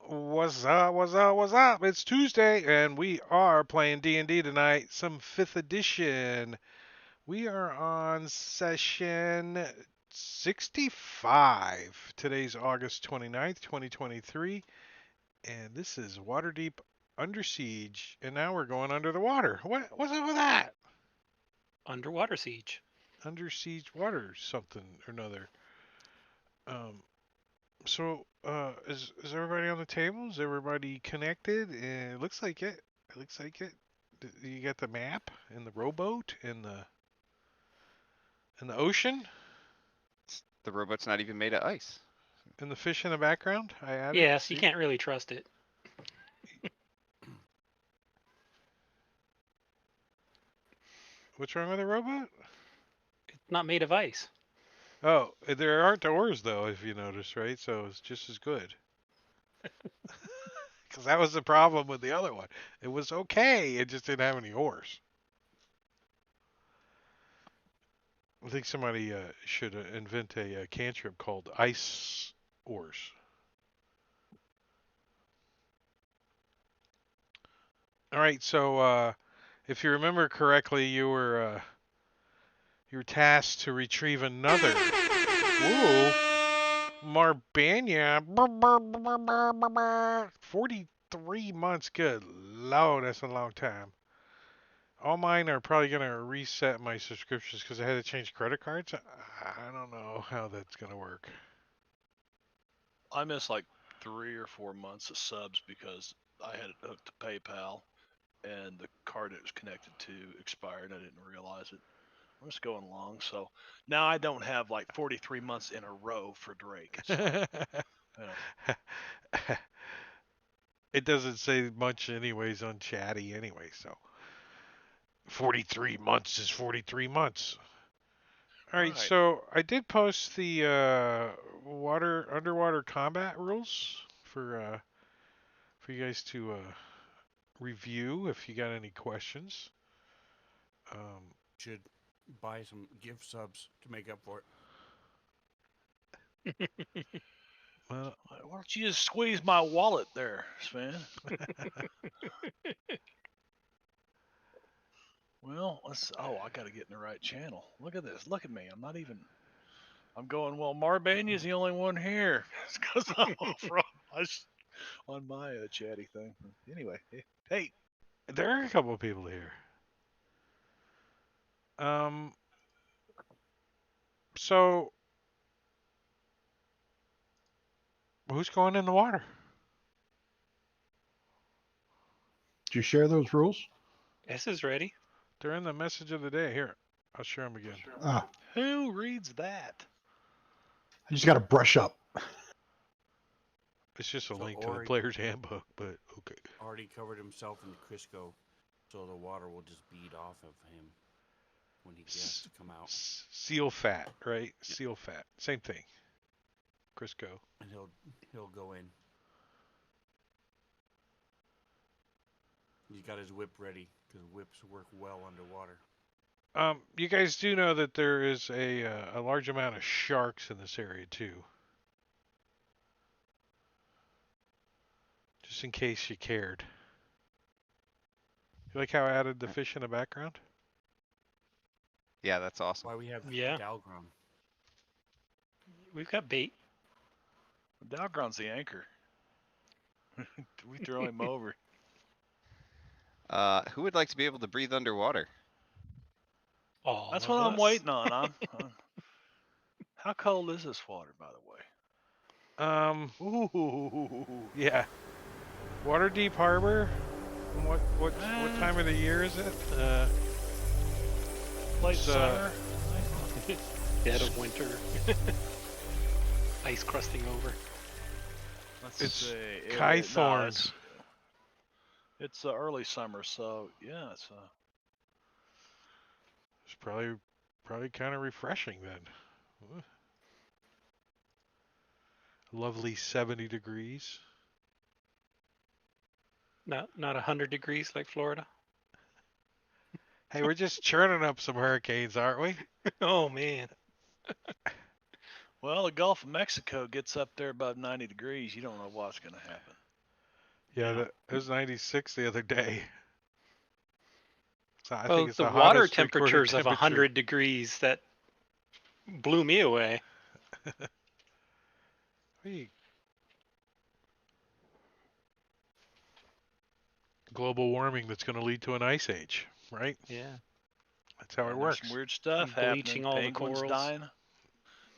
What's up? What's up? What's up? It's Tuesday, and we are playing D&D tonight. Some 5th edition. We are on session 65. Today's August 29th, 2023, and this is Waterdeep Under Siege. And now we're going under the water. What's up with that? Underwater Siege. Under Siege water something or another. Um, is everybody on the table? Is everybody connected? It looks like it. It looks like it. You got the map and the rowboat and the ocean The robot's not even made of ice. and the fish in the background. I added. Yes, you See? can't really trust it. What's wrong with the rowboat? It's not made of ice. Oh, there aren't oars though, if you notice, right? So it's just as good. Because that was the problem with the other one. It was okay. It just didn't have any oars. I think somebody should invent a cantrip called ice oars. All right, so if you remember correctly, you were tasked to retrieve another. Ooh, Marbania. 43 months. Good lord, that's a long time. All mine are probably gonna reset my subscriptions because I had to change credit cards. I don't know how that's gonna work. I missed like 3 or 4 months of subs because I had it hooked to PayPal and the card it was connected to expired. I didn't realize it. I'm just going along. So now I don't have like 43 months in a row for Drake. It's fine. You know. It doesn't say much anyways on Chatty anyway, so 43 months is 43 months. All right, Right. so I did post the underwater combat rules. for you guys to review if you got any questions. Should buy some gift subs to make up for it. Well, Why don't you just squeeze my wallet there, Sven? Well, let's. Oh, I got to get in the right channel. Look at this. Look at me. I'm not even. I'm going. Well, Marbania's the only one here. It's because I'm over on my chatty thing. Anyway, hey, there are a couple of people here. So who's going in the water? Did you share those rules? S is ready. They're in the message of the day. Here, I'll share them again. Ah, who reads that? I just got to brush up. It's just a So link to the Ori- player's handbook, but okay. Already covered himself in Crisco, so the water will just bead off of him when he gets to come out, Seal fat, right? Seal fat, same thing. Crisco. and he'll go in. He's got his whip ready because whips work well underwater. You guys do know that there is a large amount of sharks in this area too. Just in case you cared. You like how I added the fish in the background? Yeah, that's awesome. Why we have Yeah. Dalgrom. We've got bait. Dalgron's the anchor. We throw him over. Who would like to be able to breathe underwater? All That's of what I'm us. waiting on. How cold is this water, by the way? Ooh. Yeah. Waterdeep Harbor. What time of the year is it? Late It's, summer. Dead of winter. Ice crusting over. Let's It's see. Kythorn. It's early summer, so yeah, it's It's probably kind of refreshing then. Ooh. Lovely 70 degrees. Not 100 degrees like Florida. Hey, we're just churning up some hurricanes, aren't we? Oh man. well, the Gulf of Mexico gets up there above 90 degrees. You don't know what's going to happen. Yeah, Yeah. it was 96 the other day. So I Well, think it's the the water hottest recorded temperatures of temperature. 100 degrees that blew me away. Hey. Global warming that's going to lead to an ice age, right? Yeah. That's how it And there's works. some weird stuff Bleaching happening. all the Penguins corals. dying.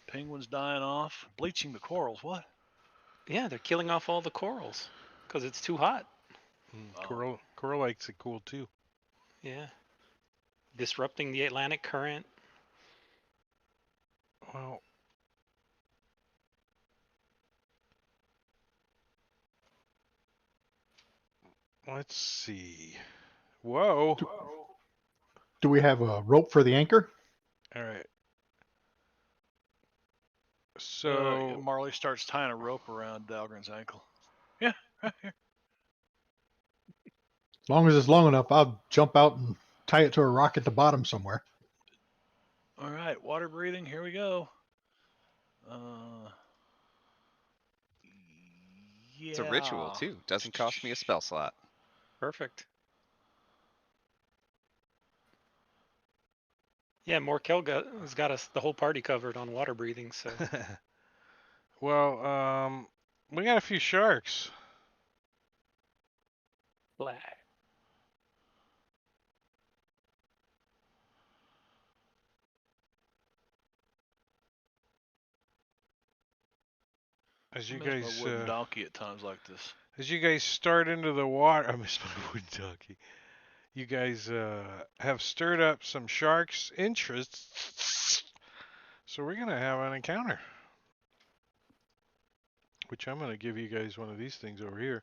Penguins dying off. Bleaching the corals. What? Yeah, they're killing off all the corals because it's too hot. Coral likes it cool too. Yeah. Disrupting the Atlantic current. Well, let's see. Whoa. Do we have a rope for the anchor? All right. So Marley starts tying a rope around Dahlgren's ankle. Yeah, right here. As long as it's long enough, I'll jump out and tie it to a rock at the bottom somewhere. All right, water breathing. Here we go. Yeah. It's a ritual too. Doesn't cost me a spell slot. Perfect. Yeah, Morkel has got us the whole party covered on water breathing. So well, we got a few sharks. blah. As I you miss guys my wooden donkey at times like this. as you guys start into the water, I miss my wooden donkey. You guys have stirred up some sharks' interests, so we're gonna have an encounter. Which I'm gonna give you guys one of these things over here.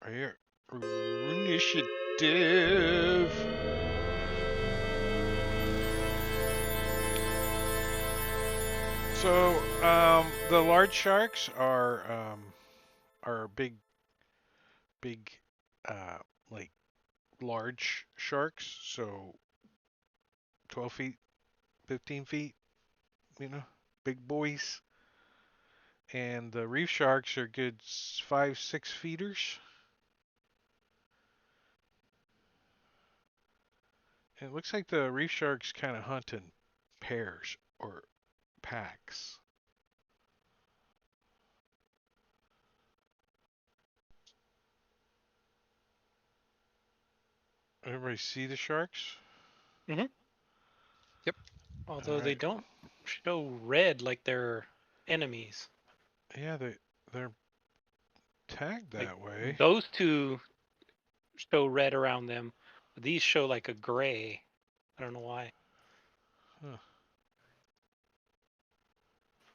Right here. Initiative. So, the large sharks are are big, uh, like large sharks. So 12 feet, 15 feet, big boys. And the reef sharks are good 5, 6 feeters. And it looks like the reef sharks kind of hunt in pairs or packs. Everybody see the sharks? Although they Alright. don't show red like they're enemies. Yeah, they're tagged Like that way. those two show red around them. But these show like a gray. I don't know why. Huh.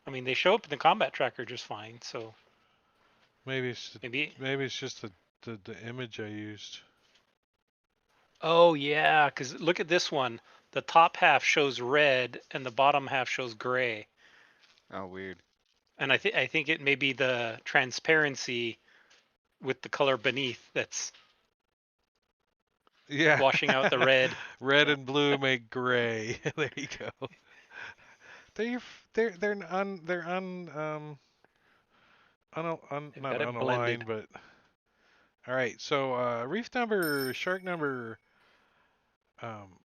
I mean, they show up in the combat tracker just fine. So Maybe it's maybe. just the image I used. Oh yeah, because look at this one. The top half shows red and the bottom half shows gray. Oh, weird. And I think it may be the transparency with the color beneath that's Yeah. washing out the red. Red and blue make gray. There you go. They're They've not got it blended. unaligned, but all right. So shark number um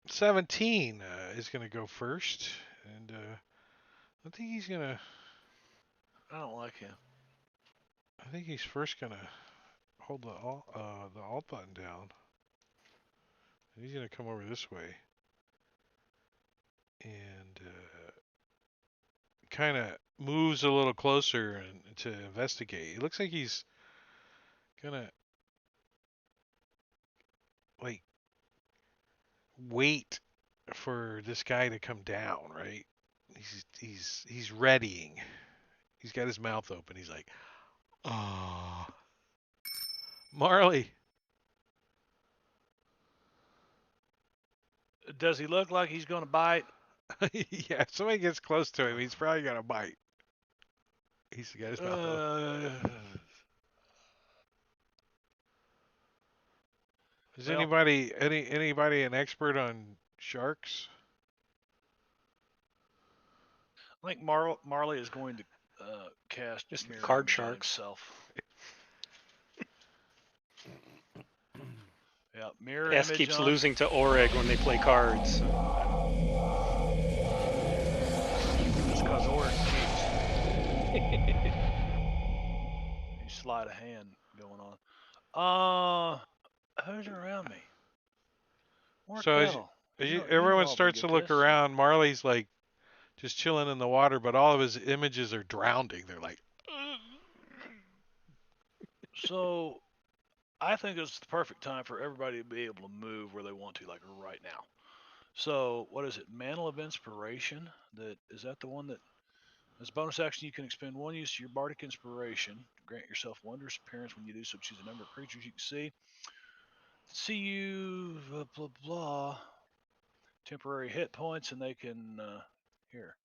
17 is gonna go first, and I think he's gonna. I don't like him. I think he's first gonna hold the alt button down. And he's gonna come over this way and kind of moves a little closer and to investigate. It looks like he's gonna like wait for this guy to come down, right? He's readying. He's got his mouth open. He's like, "Ah, Marley." Does he look like he's going to bite? Yeah, if somebody gets close to him, he's probably gonna bite. He's got his mouth open. Is Well, anybody an expert on sharks? I think Marley is going to cast Just mirror card image on sharks. himself. Yeah, mirror S image keeps on. losing to Oreg when they play cards. That's because Orin cheats. You sleight of hand going on. Who's around me? More So kettle. everyone starts to look around, Marley's like just chilling in the water, but all of his images are drowning. They're like, So I think it's the perfect time for everybody to be able to move where they want to, like right now. So what is it? Mantle of Inspiration. Is that the one that as a bonus action you can expend one use of your bardic inspiration to grant yourself wondrous appearance. When you do so, choose a number of creatures you can see. See you blah blah blah. Temporary hit points, and they can here.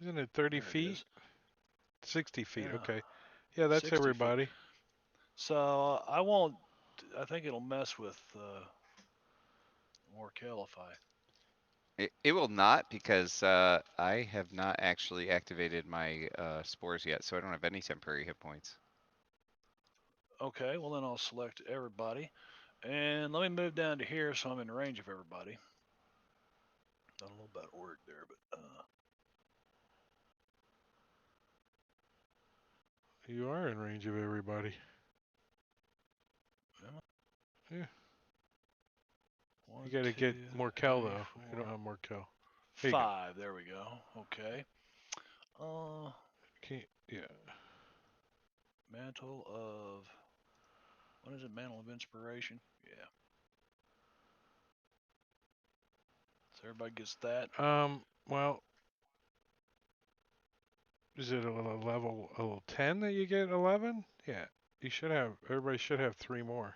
isn't it 30 There it feet? is. 60 feet. Yeah, Okay. Yeah, that's 60 feet. everybody. So I won't. I think it'll mess with Morkel if I. It will not because I have not actually activated my spores yet, so I don't have any temporary hit points. Okay, well then I'll select everybody, and let me move down to here so I'm in range of everybody. Not a little bit of work there, but You are in range of everybody. Yeah. one, You got to two, get Morkel three, though. You don't four, have Morkel. There you go. 5. There we go. Okay. Yeah. Mantle of what is it? Mantle of Inspiration. Yeah. So everybody gets that. Well, is it a level 10 that you get 11? Yeah. You should have. Everybody should have 3 more.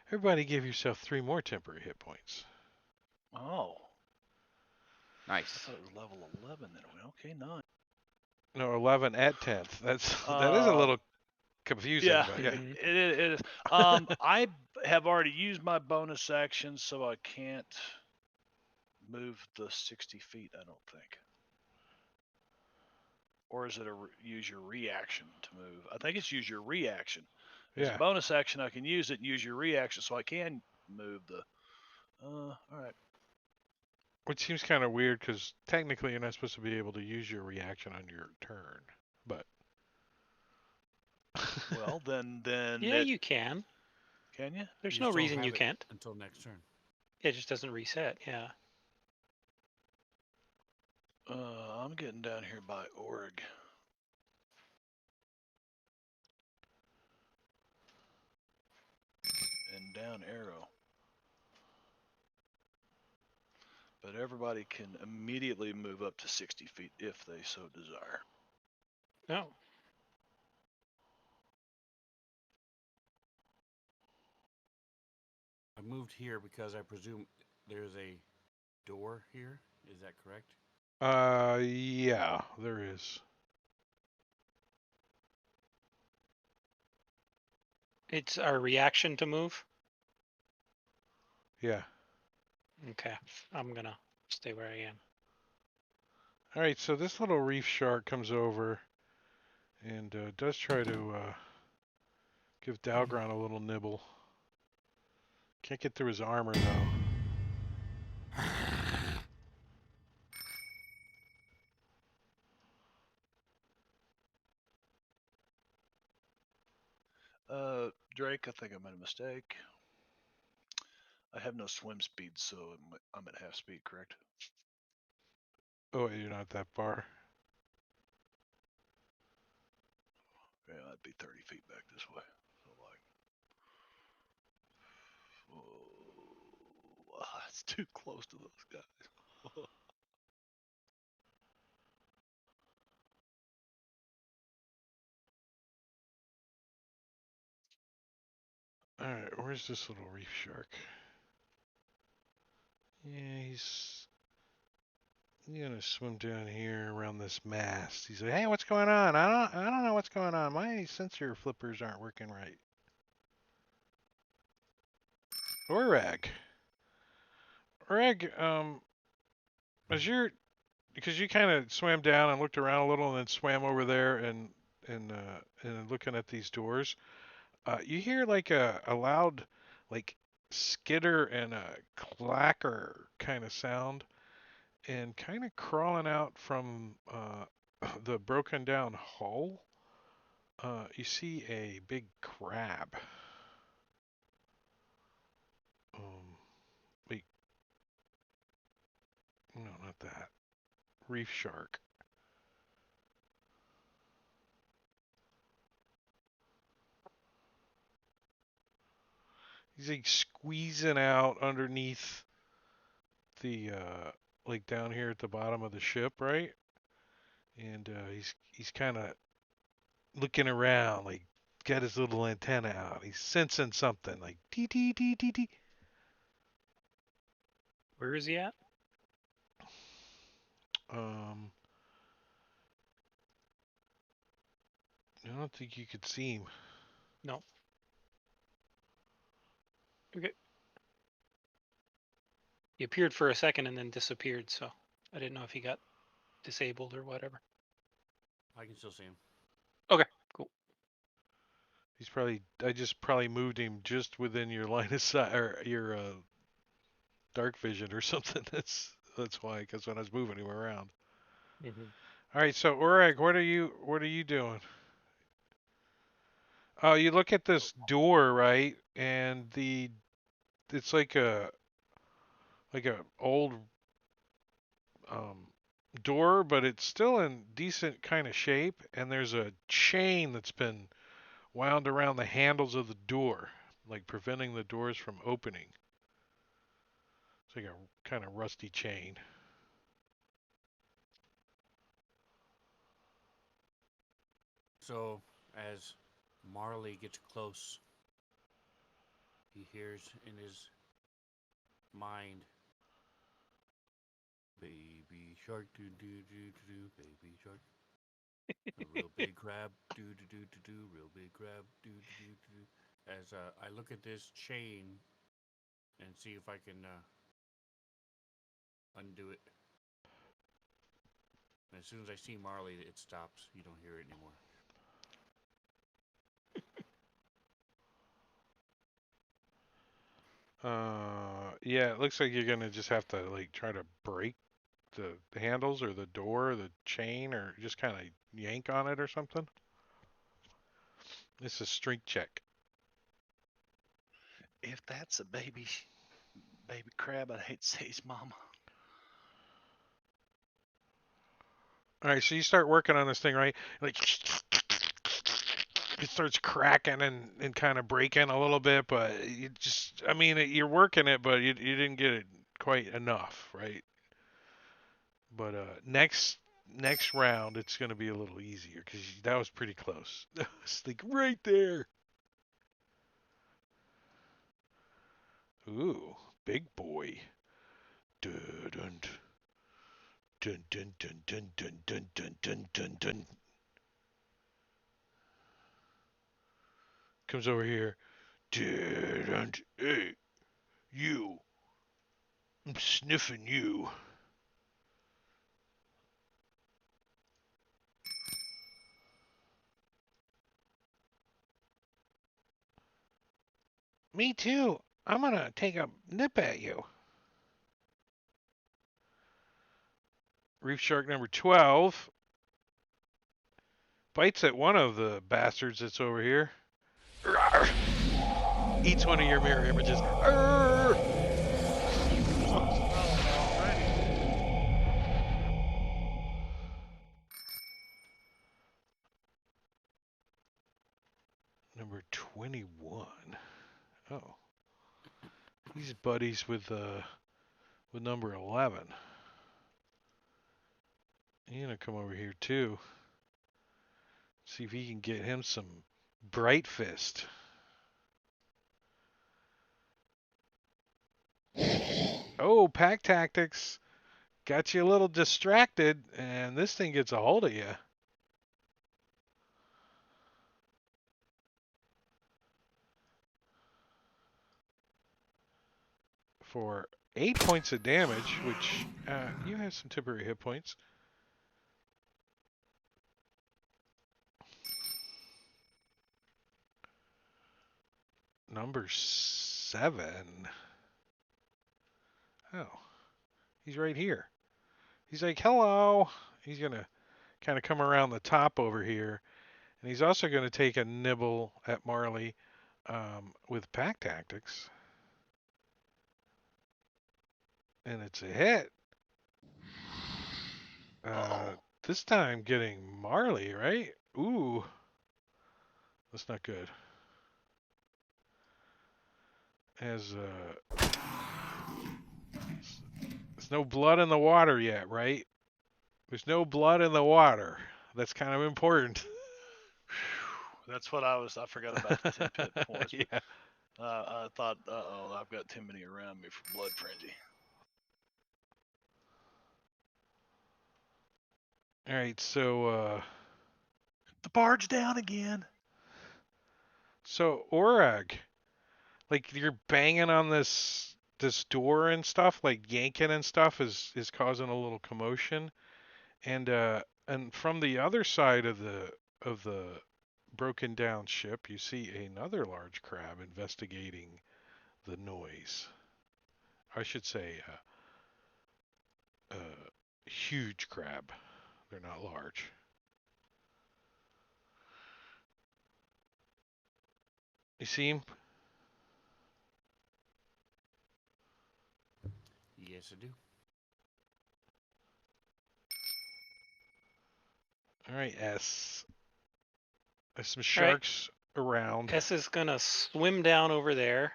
Everybody give yourself 3 more temporary hit points. Oh, I Nice. thought it was level 11. Then it went okay, 9. No, 11 at 10th. That is a little confusing, Yeah, but yeah. Mhm. it is. I have already used my bonus action, so I can't move the 60 feet. I don't think. Or is it use your reaction to move? I think it's use your reaction. As a Yeah. bonus action, I can use it and use your reaction, so I can move the. All right. Which seems kind of weird because technically you're not supposed to be able to use your reaction on your turn, but. Well, then Yeah, it you can. can you? There's You no still reason you have it can't. until next turn. It just doesn't reset. Yeah. I'm getting down here by org and down arrow. But everybody can immediately move up to 60 feet if they so desire. No. I moved here because I presume there's a door here. Is that correct? Yeah, there is. It's our reaction to move. Yeah. Okay. I'm gonna stay where I am. All right, so this little reef shark comes over and does try to give Dalgron a little nibble. Can't get through his armor though. Drake, I think I made a mistake. I have no swim speed, so I'm at half speed, correct? Oh, you're not that far. Yeah, I'd be 30 feet back this way. So like, oh, it's too close to those guys. All right, where's this little reef shark? Yeah, he's gonna swim down here around this mast. He's like, "Hey, what's going on? I don't know what's going on. My sensor flippers aren't working right." Orag. Orag, as you're because you kind of swam down and looked around a little and then swam over there and looking at these doors. You hear like a loud like skitter and a clacker kind of sound and kind of crawling out from the broken down hull. You see a big crab. Um, wait, no, not that. Reef shark. He's like squeezing out underneath the like down here at the bottom of the ship, right? And he's kind of looking around, like got his little antenna out. He's sensing something, like tee tee tee tee tee. Where is he at? Um, I don't think you could see him. No. Okay. He appeared for a second and then disappeared, so I didn't know if he got disabled or whatever. I can still see him. Okay, cool. He's probably. I just probably moved him just within your line of sight or your dark vision or something. That's why. Because when I was moving him around. Mm-hmm. All right, so Urag, what are you doing? Oh, you look at this door, right? And it's like a old um door, but it's still in decent kind of shape. And there's a chain that's been wound around the handles of the door, like preventing the doors from opening. It's like a kind of rusty chain. So as Marley gets close, he hears in his mind, "Baby shark, do do do do do, baby shark." A real big crab, do do do do do, real big crab, do do do do do. As I look at this chain and see if I can undo it. And as soon as I see Marley, it stops. You don't hear it anymore. Yeah, it looks like you're gonna just have to like try to break the handles or the door or the chain or just kind of yank on it or something. It's a strength check. If that's a baby crab, I'd hate to say his mama. All right, so you start working on this thing, right? Like it starts cracking and kind of breaking a little bit, but you just, I mean, you're working it, but you didn't get it quite enough, right? But next round, it's gonna be a little easier because that was pretty close. It's like right there. Ooh, big boy. Dun dun dun dun dun dun dun dun dun dun dun dun. Comes over here. Dun, hey, you. I'm sniffing you. Me too. I'm gonna take a nip at you. Reef shark number 12 bites at one of the bastards that's over here. Rawr. Eats one of your mirror images. Arr! Number 21. Oh. He's buddies with number 11. He's gonna come over here too. See if he can get him some bright fist. Oh, pack tactics got you a little distracted, and this thing gets a hold of you. For 8 points of damage, which you have some temporary hit points. Number 7. Oh, he's right here. He's like, hello. He's going to kind of come around the top over here. And he's also going to take a nibble at Marley with pack tactics. And it's a hit. This time getting Marley, right? Ooh. That's not good. As there's no blood in the water yet, right? There's no blood in the water. That's kind of important. That's what I forgot about the 10 pit points. Yeah. I thought, I've got too many around me for blood frenzy. All right, so The barge down again. so Orag, like you're banging on this door and stuff, like yanking and stuff is causing a little commotion. And from the other side of the broken down ship, you see another large crab investigating the noise. I should say huge crab. They're not large. You see him? Yes, I do. All right, S. There's some sharks around. S is gonna swim down over there,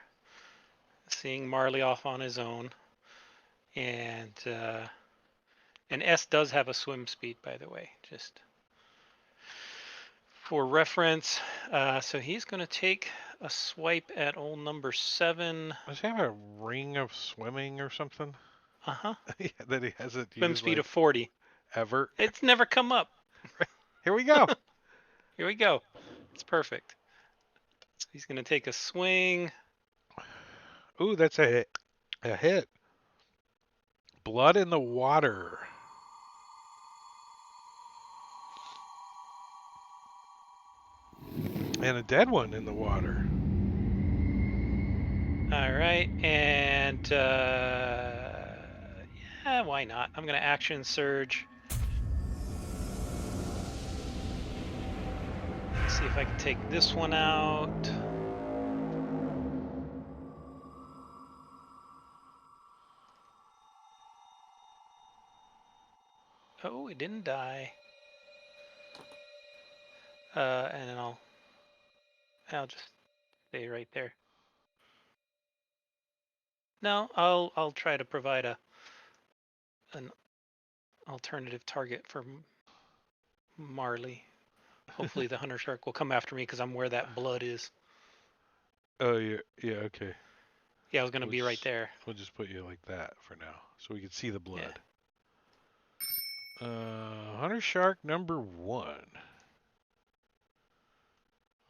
seeing Marley off on his own, and S does have a swim speed, by the way, just for reference. So he's gonna take a swipe at old number 7. Does he have a ring of swimming or something? Uh-huh. Yeah, that he hasn't Swim used speed like of 40. ever. It's never come up. Here we go. Here we go. It's perfect. So he's going to take a swing. Ooh, that's a hit. A hit. Blood in the water. And a dead one in the water. All right, and yeah, why not? I'm going to action surge. See if I can take this one out. Oh, it didn't die. And then I'll just stay right there. No, I'll try to provide an alternative target for Marley. Hopefully the hunter shark will come after me because I'm where that blood is. Oh, yeah, okay. Yeah, I was gonna be right Just- there. We'll just put you like that for now, so we can see the blood. Hunter shark number 1.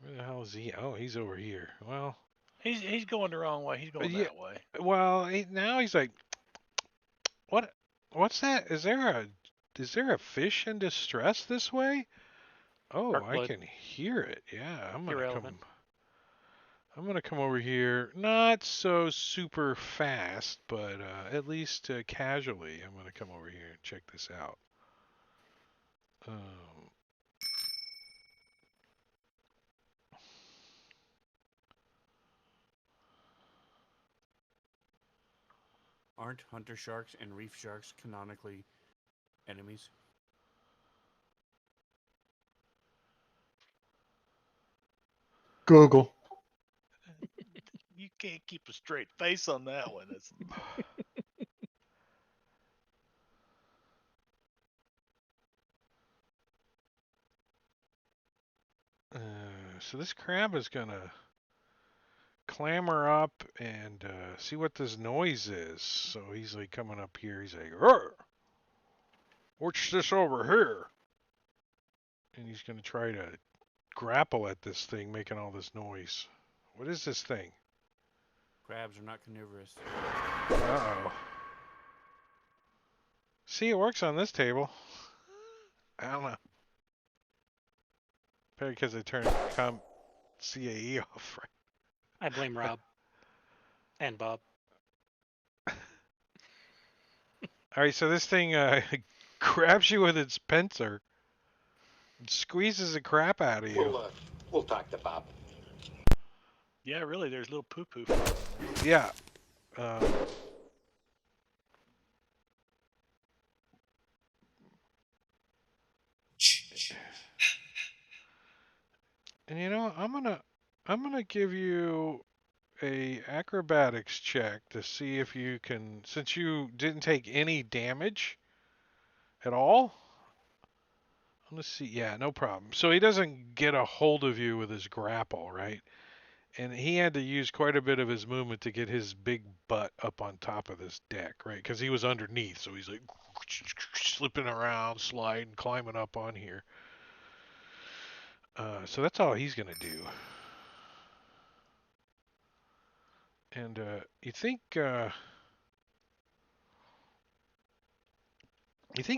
Where the hell is he? Oh, he's over here. Well, He's going the wrong way. He's going yeah. that way. Well, now he's like, what? What's that? Is there a fish in distress this way? Oh, Shark I blood. can hear it. Yeah, Irrelevant. I'm gonna come over here. Not so super fast, but at least casually. I'm gonna come over here and check this out. Aren't hunter sharks and reef sharks canonically enemies? Google. You can't keep a straight face on that one. That's So this crab is gonna clamber up and see what this noise is. So he's like coming up here. He's like, "Rrr! What's this over here?" And he's gonna try to grapple at this thing making all this noise. What is this thing? Crabs are not carnivorous. Uh-oh. See, it works on this table. I don't know. Probably because I turned CAE off. Right? I blame Rob and Bob. All right, so this thing grabs you with its pincer, and squeezes the crap out of you. We'll talk to Bob. yeah, really. There's little poo poo. Yeah. And you know, I'm gonna give you a acrobatics check to see if you can, since you didn't take any damage at all. I'm gonna see. Yeah, no problem. So he doesn't get a hold of you with his grapple, right? And he had to use quite a bit of his movement to get his big butt up on top of this deck, right? Because he was underneath, so he's like slipping around, sliding, climbing up on here. So that's all he's gonna do. And you think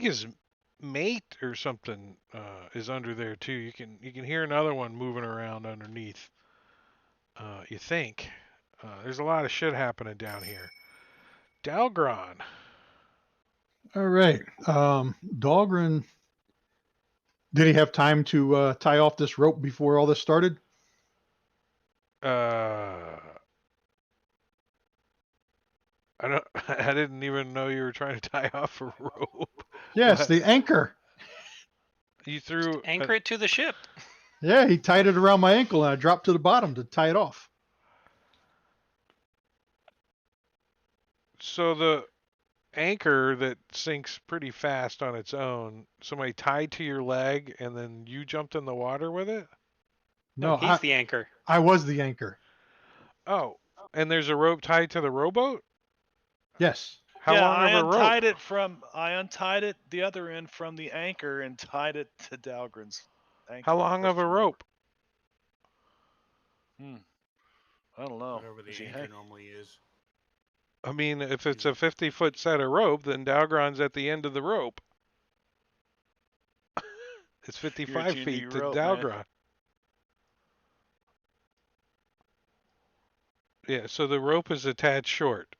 his mate or something is under there too. You can hear another one moving around underneath. You think there's a lot of shit happening down here. Dalgron. All right. Dahlgren, did he have time to tie off this rope before all this started? I don't. I didn't even know you were trying to tie off a rope. Yes, What? the anchor. You threw. Anchor it to the ship. Yeah, he tied it around my ankle and I dropped to the bottom to tie it off. So the anchor that sinks pretty fast on its own. Somebody tied to your leg, and then you jumped in the water with it. No, No, he's the anchor. I was the anchor. Oh, and there's a rope tied to the rowboat. Yes. How long of a rope? I untied it the other end from the anchor and tied it to Dahlgren's How long of a rope? I don't know. Whatever Is the he anchor hang- normally is. I mean, if it's a 50-foot set of rope, then Dalgron's at the end of the rope. It's You're a 55 G&D feet to rope, man. Dalgron. Yeah, so the rope is attached short.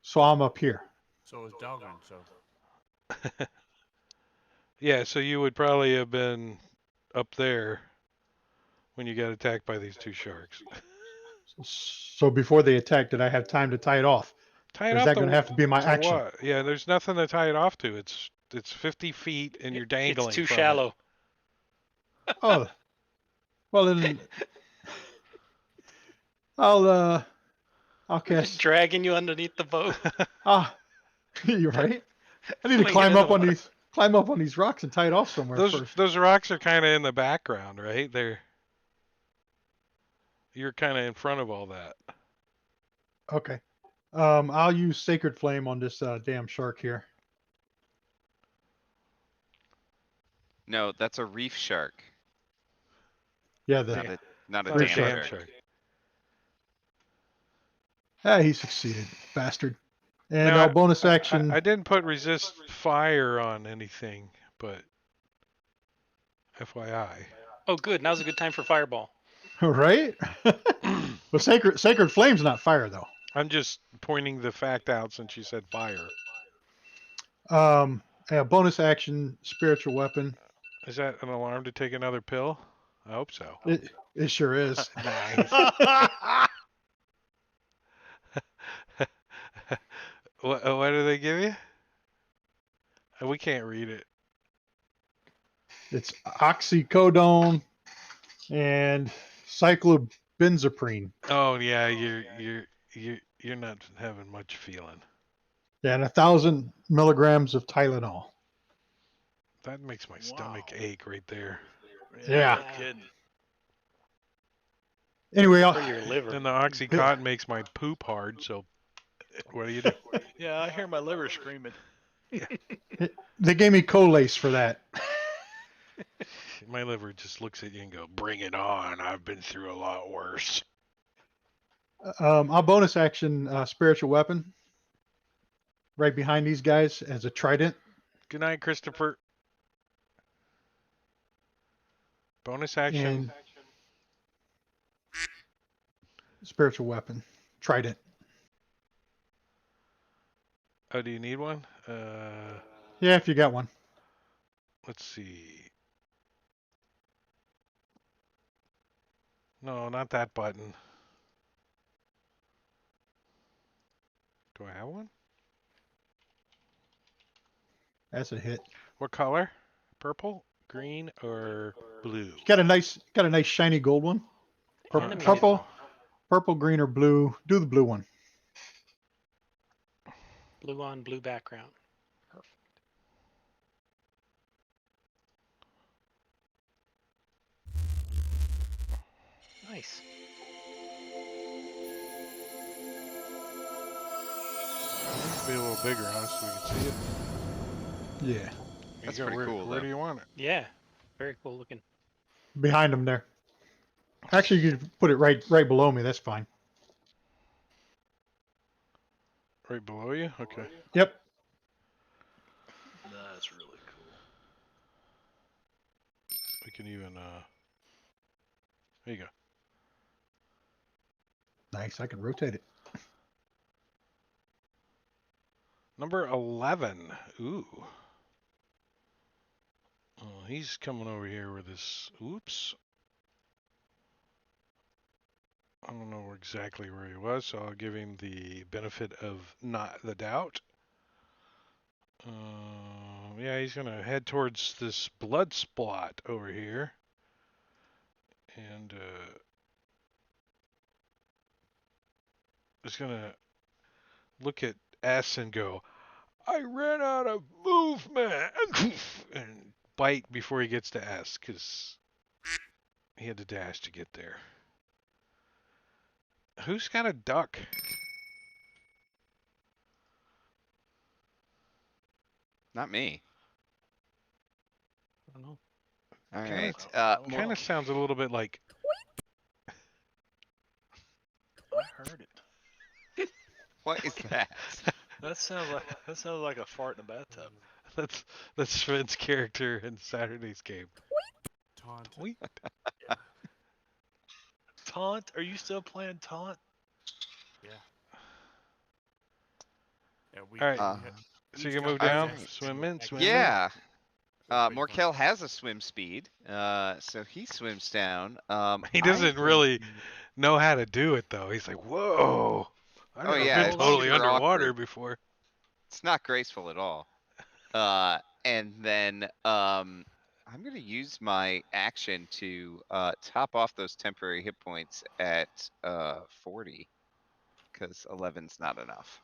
So I'm up here. So is Dalgren. So Yeah, so you would probably have been up there when you got attacked by these two sharks. So before they attack, did I have time to tie it off? Tie it Or is off that going to have to be my to action? what? Yeah, there's nothing to tie it off to. It's 50 feet and you're It's dangling too from shallow. Oh, well then I'll We're just cast. dragging you underneath the boat. it. Ah, you're right. I need to Pulling it in the water. climb up on these rocks and tie it off somewhere first. Those rocks are kind of in the background, right? You're kind of in front of all that. Okay. I'll use Sacred Flame on this damn shark here. No, that's a reef shark, Yeah, not a not a Not a Reef dam shark. shark. He succeeded, bastard. And Now, I'll bonus action. I didn't put resist fire on anything, but FYI. Oh, good. Now's a good time for fireball. Right? But Sacred Flame's not fire though. I'm just pointing the fact out since you said fire. Yeah, bonus action, Spiritual Weapon. Is that an alarm to take another pill? I hope so. It sure is. Nice. What do they give you? We can't read it. It's oxycodone and cyclobenzaprine. Oh yeah, you're not having much feeling. Yeah, and 1,000 milligrams of Tylenol. That makes my stomach Wow. ache right there. Yeah. No kidding. Anyway, For your liver. And the Oxycontin makes my poop hard, so what do you do? Yeah, I hear my liver screaming. they gave me Colace for that. My liver just looks at you and go, "Bring it on! I've been through a lot worse." I'll bonus action Spiritual Weapon right behind these guys as a trident. Good night, Christopher. Bonus action. And Spiritual Weapon, trident. Oh, do you need one? Yeah, if you got one. Let's see. No, not that button. Do I have one? That's a hit. What color? Purple, green, or blue? Got a nice shiny gold one. Enemies. Purple, green, or blue. Do the blue one. Blue on blue background. Perfect. Nice. Needs to be a little bigger, huh, so we can see it. Yeah, That's You go, pretty cool, Where though. do you want it? Yeah. Very cool looking. behind them there. Actually, you could put it right below me. That's fine. Right below you? Okay. Yep. That's really cool. We can even, there you go. Nice. I can rotate it. Number 11. Ooh. Oh, he's coming over here with his, oops. I don't know exactly where he was, so I'll give him the benefit of not the doubt. Yeah, he's gonna head towards this blood spot over here. And, just gonna look at S and go, I ran out of movement! And bite before he gets to S, because he had to dash to get there. Who's got a duck? Not me. don't know. All Kinda- right. Kind Well, of sounds a little bit like I heard it. what is that? That sounds like a fart in a bathtub. that's Sven's character in Saturday's game. Taunt. Tweet. Yeah. Taunt? Are you still playing Taunt? Yeah. Yeah. All right. So you can move down, Alright. swim in, swim in. Yeah. Pretty fun. Morkel has a swim speed, so he swims down. He I doesn't will really do- know how to do it though. He's like, whoa! I've Oh never yeah, been it's totally super underwater awkward. before. It's not graceful at all. And then I'm gonna use my action to top off those temporary hit points at 40, because 11's not enough.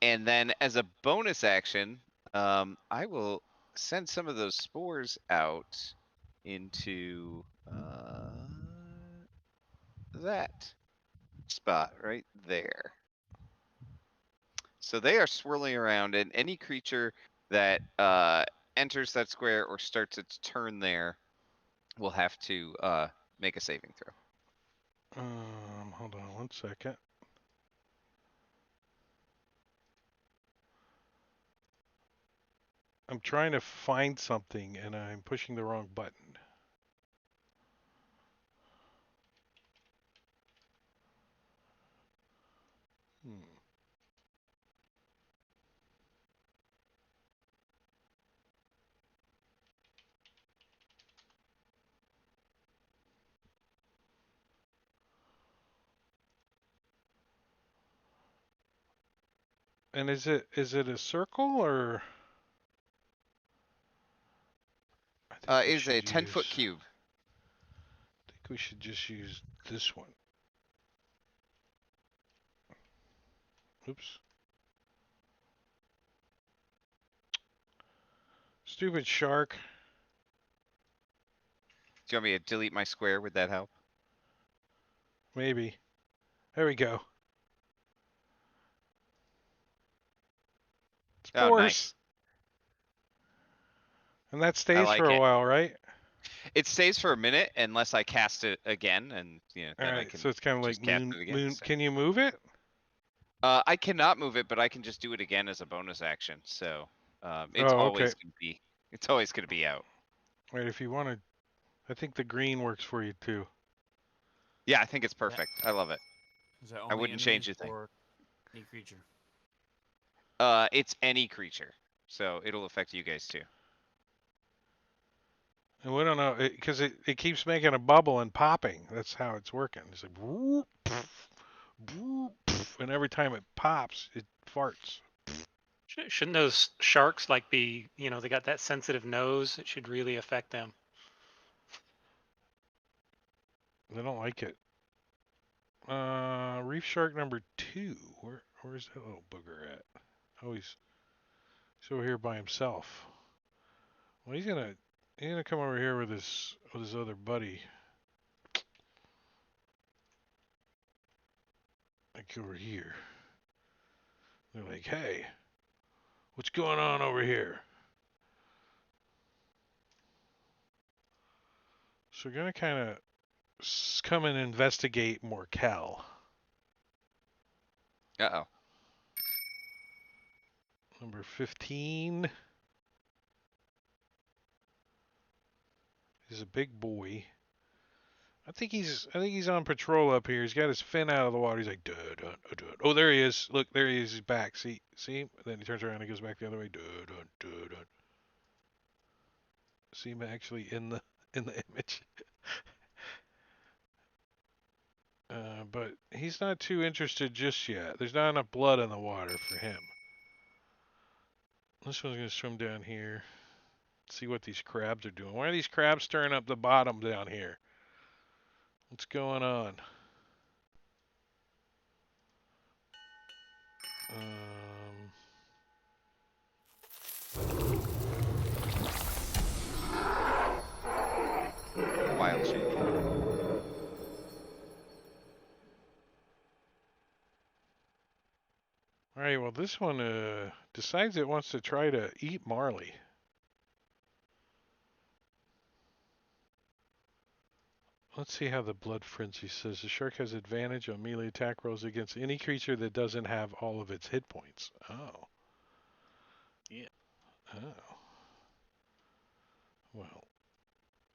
And then as a bonus action, I will send some of those spores out into that spot right there. So they are swirling around, and any creature that enters that square or starts its turn there will have to make a saving throw. Hold on one second. I'm trying to find something and I'm pushing the wrong button. Hmm. And is it a circle or? I think we Is a should 10-foot use. cube. I think we should just use this one. Oops. Stupid shark. Do you want me to delete my square? Would that help? Maybe. There we go. Oh, Spores. nice. And that I stays for like a it. while, right? It stays for a minute unless I cast it again, and then I Alright, can so it's kind of like just cast moon. it again. So. Can you move it? I cannot move it, but I can just do it again as a bonus action. So it's Oh, always okay. gonna be out. Right, if you want to, I think the green works for you too. Yeah, I think it's perfect. I love it. Is that I only wouldn't change enemies a thing. or any creature? It's any creature, so it'll affect you guys too. And we don't know because it keeps making a bubble and popping. That's how it's working. It's like whoop, pff, whoop, pff, and every time it pops, it farts. Shouldn't those sharks like be, they got that sensitive nose? It should really affect them. They don't like it. Reef shark number 2. Where's that little booger at? Oh, he's over here by himself. Well, he's gonna come over here with his other buddy. Like over here. They're like, hey, what's going on over here? So we're gonna kind of come and investigate Morkel. Uh-oh. Number 15. He's a big boy. I think he's on patrol up here. He's got his fin out of the water. He's like, duh, duh, duh, duh. Oh, there he is. Look, there he is. He's back. See? Then he turns around and goes back the other way. Duh, duh, duh, duh. See him actually in the image. But he's not too interested just yet. There's not enough blood in the water for him. This one's gonna swim down here. See what these crabs are doing. Why are these crabs stirring up the bottom down here? What's going on? Um, Wild shape. all right, well, this one decides it wants to try to eat Marley. Let's see how the Blood Frenzy says. The shark has advantage on melee attack rolls against any creature that doesn't have all of its hit points. Oh. Yeah. Oh. Well,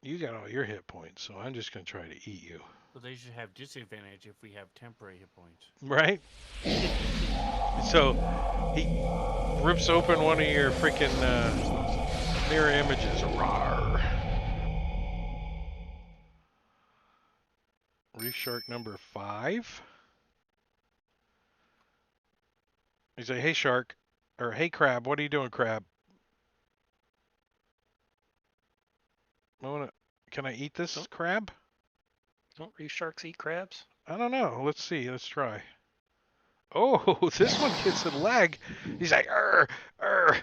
you got all your hit points, so I'm just going to try to eat you. So they should have disadvantage if we have temporary hit points. Right? So, he rips open one of your freaking mirror images. Rawr. Reef shark number 5. He's like, hey shark, or hey crab, what are you doing, crab? Can I eat this Don't- crab? Don't reef sharks eat crabs? I don't know. Let's see. Let's try. Oh, this one gets a leg. He's like, er, er,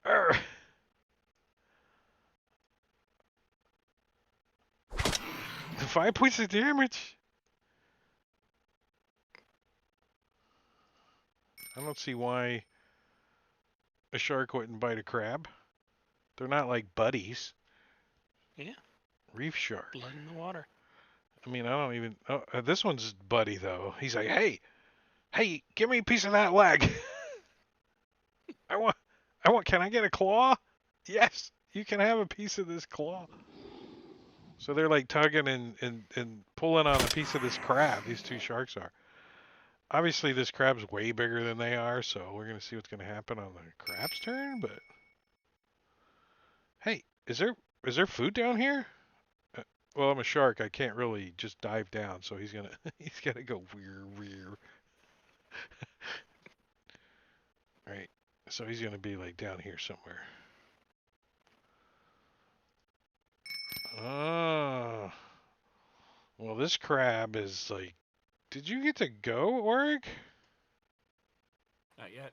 er. 5 points of damage. I don't see why a shark wouldn't bite a crab. They're not like buddies. Yeah. Reef shark. Blood in the water. I mean, I don't even. Oh, this one's buddy though. He's like, hey, give me a piece of that leg. I want. Can I get a claw? Yes, you can have a piece of this claw. So they're like tugging and pulling on a piece of this crab. These two sharks are. Obviously, this crab's way bigger than they are, so we're gonna see what's gonna happen on the crab's turn. But hey, is there food down here? Well, I'm a shark. I can't really just dive down, so he's gonna go weir. Right. So he's gonna be like down here somewhere. Oh. Well, this crab is like. Did you get to go, Orig? Not yet.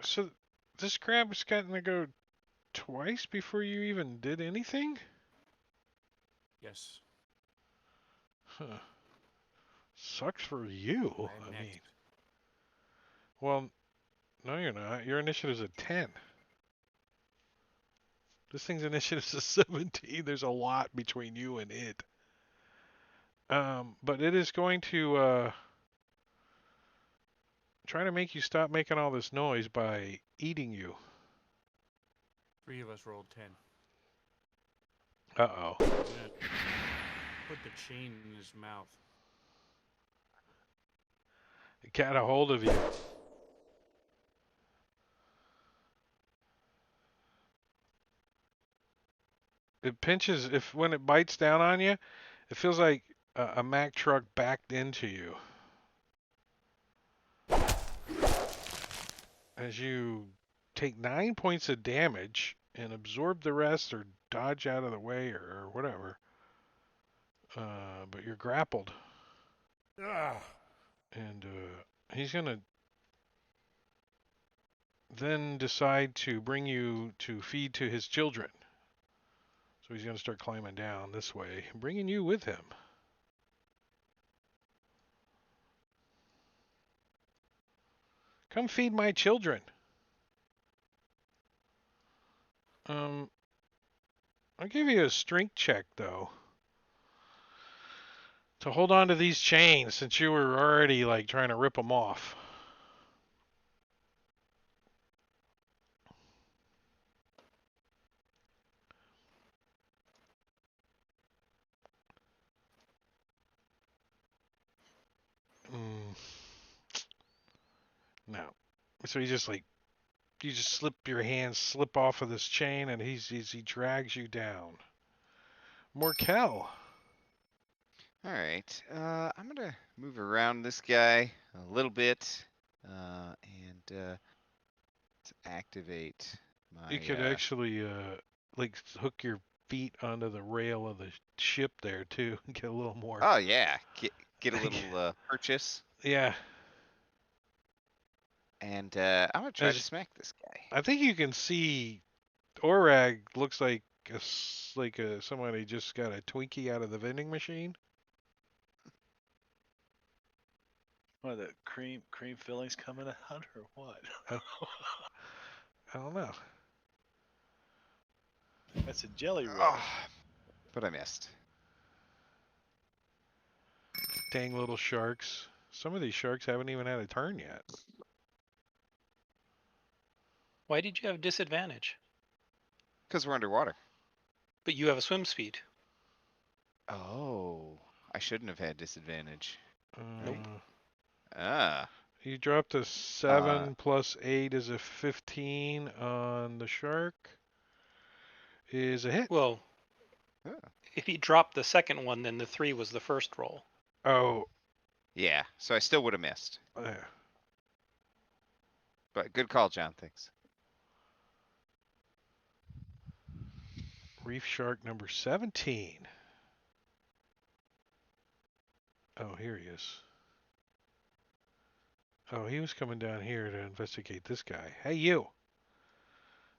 So this crab's gotten to go twice before you even did anything? Yes. Huh. Sucks for you. I am I next. mean, well, no, you're not. Your initiative's a 10. This thing's initiative's a 17. There's a lot between you and it. But it is going to try to make you stop making all this noise by eating you. 3 of us rolled 10. Uh-oh. I'm gonna put the chain in his mouth. It got a hold of you. It pinches, when it bites down on you, it feels like a Mack truck backed into you. As you take 9 points of damage and absorb the rest or dodge out of the way or whatever. But you're grappled. Ugh. And he's going to then decide to bring you to feed to his children. So he's going to start climbing down this way, bringing you with him. Come feed my children. I'll give you a strength check, though, to hold on to these chains since you were already, like, trying to rip them off. No. So you just slip your hands, slip off of this chain, and he drags you down. Morkel. All right. I'm gonna move around this guy a little bit, and to activate my. You could actually like hook your feet onto the rail of the ship there too, and get a little more. Oh yeah, get a little purchase, Yeah. and I'm gonna try to As- smack this guy. I think you can see Orag looks like somebody just got a Twinkie out of the vending machine. What, the cream fillings coming out or what? I don't know. That's a jelly roll. Oh, but I missed. Dang little sharks. Some of these sharks haven't even had a turn yet. Why did you have disadvantage? Because we're underwater. But you have a swim speed. Oh, I shouldn't have had disadvantage. Nope. Ah. You dropped a 7 plus 8 is a 15 on the shark. Is a hit. Well, Ah. if he dropped the second one, then the 3 was the first roll. Oh, Yeah, so I still would have missed. yeah. But good call, John. Thanks. Reef shark number 17. Oh, here he is. Oh, he was coming down here to investigate this guy. Hey, you.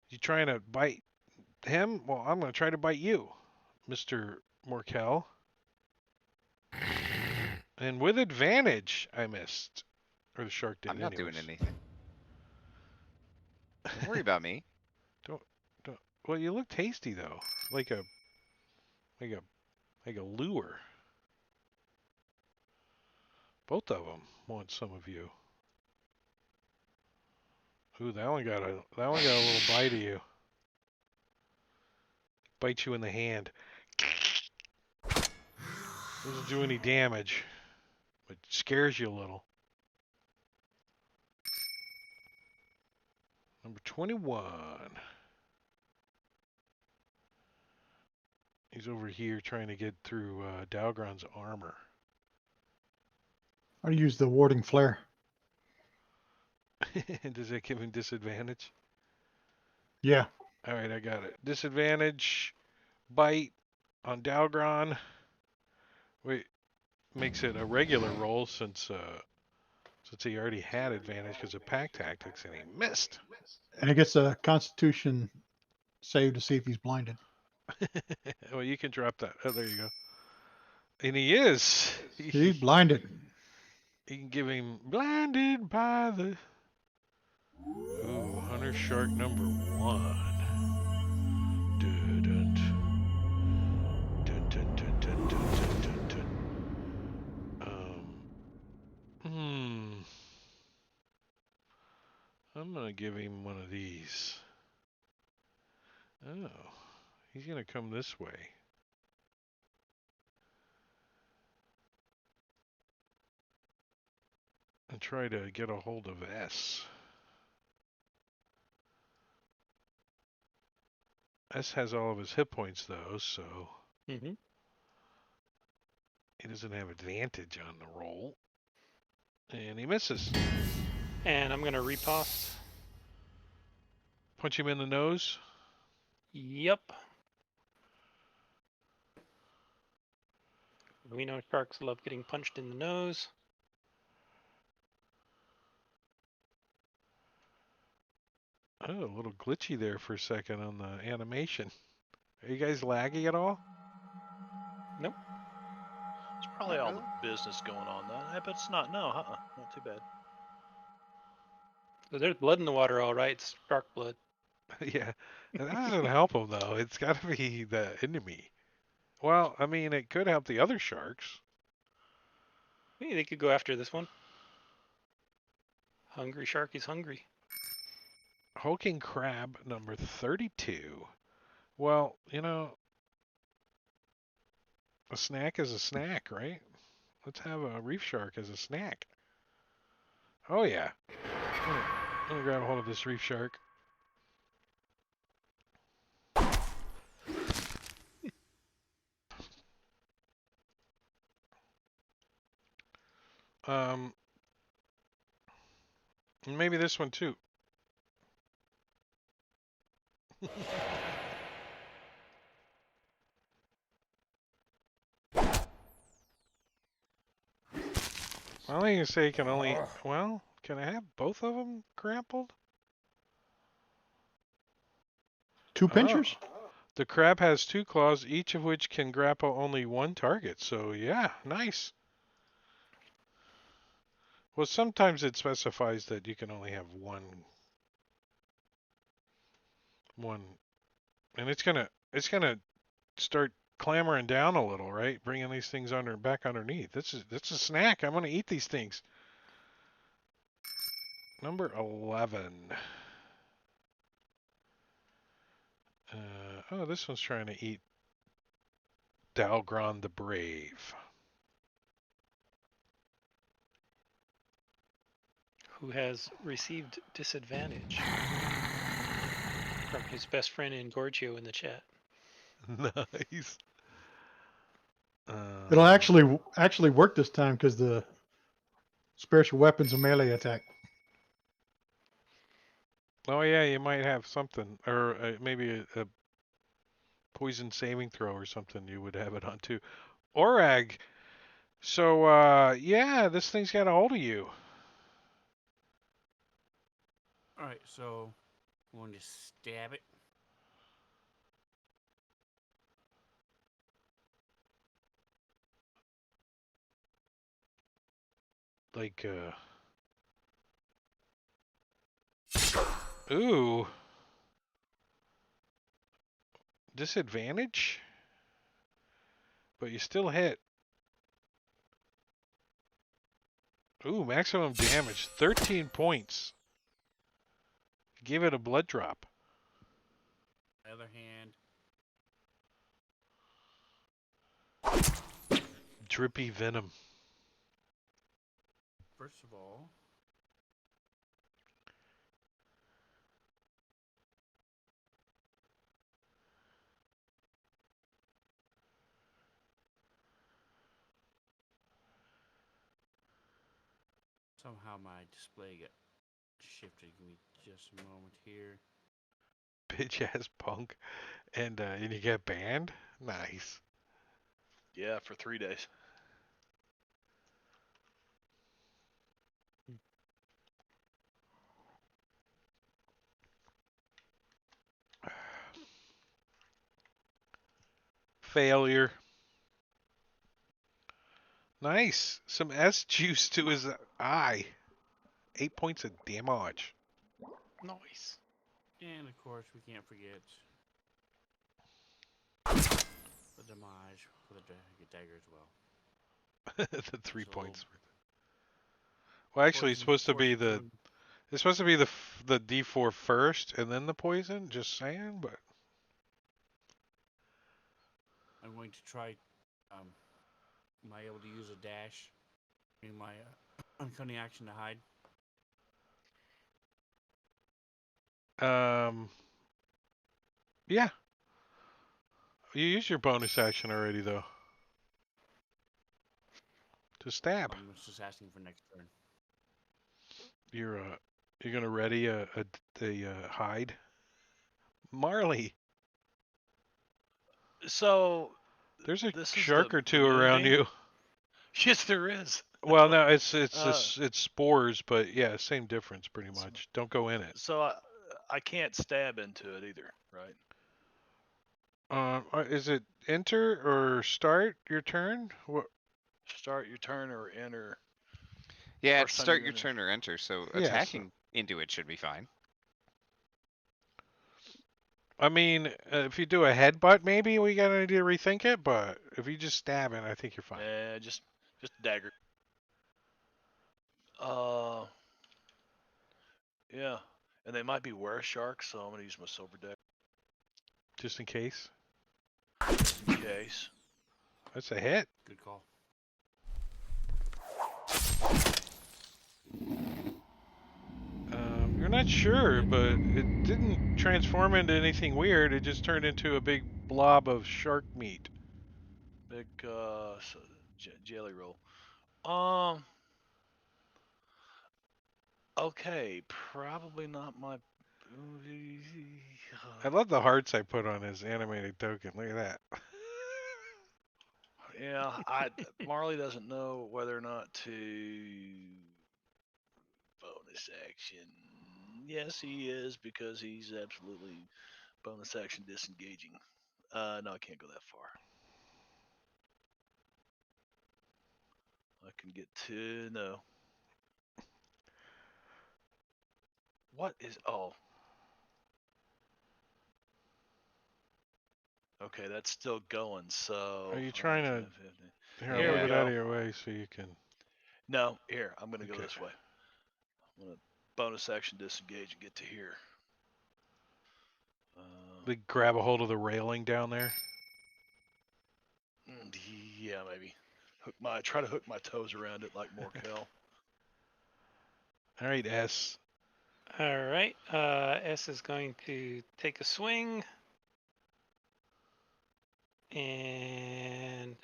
You trying to bite him? Well, I'm going to try to bite you, Mr. Morkel. And with advantage, I missed. Or the shark did I'm not anyways. doing anything. Don't worry about me. Don't. Well, you look tasty though, like a lure. Both of them want some of you. Ooh, that one got a little bite of you. Bite you in the hand. Doesn't do any damage, but scares you a little. Number 21. He's over here trying to get through Dalgron's armor. I use the warding flare. Does that give him disadvantage? Yeah. All right, I got it. Disadvantage, bite on Dalgron. Wait, makes it a regular roll since he already had advantage because of pack tactics and he missed. And it gets a Constitution save to see if he's blinded. Well, you can drop that. Oh, there you go. And he is. He's blinded. You can give him blinded by the. Ooh, Hunter Shark number 1. Dun, dun, dun, dun, dun, dun, dun, dun, dun. I'm gonna give him one of these. Oh, he's gonna come this way. And try to get a hold of S. S has all of his hit points though, so Mm-hmm. he doesn't have advantage on the roll. And he misses. And I'm going to riposte. Punch him in the nose. Yep. We know sharks love getting punched in the nose. Oh, a little glitchy there for a second on the animation. Are you guys laggy at all? Nope. It's probably Not all really. the business going on though. But it's not. No, not too bad. So there's blood in the water, all right. It's shark blood. Yeah. That doesn't help him though. It's got to be the enemy. Well, I mean, it could help the other sharks. Hey, they could go after this one. Hungry shark is hungry. Hulking crab number 32. Well, you know, a snack is a snack, right? Let's have a reef shark as a snack. Oh yeah. I'm gonna grab a hold of this reef shark. Maybe this one too. Well, I can say you can only. Well, can I have both of them grappled? Two pinchers? The crab has 2 claws, each of which can grapple only one target. So yeah, nice. Well, sometimes it specifies that you can only have one, and it's gonna start clambering down a little, right? Bringing these things back underneath. This is a snack. I'm gonna eat these things. Number 11. Oh, this one's trying to eat Dalgron the Brave. Who has received disadvantage from his best friend Engorgio in the chat. Nice. It'll actually work this time because the spiritual weapon's a melee attack. Oh yeah, you might have something, or maybe a poison saving throw or something. You would have it on too. Orag. So yeah, this thing's got a hold of you. All right, so I'm going to stab it. Like ooh, disadvantage, but you still hit. Ooh, maximum damage, 13 points. Give it a blood drop. On the other hand, Drippy venom. first of all, somehow my display got shifted. Give me just a moment here. Bitch ass punk. And you get banned? Nice. Yeah, for 3 days. Failure. Nice. Some S juice to his eye. 8 points of damage. Nice. And of course, we can't forget the damage for the dagger as well. The 3 So, points. Well, actually, it's poison supposed to force be the coming. it's supposed to be the D4 first and then the poison. Just saying, but I'm going to try. Am I able to use a dash in my uncanny action to hide? yeah. You used your bonus action already though. To stab. I'm just asking for next turn. You're gonna ready a hide. Marley, So there's a this is shark or the two around moonbeam. you. Yes, there is. Well, no, it's Uh, it's spores, but yeah, same difference pretty so, much. Don't go in it. so I can't stab into it either, right? Is it enter or start your turn? What? Start your turn or enter. Yeah, it's First time start you your enter. turn or enter, so Yes. attacking into it should be fine. I mean, if you do a headbutt, maybe we gotta need to rethink it. But if you just stab it, I think you're fine. Just dagger. Uh, yeah, and they might be were sharks, so I'm gonna use my silver deck Just in case. just in case. That's a hit. Good call. You're not sure, but it didn't transform into anything weird. It just turned into a big blob of shark meat. Big jelly roll. Um. Okay, probably not my. I love the hearts I put on his animated token. Look at that. Yeah, Marley doesn't know whether or not to bonus action. Yes, he is because he's absolutely bonus action disengaging. No, I can't go that far. I can get to no. What is oh? Okay, that's still going. So. Are you trying 5, to? 10, 15. Here, I'll Here move we it out go. of your way so you can. No, here. I'm gonna go Okay. this way. I'm gonna bonus action disengage and get to here. Like grab a hold of the railing down there. Yeah, maybe. Try to hook my toes around it like Morkel. All right, S. All right. S is going to take a swing. And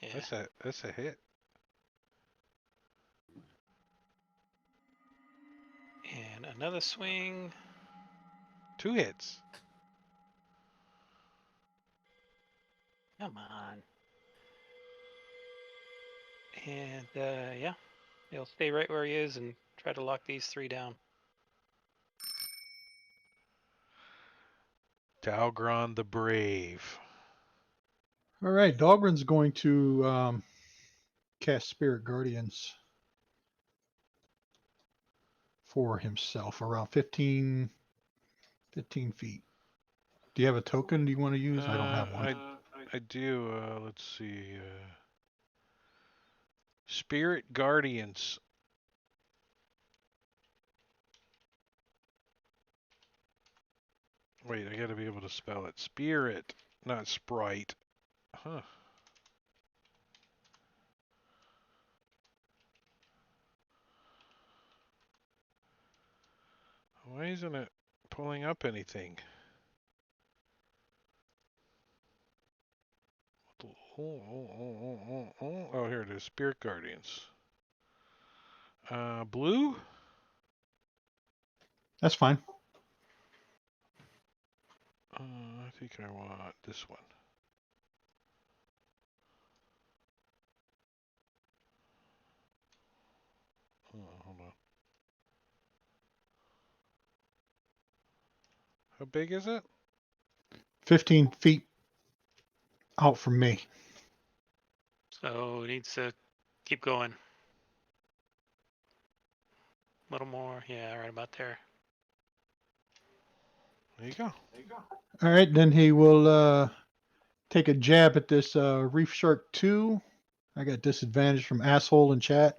yeah. That's a hit. And another swing. 2 hits. Come on. And yeah, he'll stay right where he is and try to lock these 3 down. Dalgron the Brave. All right, Dahlgren's going to cast Spirit Guardians for himself around 15 feet. Do you have a token you want to use? I don't have one. I do. Let's see. Spirit Guardians. Wait, I gotta be able to spell it. Spirit, not Sprite. Huh. Why isn't it pulling up anything? Oh, here it is. Spirit Guardians. Blue? That's fine. I think I want this one. Oh, hold on. How big is it? 15 feet out from me. So he needs to keep going. A little more. Yeah, right about there. There you go. All right, then he will take a jab at this Reef Shark 2. I got disadvantage from asshole in chat.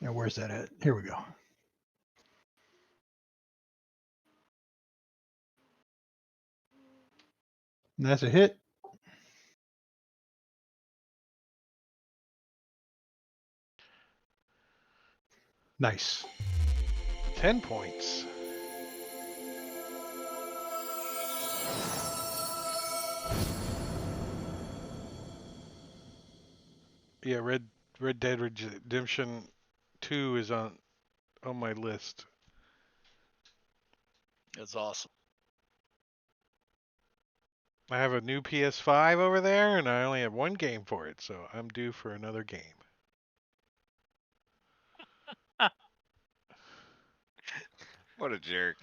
Now, where's that at? Here we go. And that's a hit. Nice. 10 points. Yeah, Red Dead Redemption 2 is on my list. That's awesome. I have a new PS5 over there, and I only have one game for it, so I'm due for another game. What a jerk.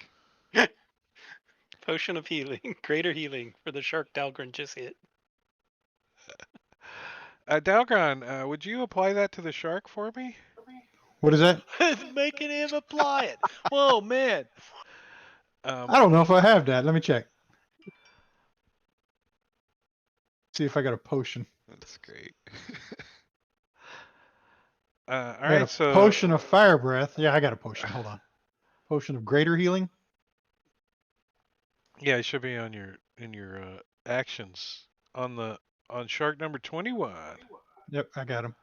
Potion of healing, greater healing for the shark Dalgren just hit. Dalgron, would you apply that to the shark for me? What is that? It's making him apply it. Whoa, man. I don't know if I have that. Let me check. See if I got a potion. That's great. All I got right, a so potion of fire breath. Yeah, I got a potion. Hold on. Potion of greater healing. yeah, it should be on your actions on shark number 21. Yep, I got him.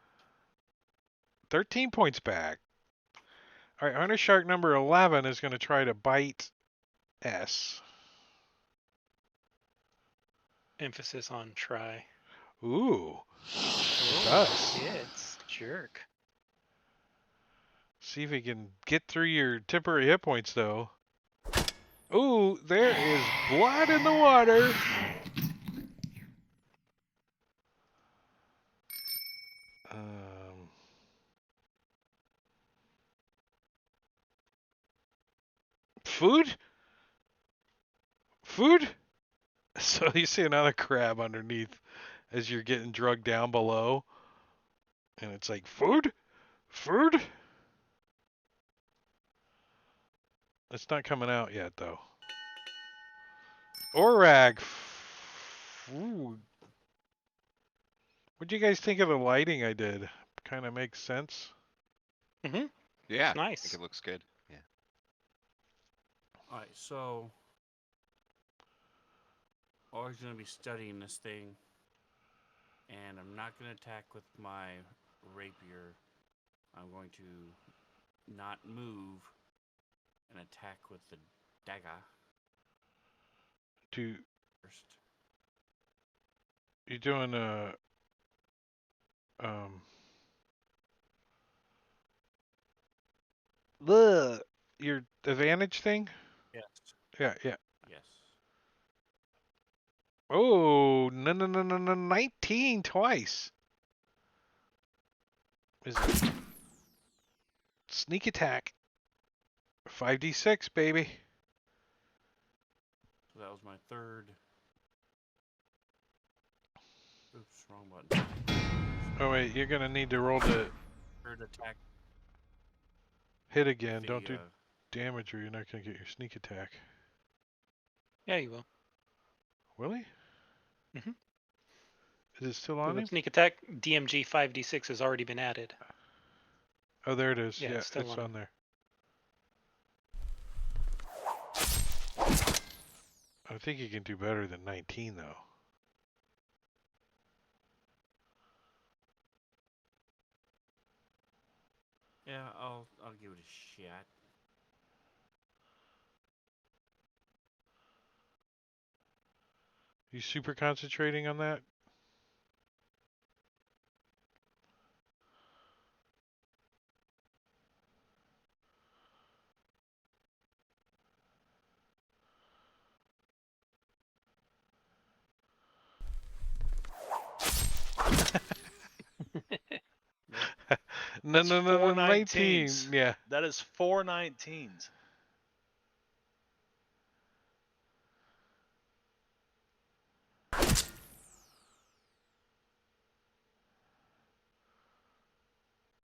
13 points back. All right, hunter shark number 11 is going to try to bite S. Emphasis on try. Ooh, it does. Hits. Jerk. See if he can get through your temporary hit points, though. Ooh, there is blood in the water. Food? Food? So you see another crab underneath as you're getting drugged down below. And it's like, food? Food? It's not coming out yet, though. Orag. Ooh. What'd you guys think of the lighting I did? Kind of makes sense. Mm-hmm. Yeah, It's I think nice. it looks good. Yeah. All right, so always going to be studying this thing, and I'm not going to attack with my rapier. I'm going to not move and attack with the dagger Do first. you doing a um the your advantage thing? Yes. Yeah, yeah. Yes. Oh, no, 19 twice. Is it sneak attack? 5d6, baby. So that was my third. Oops, wrong button. Oh wait, you're gonna need to roll the Third attack hit with again. Don't the. do damage or you're not gonna get your sneak attack. Yeah, you will. Will he? Mm-hmm. Is it still So on the him? sneak attack DMG 5d6 has already been added. Oh, there it is. Yeah, Yeah, it's still it's on on him. there. I think you can do better than 19 though. Yeah, I'll give it a shot. You super concentrating on that? No, That's four 19. 19s. Yeah. That is 4 19s.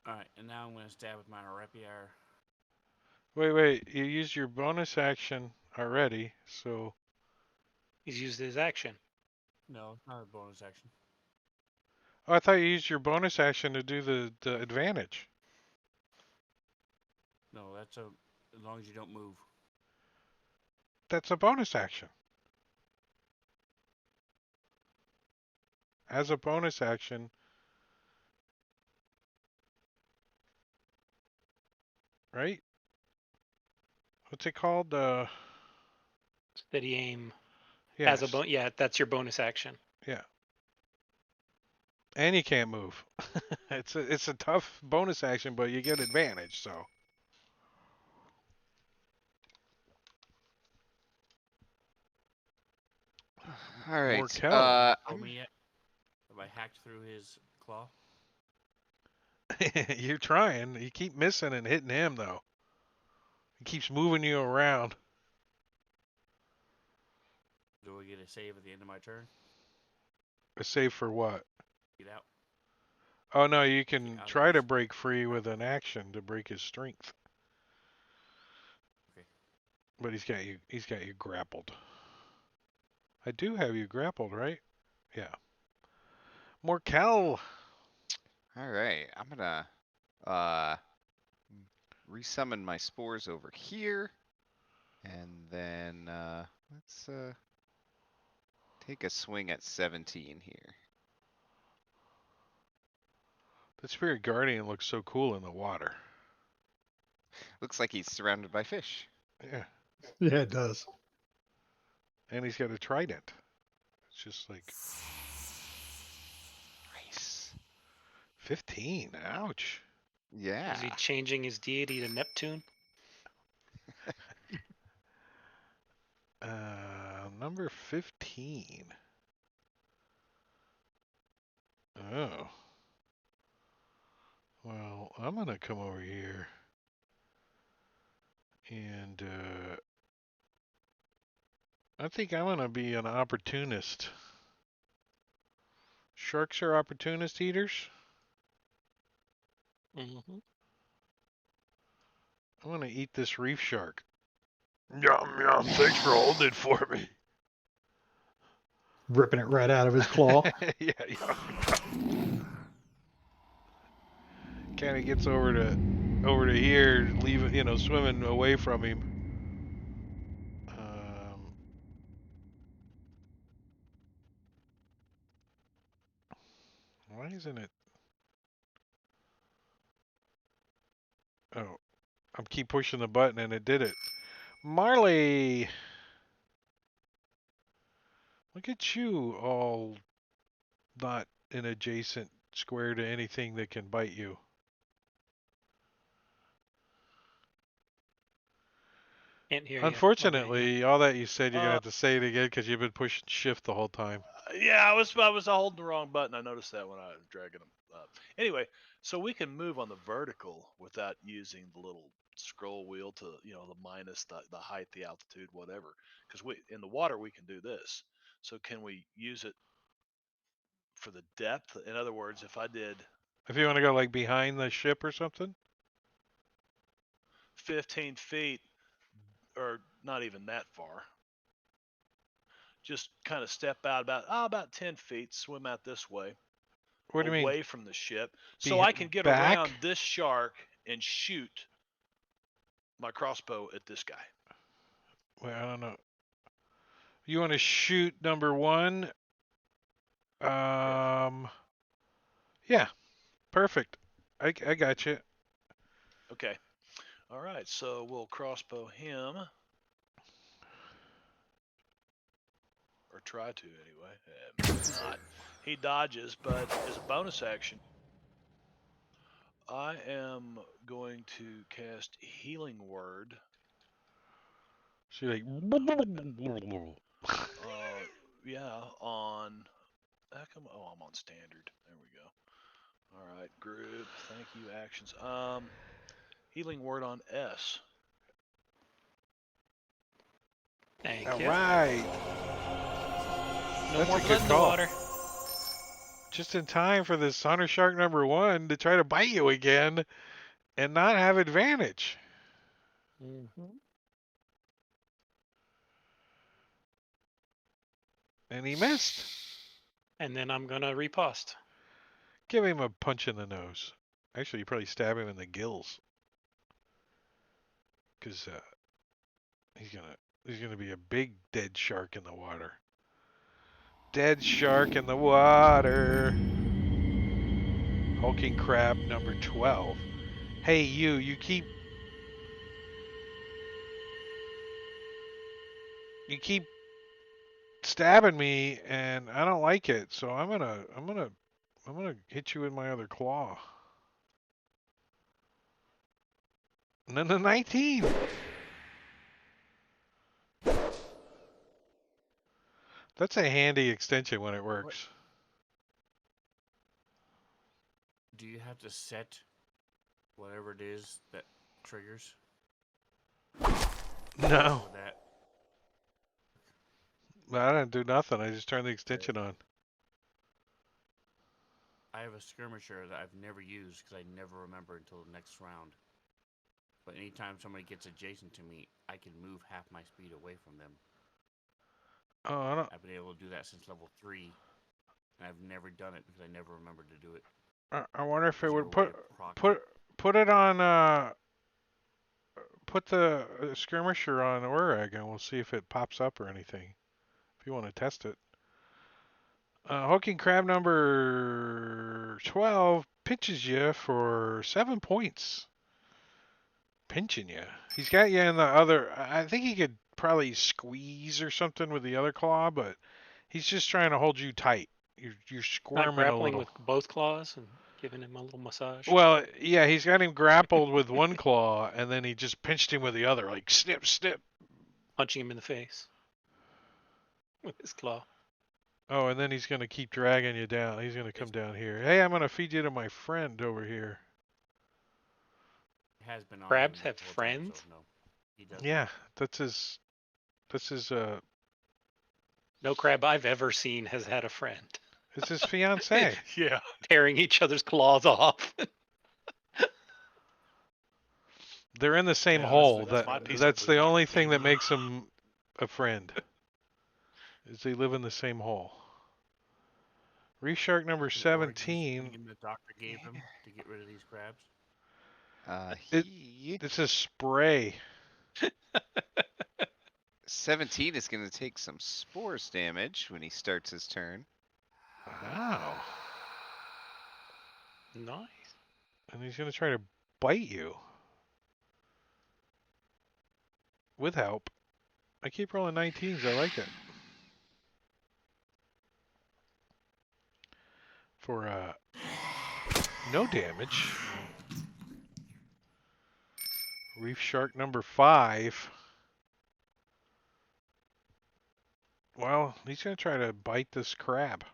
All right, and now I'm going to stab with my rapier. Wait. You used your bonus action already, so. He's used his action. No, it's not a bonus action. Oh, I thought you used your bonus action to do the advantage. No, that's a as long as you don't move. That's a bonus action. As a bonus action, right? What's it called? Steady aim as a Yes. yeah, that's your bonus action. Yeah. And you can't move. It's a tough bonus action, but you get advantage, so. All right. Morkel. Roll me yet? Have I hacked through his claw? You're trying. You keep missing and hitting him though. He keeps moving you around. Do I get a save at the end of my turn? A save for what? Get out. Oh no, you Get can out of try to his. break free with an action to break his strength. Okay. But he's got you grappled. I do have you grappled, right? Yeah. Morkel. All right. I'm gonna uh resummon my spores over here, and then let's take a swing at 17 here. The spirit guardian looks so cool in the water. Looks like he's surrounded by fish. Yeah. Yeah, it does. And he's got a trident. It's just like Nice. 15. Ouch. Yeah. Is he changing his deity to Neptune? Number 15. Oh. Well, I'm gonna come over here and I think I'm gonna be an opportunist. Sharks are opportunist eaters. Mm-hmm. I want to eat this reef shark. Yum yum. Thanks for holding it for me. Ripping it right out of his claw. Yeah, yeah. Kind of gets over to here, leaving, swimming away from him. Why isn't it? Oh, I'm keep pushing the button and it did it. Marley, look at you, all not an adjacent square to anything that can bite you. Can't hear you. Unfortunately, all that you said, you're gonna Uh, have to say it again because you've been pushing shift the whole time. Yeah, I was holding the wrong button. I noticed that when I was dragging them up. Anyway, so we can move on the vertical without using the little scroll wheel to, the minus the height, the altitude, whatever. Because we in the water we can do this. So can we use it for the depth? In other words, if I did If you want to go like behind the ship or something, 15 feet, or not even that far, just kind of step out about 10 feet, swim out this way, what do you mean? away from the ship, so Be I can get back? around this shark and shoot my crossbow at this guy. Well, I don't know. You want to shoot number one? Yeah. Yeah, perfect. I got you. Okay. All right. So we'll crossbow him, or try to anyway. Maybe not. He dodges, but as a bonus action, I am going to cast Healing Word. She like. Yeah, on. How come? Oh, I'm on standard. There we go. All right, group. Thank you. Actions. Healing Word on S. Thank All you. right. No That's more a good blood in the call. water. Just in time for this Hunter Shark number one to try to bite you again and not have advantage. Mm-hmm. And he missed. And then I'm gonna riposte. Give him a punch in the nose. Actually, you probably stab him in the gills. Because he's gonna be a big dead shark in the water. Dead shark in the water. Hulking crab number 12. Hey, you keep stabbing me and I don't like it. So I'm gonna hit you with my other claw. And then the 19. That's a handy extension when it works. Do you have to set whatever it is that triggers? No, Or that I didn't do nothing. I just turned the extension on. I have a skirmisher that I've never used because I never remember until the next round. But anytime somebody gets adjacent to me, I can move half my speed away from them. Oh, I don't. I've been able to do that since level 3, and I've never done it because I never remembered to do it. I wonder if it Is there would a way to proc put it? put it on. Put the skirmisher on Orag and we'll see if it pops up or anything. If you want to test it. Hooking crab number 12 pinches you for 7 points. Pinching you. He's got you in the other. I think he could probably squeeze or something with the other claw, but he's just trying to hold you tight. You're Not squirming a grappling little. with both claws and giving him a little massage. Well, yeah, he's got him grappled with one claw, and then he just pinched him with the other, like snip, snip. Punching him in the face with his claw. Oh, and then he's gonna keep dragging you down. He's gonna come down here. Hey, I'm gonna feed you to my friend over here. It has been on Crabs him have the whole time, friends? so no, he doesn't. Yeah, that's his. This is No crab I've ever seen has had a friend. it's his fiance. Yeah. Tearing each other's claws off. They're in the same Yeah, hole. that's my piece of That's the booty. only thing that makes them a friend. Is they live in the same hole. Reef shark number Is Oryx using 17. the doctor gave him to get rid of these crabs? This is spray. 17 is going to take some spores damage when he starts his turn. Wow. Nice. And he's going to try to bite you. With help. I keep rolling 19s. I like it. For no damage. Reef shark number 5. Well, he's going to try to bite this crab.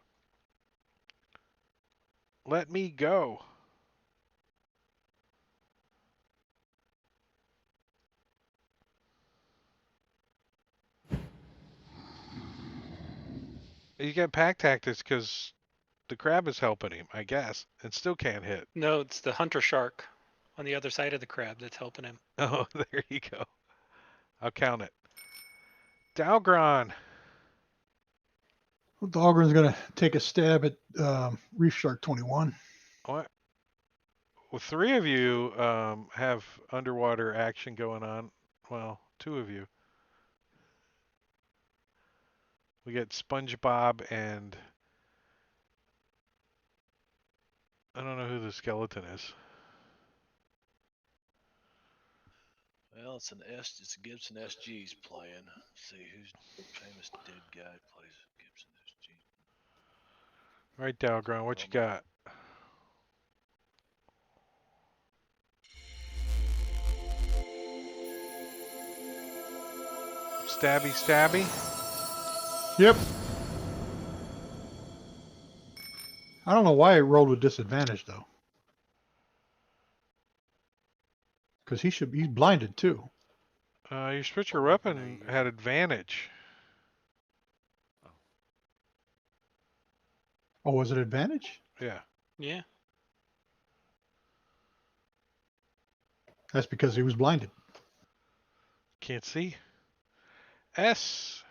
Let me go. He got pack tactics because the crab is helping him, I guess, and still can't hit. No, it's the hunter shark on the other side of the crab that's helping him. Oh, there you go. I'll count it. Dalgron. Well, Dahlgren's going to take a stab at Reef Shark 21. What? Well, 3 of you have underwater action going on. Well, 2 of you. We get SpongeBob and I don't know who the skeleton is. Well, it's it's Gibson SG's playing. Let's see who's famous dead guy plays Gibson SG. All right, Dalgron, what you got? Stabby, stabby. Yep. I don't know why it rolled with disadvantage though. Because he's blinded too. Your switcher What weapon are weapon you had using? advantage. Oh, was it advantage? Yeah, Yeah. That's because he was blinded. can't see. S.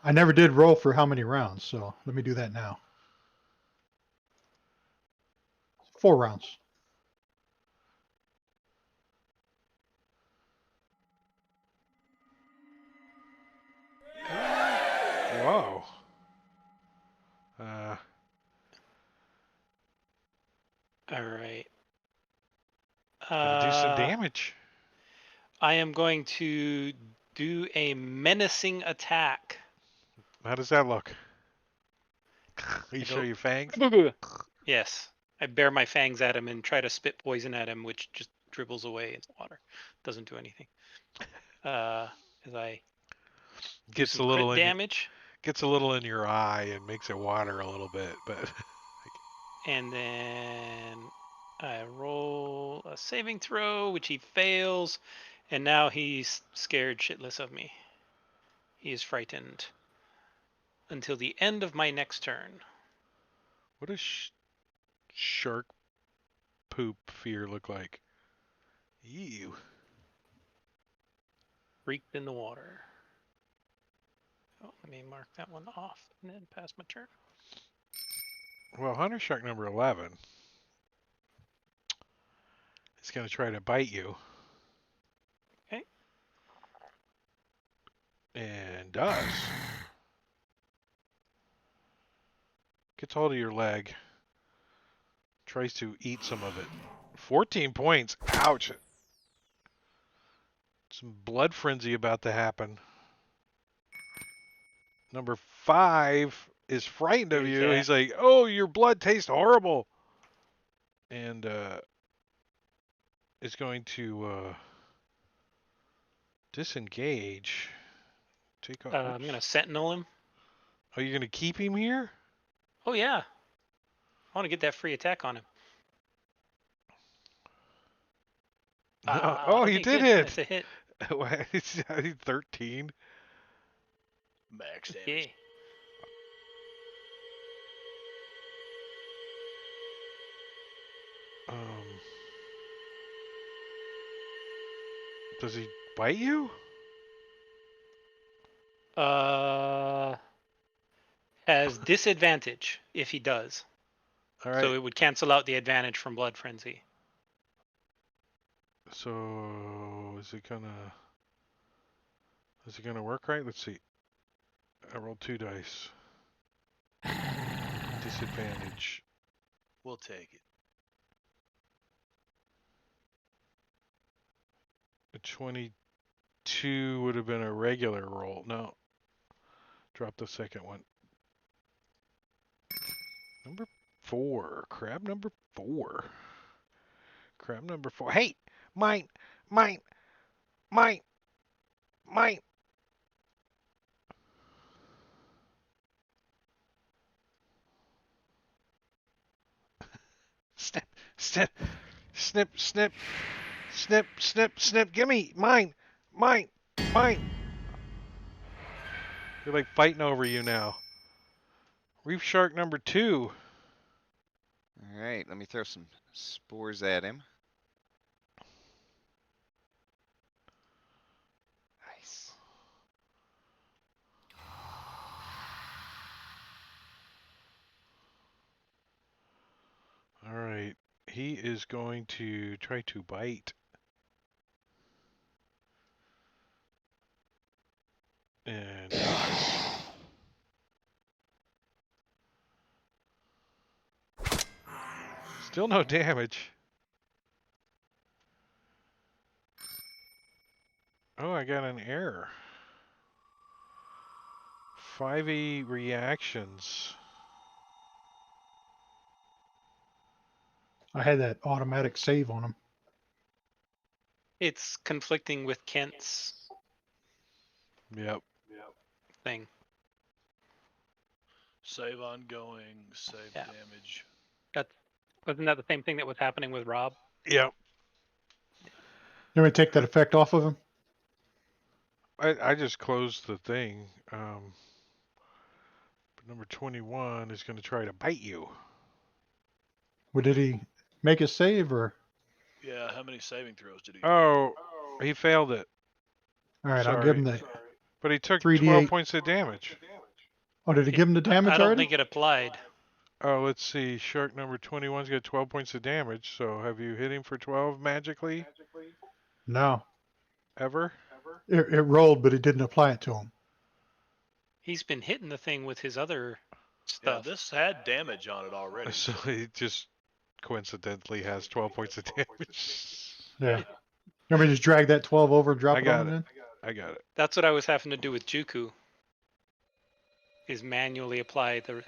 I never did roll for how many rounds, so let me do that now. 4 rounds. Whoa. All right. Gonna do some damage. I am going to do a menacing attack. How does that look? You I show go, your fangs? yes. I bare my fangs at him and try to spit poison at him, which just dribbles away in the water. Doesn't do anything. As I do Gets some a crit little damage. gets a little in your eye and makes it water a little bit, but And then I roll a saving throw, which he fails. And now he's scared shitless of me. He is frightened until the end of my next turn. what does shark poop fear look like? Ew. Freaked in the water. Oh, let me mark that one off and then pass my turn. Well, hunter shark number 11 is going to try to bite you. Okay. And does. Gets hold of your leg. Tries to eat some of it. 14 points. Ouch. Some blood frenzy about to happen. Number 5 is frightened of Scaredy you. cat. He's like, oh, your blood tastes horrible. And is going to disengage. Take off. I'm going to sentinel him. Are you going to keep him here? Oh, yeah. I want to get that free attack on him. Oh, Okay, you did good. hit. That's a hit. 13. Max damage. Okay. Um, Does he bite you? Has disadvantage if he does. All So right. it would cancel out the advantage from Blood Frenzy. So is it gonna work right? Let's see. I rolled 2 dice. Disadvantage. We'll take it. A 22 would have been a regular roll. No. Drop the second one. Number 4. Crab number 4. Crab number 4. Hey! Mine! Mine! Mine! Mine! Snip! Snip! Snip! Snip! Snip! Snip! Snip! Gimme! Mine! Mine! Mine! They're like fighting over you now. Reef shark number 2. All right, let me throw some spores at him. Nice. All right. He is going to try to bite. And still no damage. Oh, I got an error. 5e reactions. I had that automatic save on him. It's conflicting with Kent's Yep. thing. Save ongoing, save Yeah. damage. Wasn't that the same thing that was happening with Rob? Yep. You want me to take that effect off of him? I just closed the thing. But number 21 is going to try to bite you. Or did he make a save or? Yeah, how many saving throws did he? Oh, he failed it. All right, I'll Sorry. give him the But he took 12 3d8. points of damage. Oh, did he give him the damage I don't already? think it applied. Oh, let's see. Shark number 21's got 12 points of damage. So have you hit him for 12 magically? No. Ever? It rolled, but it didn't apply it to him. He's been hitting the thing with his other Yeah, stuff. this had damage on it already. So he just coincidentally has 12 points of damage. Yeah. You want me to just drag that 12 over and drop I it got on it. him I got it. That's what I was having to do with Juku. Is manually apply the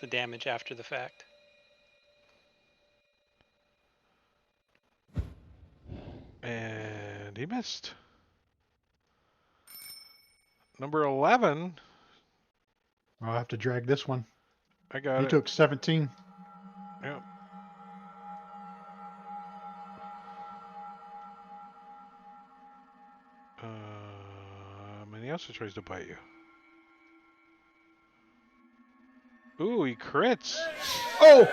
damage after the fact. And he missed. Number 11. then? I'll have to drag this one. I got He it. took 17. Yep. And he also tries to bite you. Ooh, he crits. Oh!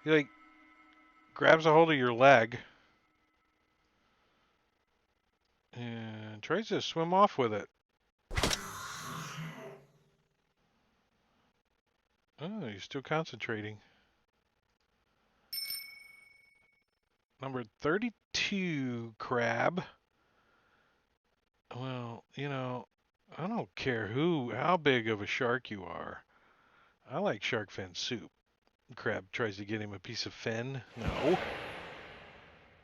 He like grabs a hold of your leg and tries to swim off with it. Oh, he's still concentrating. Number 32, crab. Well, I don't care how big of a shark you are. I like shark fin soup. Crab tries to get him a piece of fin. No.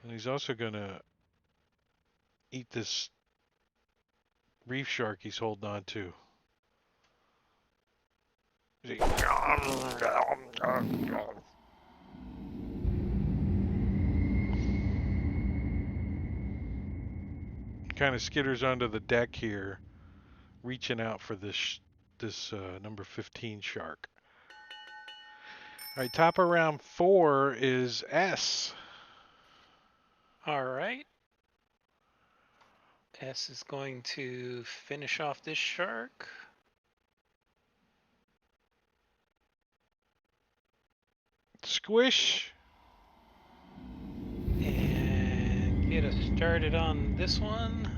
And he's also gonna eat this reef shark he's holding on to. Kind of skitters onto the deck here, reaching out for this number 15 shark. All right, top of round 4 is S. All right. S is going to finish off this shark. Squish. And get us started on this one.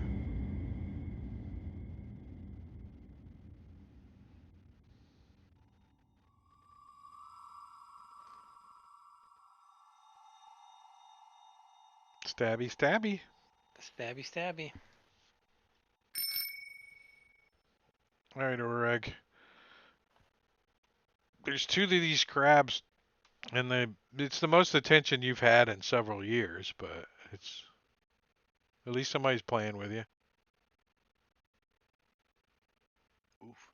Stabby, stabby. Stabby, stabby. All right, Oreg. There's two of these crabs, and it's the most attention you've had in several years, but it's at least somebody's playing with you. Oof.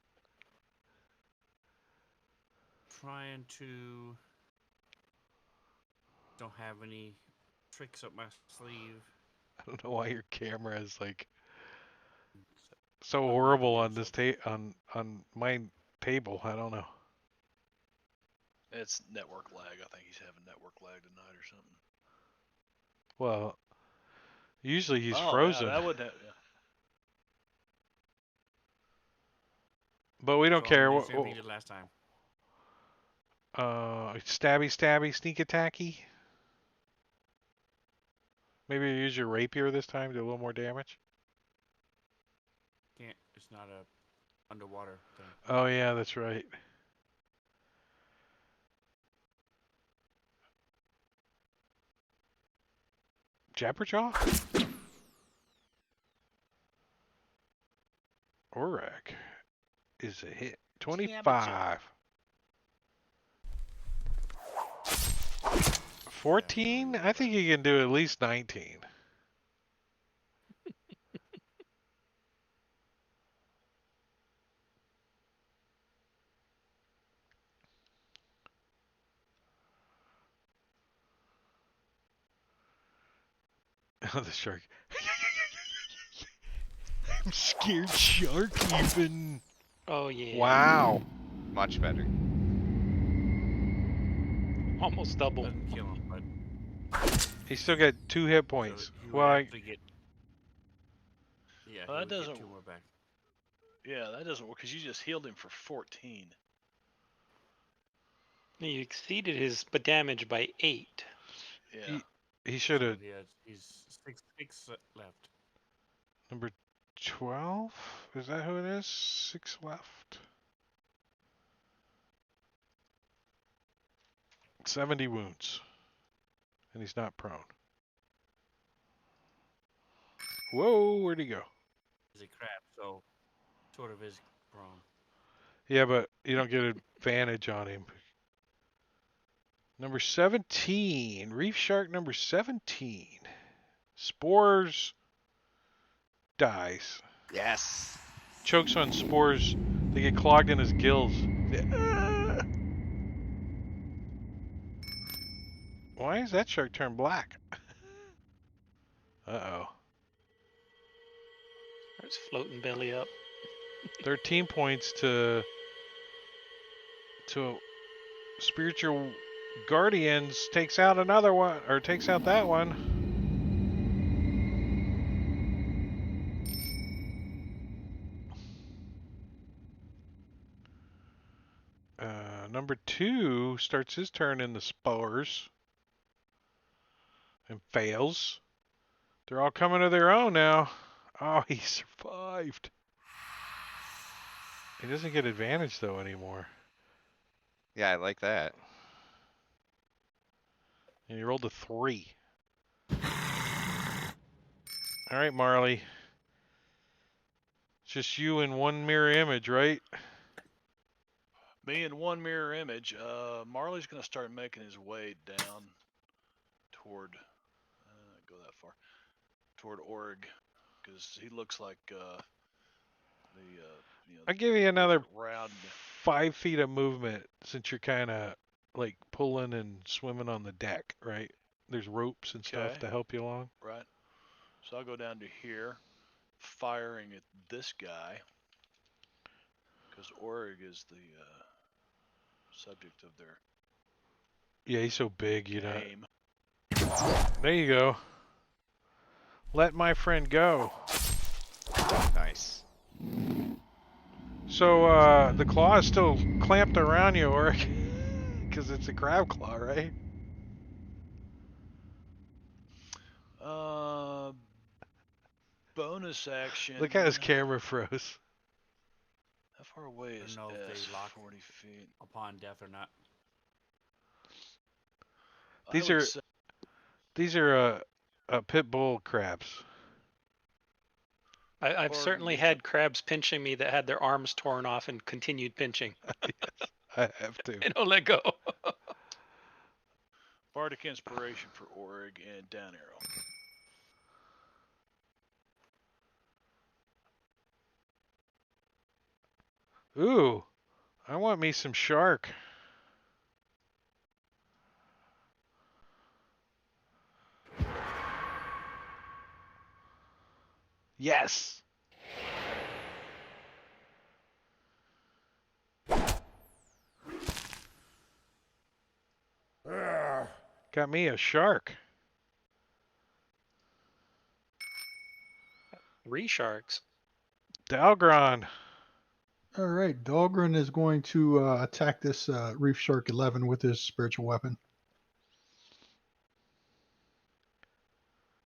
Trying to. Don't have any tricks up my sleeve. I don't know why your camera is like so I'm not horrible doing on this something. on my table. I don't know. It's network lag. I think he's having network lag tonight or something. Well, usually he's Oh yeah, frozen, that would have. Yeah. but we don't So I'm care. gonna do the same thing you did last time. Stabby, stabby, sneak attacky. Maybe you use your rapier this time to do a little more damage. Can't. It's not a underwater thing. Oh yeah, that's right. Jabberjaw? Oreg is a hit. 25. 14? I think you can do at least 19. Oh, the shark. I'm scared shark even. Oh yeah. Wow. Much better. Almost double. Doesn't kill him, but He still got 2 hit so points. he would Well, actually get. Yeah, Well, he that would doesn't- get 2 more back. Yeah, that doesn't work because you just healed him for 14. He exceeded his damage by 8. Yeah. he should So have. he's six left. Number 12? Is that who it is? 6 left. 70 wounds. And he's not prone. Whoa, where'd he go? He's a crab, so sort of is prone. Yeah, but you don't get advantage on him. Number 17. Reef shark number 17. Spores dies. Yes. Chokes on spores. They get clogged in his gills. Why is that shark turned black? Uh-oh. Starts floating belly up. 13 points to spiritual guardians. Takes out another one, or takes out that one. Number 2 starts his turn in the spores and fails. They're all coming to their own now. Oh, he survived. He doesn't get advantage though anymore. Yeah, I like that. And he rolled a 3. All right, Marley. It's just you in one mirror image, right? Me in one mirror image. Marley's going to start making his way down toward. Go that far. Toward Org, because he looks like I'll give you another round. 5 feet of movement since you're kind of like pulling and swimming on the deck, right? There's ropes and stuff Okay. to help you along. Right. So I'll go down to here, firing at this guy, because Org is the subject of their Yeah, he's so big, you know. game. There you go. Let my friend go. Nice. So the claw is still clamped around you, or because it's a crab claw, right? Bonus action. Look how his camera froze. How far away I is don't know if S? they lock 40 feet. upon death or not. These I would are say these are pit bull crabs. I've Barden certainly gets a had crabs pinching me that had their arms torn off and continued pinching. Yes, I have to. They don't let go. bardic inspiration for Orig and down arrow. Ooh, I want me some shark. Yes. Got me a shark. Resharks. Dalgron. All right, Dahlgren is going to attack this Reef Shark 11 with his spiritual weapon.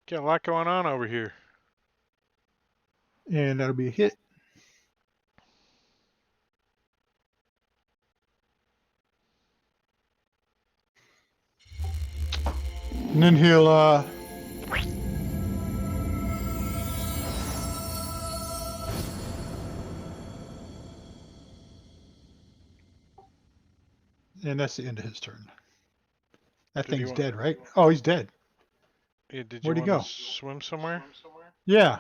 Got a lot going on over here. And that'll be a hit. And then he'll and that's the end of his turn. That Did he thing's want- dead, right? Oh, he's dead. Yeah, did you Where'd he want go? to swim somewhere? Yeah,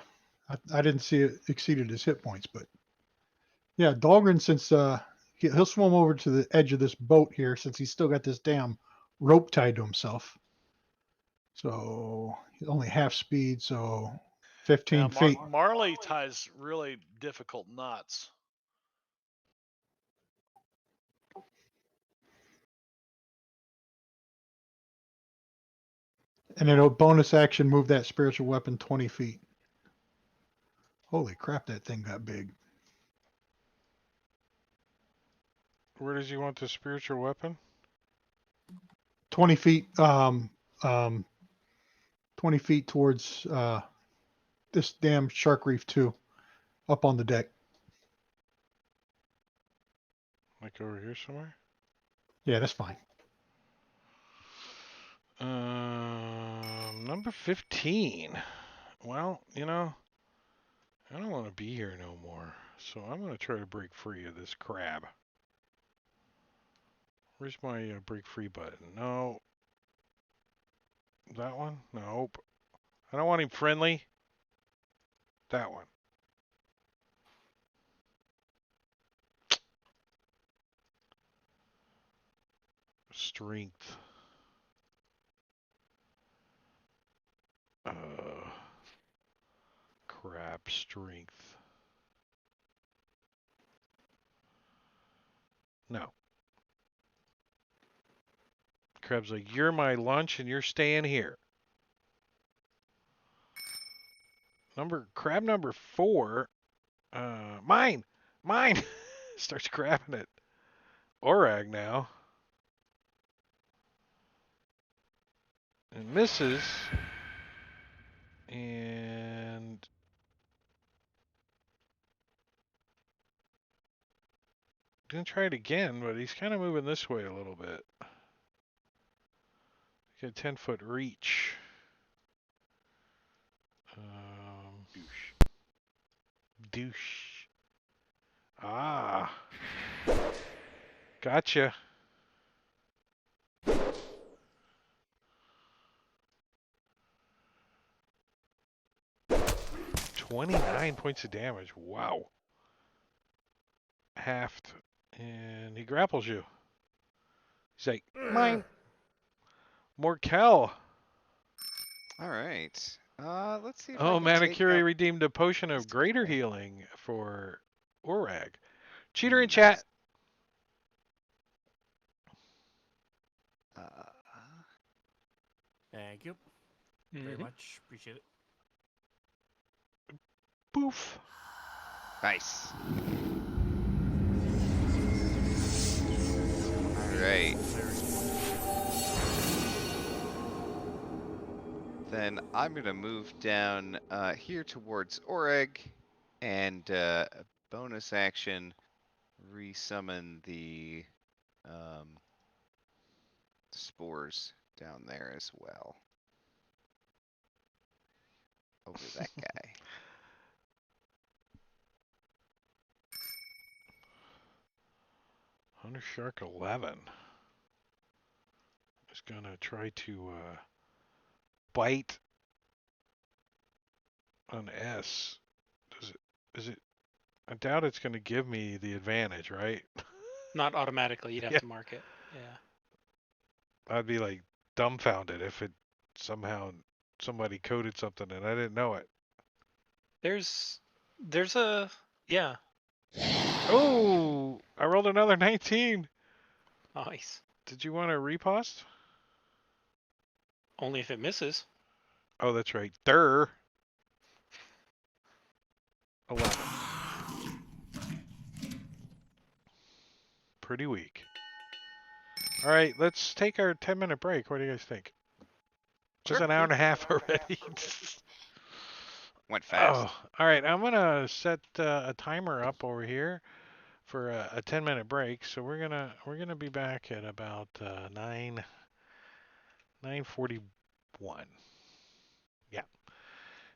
I didn't see it exceeded his hit points, but yeah, Dahlgren, since he'll swim over to the edge of this boat here, since he's still got this damn rope tied to himself. So he's only half speed, so 15 feet. Marley ties really difficult knots. And then a bonus action move that spiritual weapon 20 feet. Holy crap, that thing got big. Where does he want the spiritual weapon? 20 feet, 20 feet towards this damn shark reef too, up on the deck. Like over here somewhere? Yeah, that's fine. Number 15. Well, you know, I don't want to be here no more. So I'm going to try to break free of this crab. Where's my break free button? No. That one? Nope. I don't want him friendly. That one. Strength. Crab strength. No. Crab's like, you're my lunch and you're staying here. Crab number 4. Mine! Mine! Starts grabbing it. Orag now. And misses. And gonna try it again, but he's kind of moving this way a little bit. Get a 10-foot reach. Douche. Ah. Gotcha. $29 points of damage. Wow. Halved. And he grapples you. He's like, mine. Morkel. All right. Let's see if Oh, I can take Manicuri out redeemed a potion of this greater guy. healing for Orag. Cheater in Nice. chat. Uh, Thank you very Mhm. much. Appreciate it. Boof. nice. All right. then I'm gonna move down here towards Oreg, and bonus action, resummon the spores down there as well. Over that guy. Hunter Shark 11 is gonna try to bite an S. Does it? Is it? I doubt it's gonna give me the advantage, right? Not automatically. You'd have Yeah. to mark it. Yeah. I'd be like dumbfounded if it somehow somebody coded something and I didn't know it. There's a yeah. Oh, I rolled another 19. Nice. Did you want to repost? Only if it misses. Oh, that's right. Durr. 11. Pretty weak. All right, let's take our 10-minute break. What do you guys think? It's an hour and a half already. Went fast. Oh, all right. I'm gonna set a timer up over here for a 10-minute break. So we're gonna be back at about 9:41. Yeah.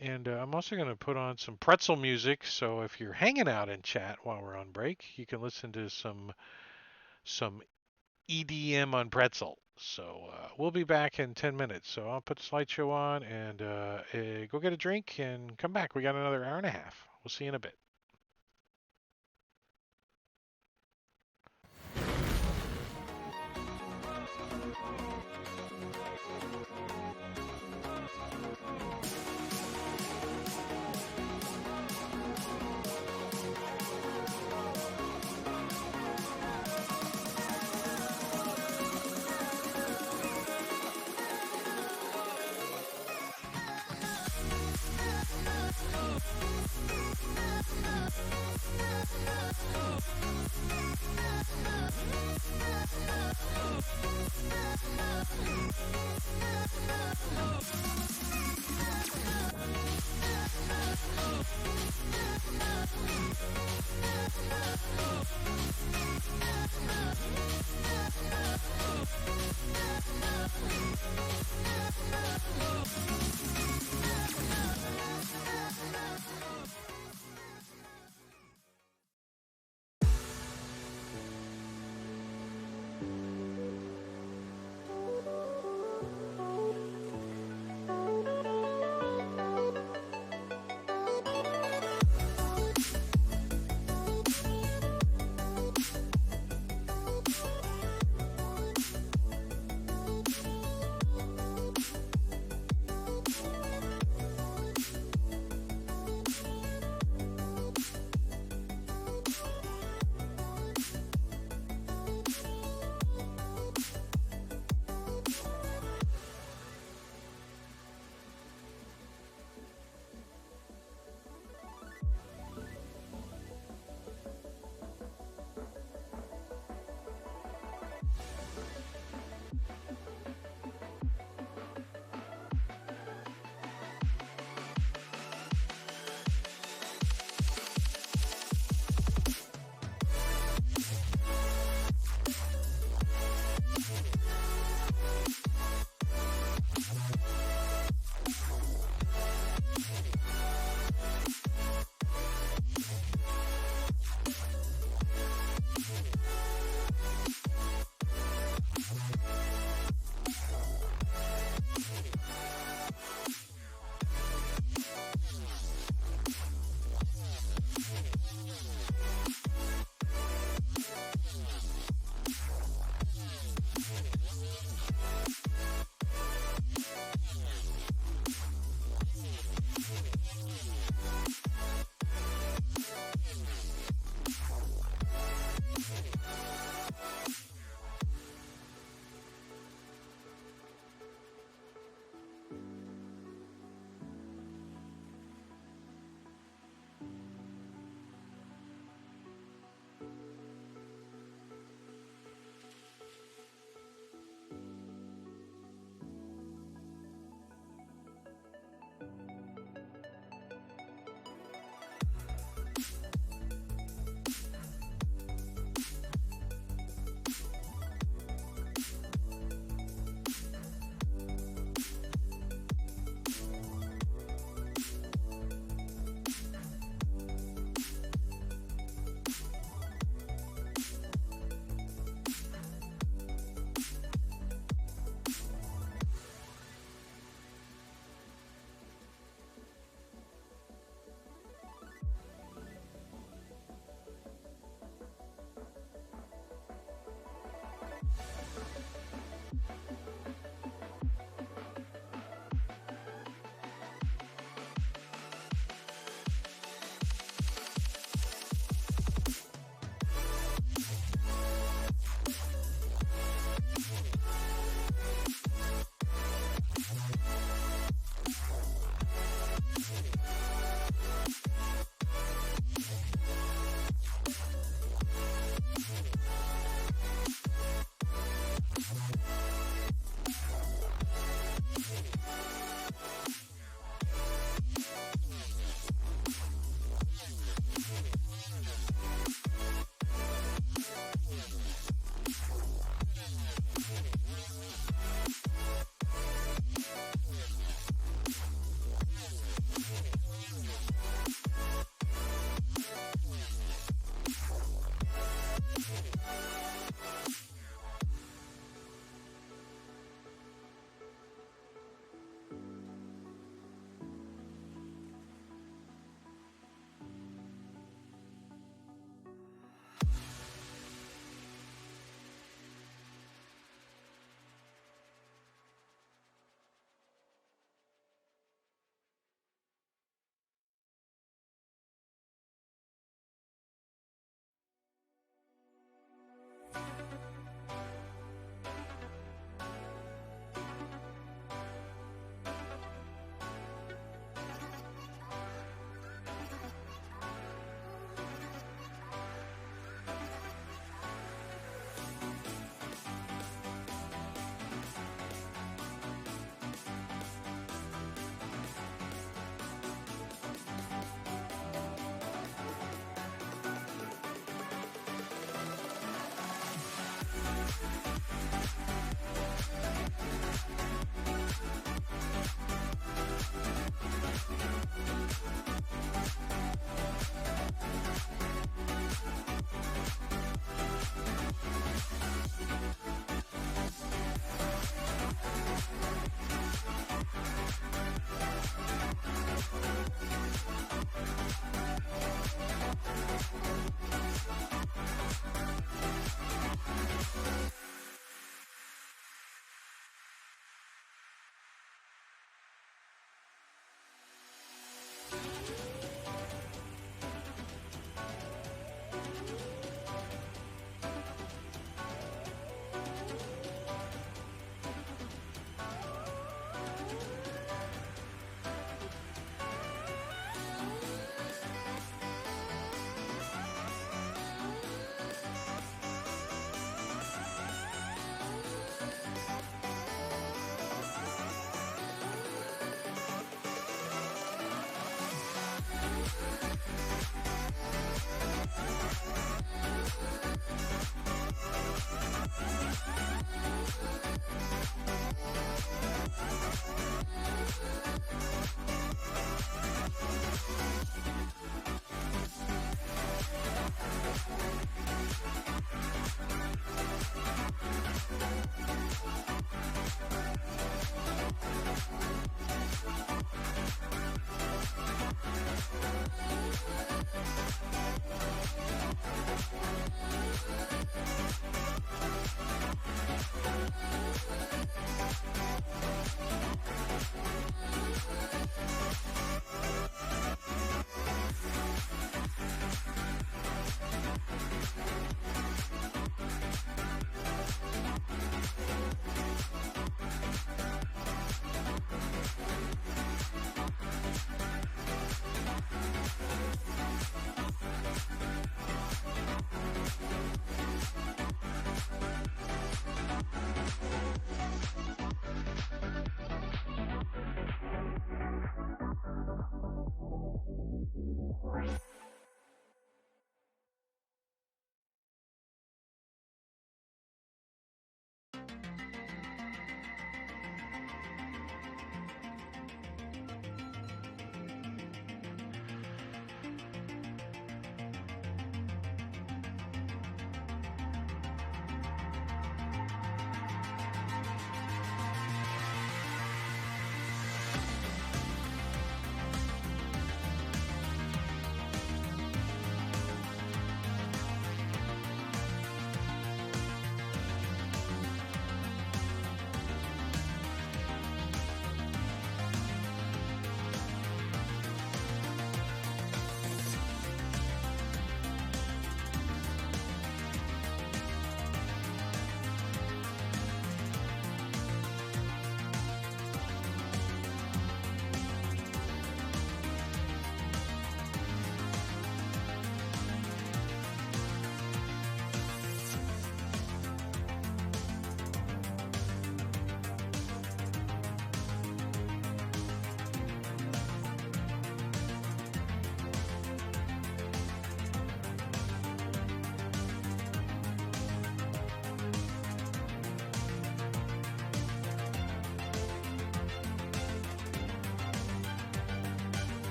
And I'm also going to put on some pretzel music, so if you're hanging out in chat while we're on break, you can listen to some EDM on pretzel. So we'll be back in 10 minutes. So I'll put the slideshow on and go get a drink and come back. We got another hour and a half. We'll see you in a bit.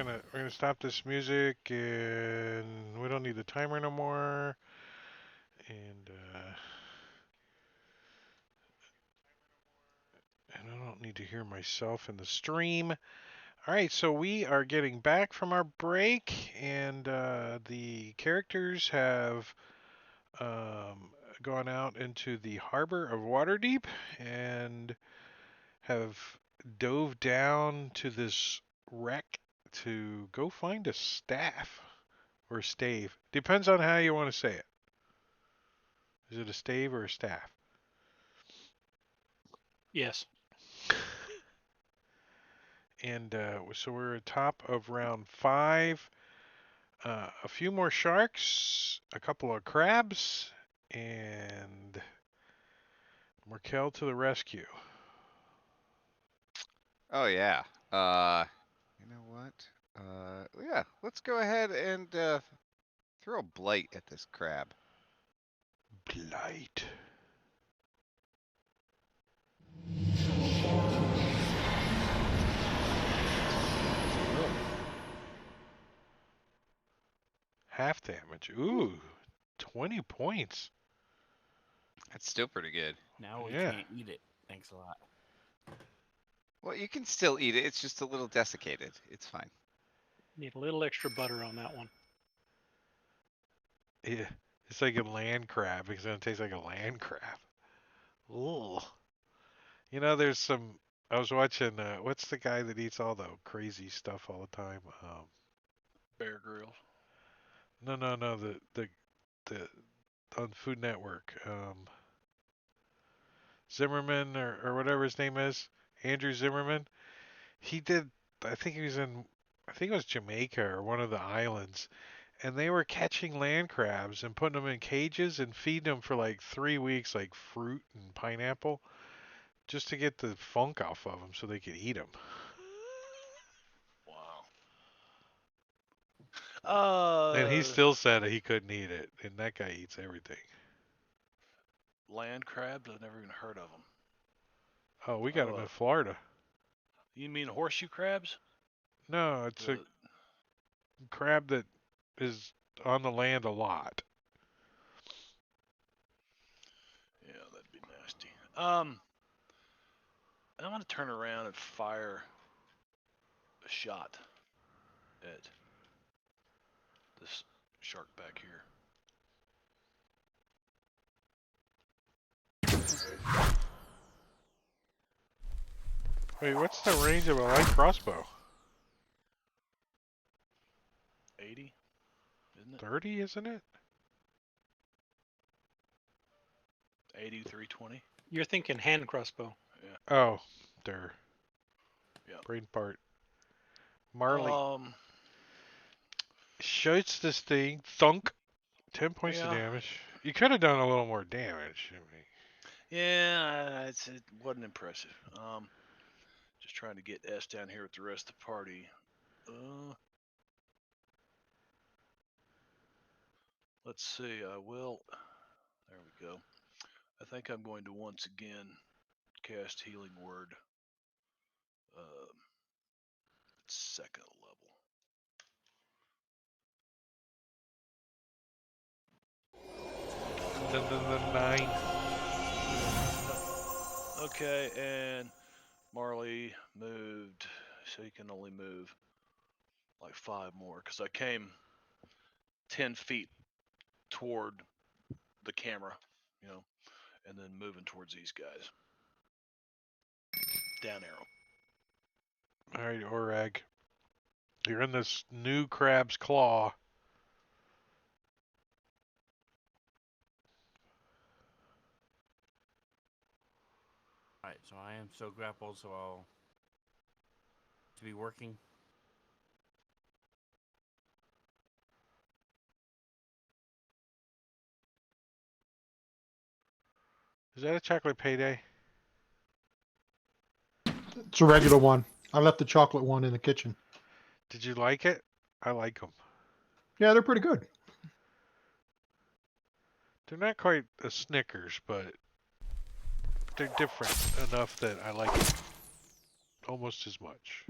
we're gonna stop this music, and we don't need the timer no more. And and I don't need to hear myself in the stream. All right, so we are getting back from our break, and the characters have gone out into the harbor of Waterdeep and have dove down to this wreck to go find a staff or stave. Depends on how you want to say it. Is it a stave or a staff? Yes. And so we're at top of round 5. A few more sharks, a couple of crabs, and Markel to the rescue. Oh yeah. You know what? Yeah. Let's go ahead and throw a blight at this crab. Blight. Half damage. Ooh, 20 points. That's still pretty good. Now we Yeah. can't eat it. Thanks a lot. Well, you can still eat it. It's just a little desiccated. It's fine. Need a little extra butter on that one. Yeah. It's like a land crab. It's going to taste like a land crab. Ooh. You know, there's some. I was watching. What's the guy that eats all the crazy stuff all the time? Bear Grylls. No. The on Food Network. Zimmerman or whatever his name is. Andrew Zimmerman. He did. I think he was in. I think it was Jamaica or one of the islands, and they were catching land crabs and putting them in cages and feeding them for like 3 weeks, like fruit and pineapple, just to get the funk off of them so they could eat them. Wow. And he still said he couldn't eat it, and that guy eats everything. Land crabs? I've never even heard of them. Oh, we got them Oh, in Florida. you mean horseshoe crabs? No, it's a The, crab that is on the land a lot. yeah, that'd be nasty. I'm gonna turn around and fire a shot at this shark back here. Wait, what's the range of a light crossbow? 80, isn't it? 30, isn't it? 80, 320. You're thinking hand crossbow. Oh, there. Yeah. Brain part. Marley Um, shoots this thing. Thunk. 10 points of yeah, damage. You could have done a little more damage. I mean, yeah, it wasn't impressive. Just trying to get S down here with the rest of the party. Let's see. I will. There we go. I think I'm going to once again cast Healing Word. Second level. the 9. Okay, and Marley moved, so he can only move like 5 more because I came 10 feet toward the camera, and then moving towards these guys. Down arrow. Alright, Orag. You're in this new crab's claw. Alright, so I am so grappled, so I'll to be working. Is that a chocolate payday? It's a regular one. I left the chocolate one in the kitchen. Did you like it? I like them. Yeah, they're pretty good. They're not quite a Snickers, but they're different enough that I like it almost as much.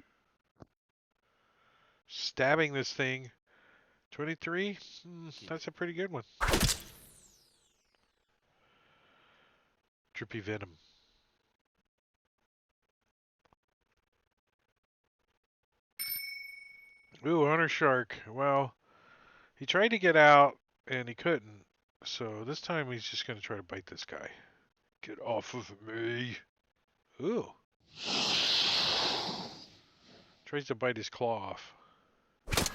Stabbing this thing. 23? Keep That's it. a pretty good one. Drippy venom. Ooh, hunter shark. Well, he tried to get out and he couldn't. So this time he's just gonna try to bite this guy. Get off of me. Ooh. Tries to bite his claw off. It's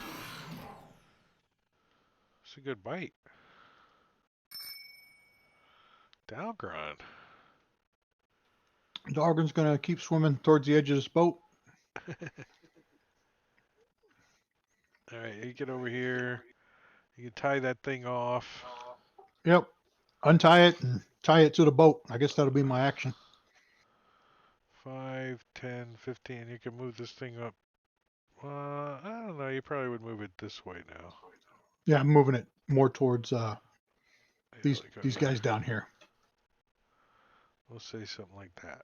a good bite. Dalgron. Dahlgren's gonna keep swimming towards the edge of this boat. Alright, you get over here. You can tie that thing off. Yep. Untie it and tie it to the boat. I guess that'll be my action. 5, 10, 15. You can move this thing up. I don't know. You probably would move it this way now. Yeah, I'm moving it more towards Yeah, these like these guys down here. We'll say something like that.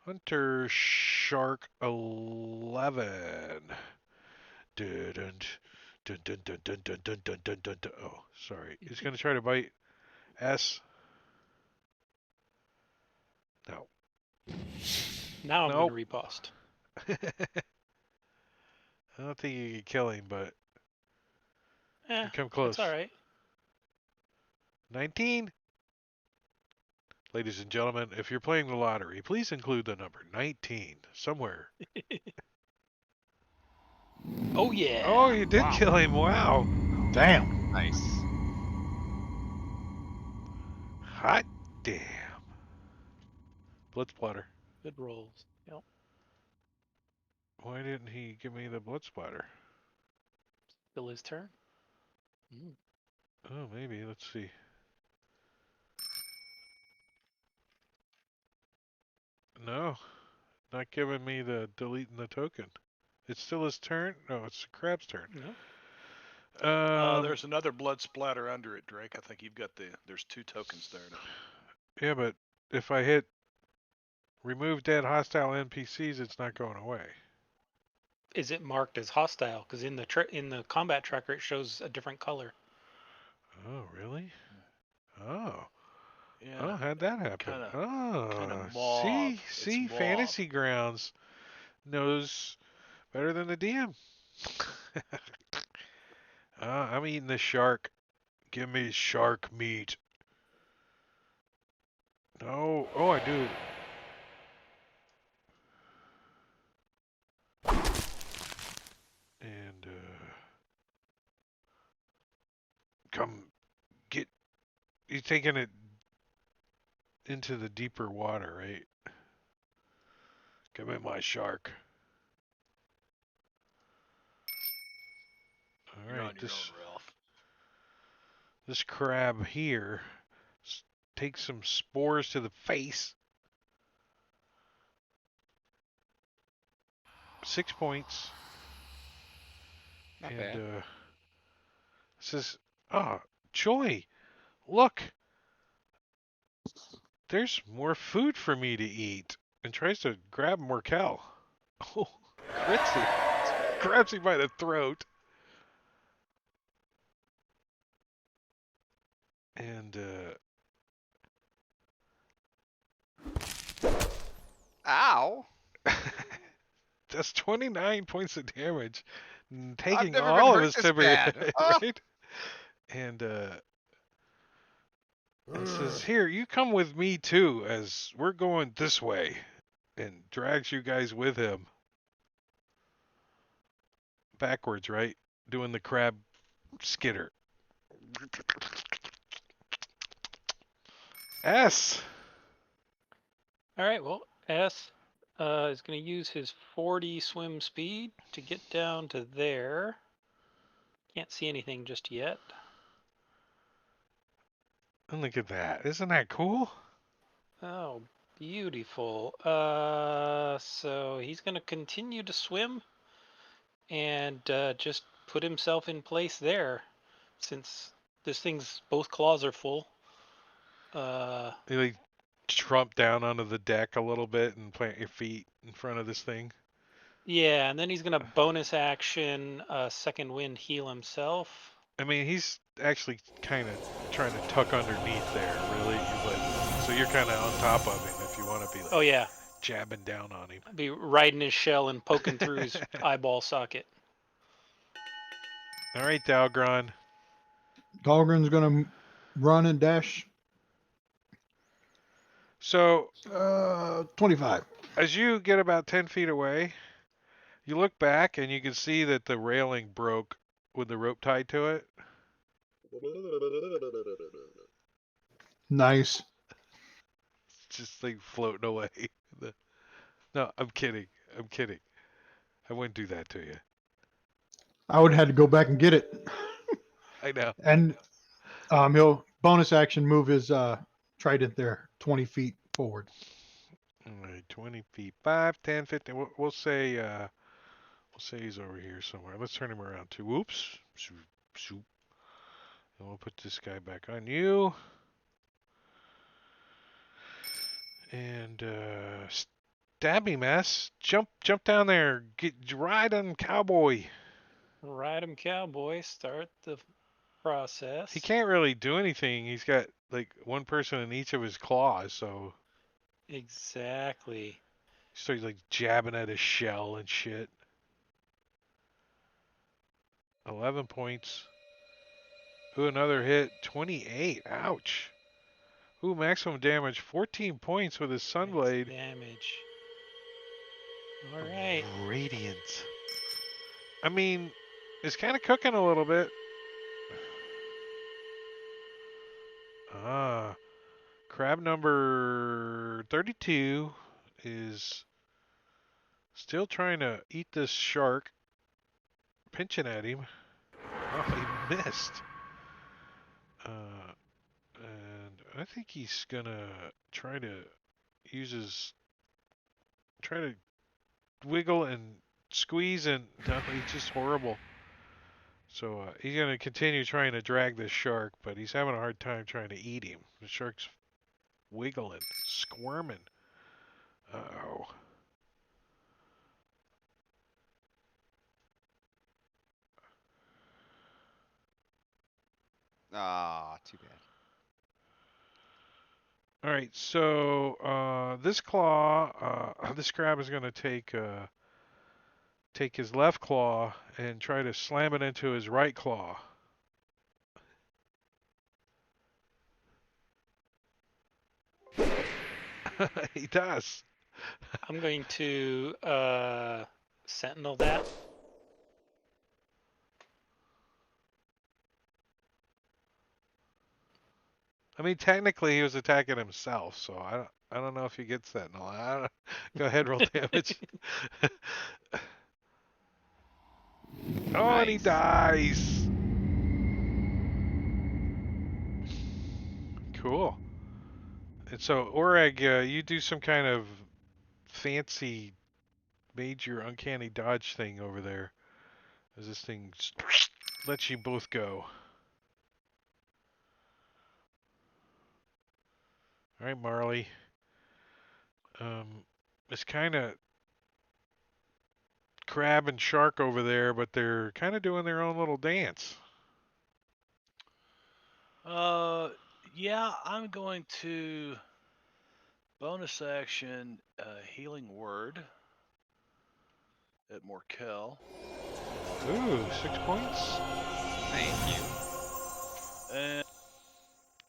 Hunter Shark 11. Dun, dun, dun, dun, dun, dun, dun, dun, dun, dun, dun, dun. Oh, sorry. He's going to try to bite S. No. Now I'm Nope. gonna riposte. I don't think you can kill him, but Eh, you come it's close. all right. 19? Ladies and gentlemen, if you're playing the lottery, please include the number 19 somewhere. Oh yeah. Oh, you did Wow. kill him. Wow. Damn. Nice. Hot damn. Blood splatter. Good rolls. Yep. Why didn't he give me the blood splatter? Still his turn. Mm. Oh, maybe. Let's see. No, not giving me the deleting the token. It's still his turn? No, it's the crab's turn. No. There's another blood splatter under it, Drake. I think you've got there's 2 tokens there now. Yeah, but if I hit remove dead hostile NPCs, it's not going away. Is it marked as hostile? Because in the combat tracker it shows a different color. Oh, really? Oh. Yeah. Oh, how'd that happen? Kinda Oh, mauve. It's see, mauve. Fantasy Grounds knows better than the DM. I'm eating the shark. Give me shark meat. No. Oh, I do. And, come get. You're taking it into the deeper water, right? Give me my shark. All You're right, on your own, Ralph. this crab here takes some spores to the face. 6 points. Not And bad. says, "Ah, Joy, look, there's more food for me to eat." And tries to grab Morkel. Oh, Gritzy grabs him by the throat. And Ow! does 29 points of damage, I've taking never been all of hurt his this temporary bad. hit, Oh. right? And says, "Here, you come with me too, as we're going this way," and drags you guys with him. Backwards, right? Doing the crab skitter. S. All right. Well, S is going to use his 40 swim speed to get down to there. Can't see anything just yet. And look at that. Isn't that cool? Oh, beautiful. So he's going to continue to swim and just put himself in place there, since this thing's both claws are full. He like trump down onto the deck a little bit and plant your feet in front of this thing. Yeah, and then he's gonna bonus action second wind heal himself. I mean, he's actually kind of trying to tuck underneath there, really. But so you're kind of on top of him if you want to be like Oh yeah, jabbing down on him. be riding his shell and poking through his eyeball socket. All right, Dalgron. Dahlgren's gonna run and dash. So 25. as you get about 10 feet away, you look back and you can see that the railing broke with the rope tied to it. Nice. It's just like floating away. No, I'm kidding. I'm kidding. I wouldn't do that to you. I would have had to go back and get it. I know. And he'll bonus action move his trident there 20 feet forward. All right, 20 feet, 5, 10, 15. We'll say he's over here somewhere. Let's turn him around too. Whoops. Shoop, shoop. And we'll put this guy back on you. And stabby mess. Jump down there. Ride on cowboy. Ride him, cowboy. Start the process. He can't really do anything. He's got like one person in each of his claws, so Exactly. he starts like jabbing at his shell and shit. 11 points. Ooh, another hit. 28. Ouch. Ooh, maximum damage. 14 points with his sunblade. Damage. All right. Radiant. I mean, it's kind of cooking a little bit. Ah, crab number 32 is still trying to eat this shark, pinching at him. Oh, he missed. And I think he's gonna try to use his, try to wiggle and squeeze, and no, he's just horrible. So he's gonna continue trying to drag this shark, but he's having a hard time trying to eat him. The shark's wiggling, squirming. Uh-oh. Ah, too bad. All right, so this claw, this crab is gonna take his left claw and try to slam it into his right claw. He does. I'm going to sentinel that. I mean, technically he was attacking himself, so I don't know if he gets that. No, go ahead, roll damage. Oh, and he Nice. dies. Cool. And so, Oreg, you do some kind of fancy major uncanny dodge thing over there as this thing lets you both go. All right, Marley. It's kind of crab and shark over there, but they're kind of doing their own little dance. Yeah, I'm going to bonus action healing word at Morkel. Ooh, 6 points. Thank you. And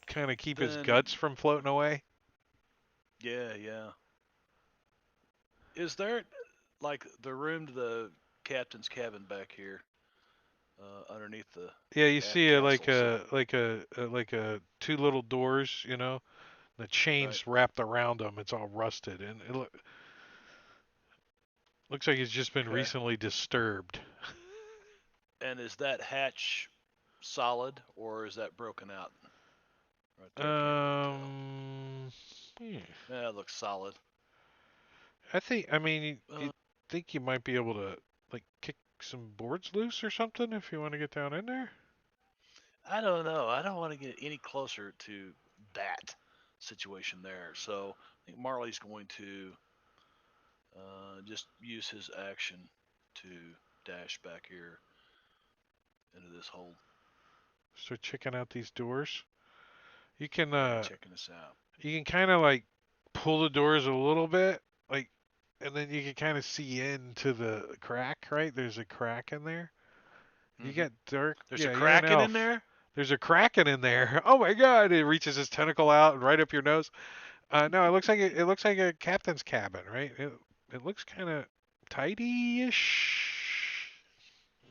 Kind of keep his then, guts from floating away. yeah. Is there like the room to the captain's cabin back here, underneath the Yeah, you aft see castle? like a two little doors, you know. The Right. chains wrapped around them. It's all rusted, and it looks like it's just been Okay. recently disturbed. And is that hatch solid or is that broken out? Right there, can't really tell. Yeah. Yeah, it looks solid. I mean, you Uh, think you might be able to like kick some boards loose or something if you want to get down in there. I don't know. I don't want to get any closer to that. situation there. So I think Marley's going to just use his action to dash back here into this hole. Start checking out these doors. You can Yeah, checking this out. you can kind of like pull the doors a little bit, like, and then you can kind of see into the crack. Right? There's a crack in there. You Mm-hmm. got dark. There's a Yeah, you're an kraken in elf. there. There's a kraken in there. Oh my God! It reaches its tentacle out and right up your nose. No, it looks like it looks like a captain's cabin, right? It looks kind of tidy-ish.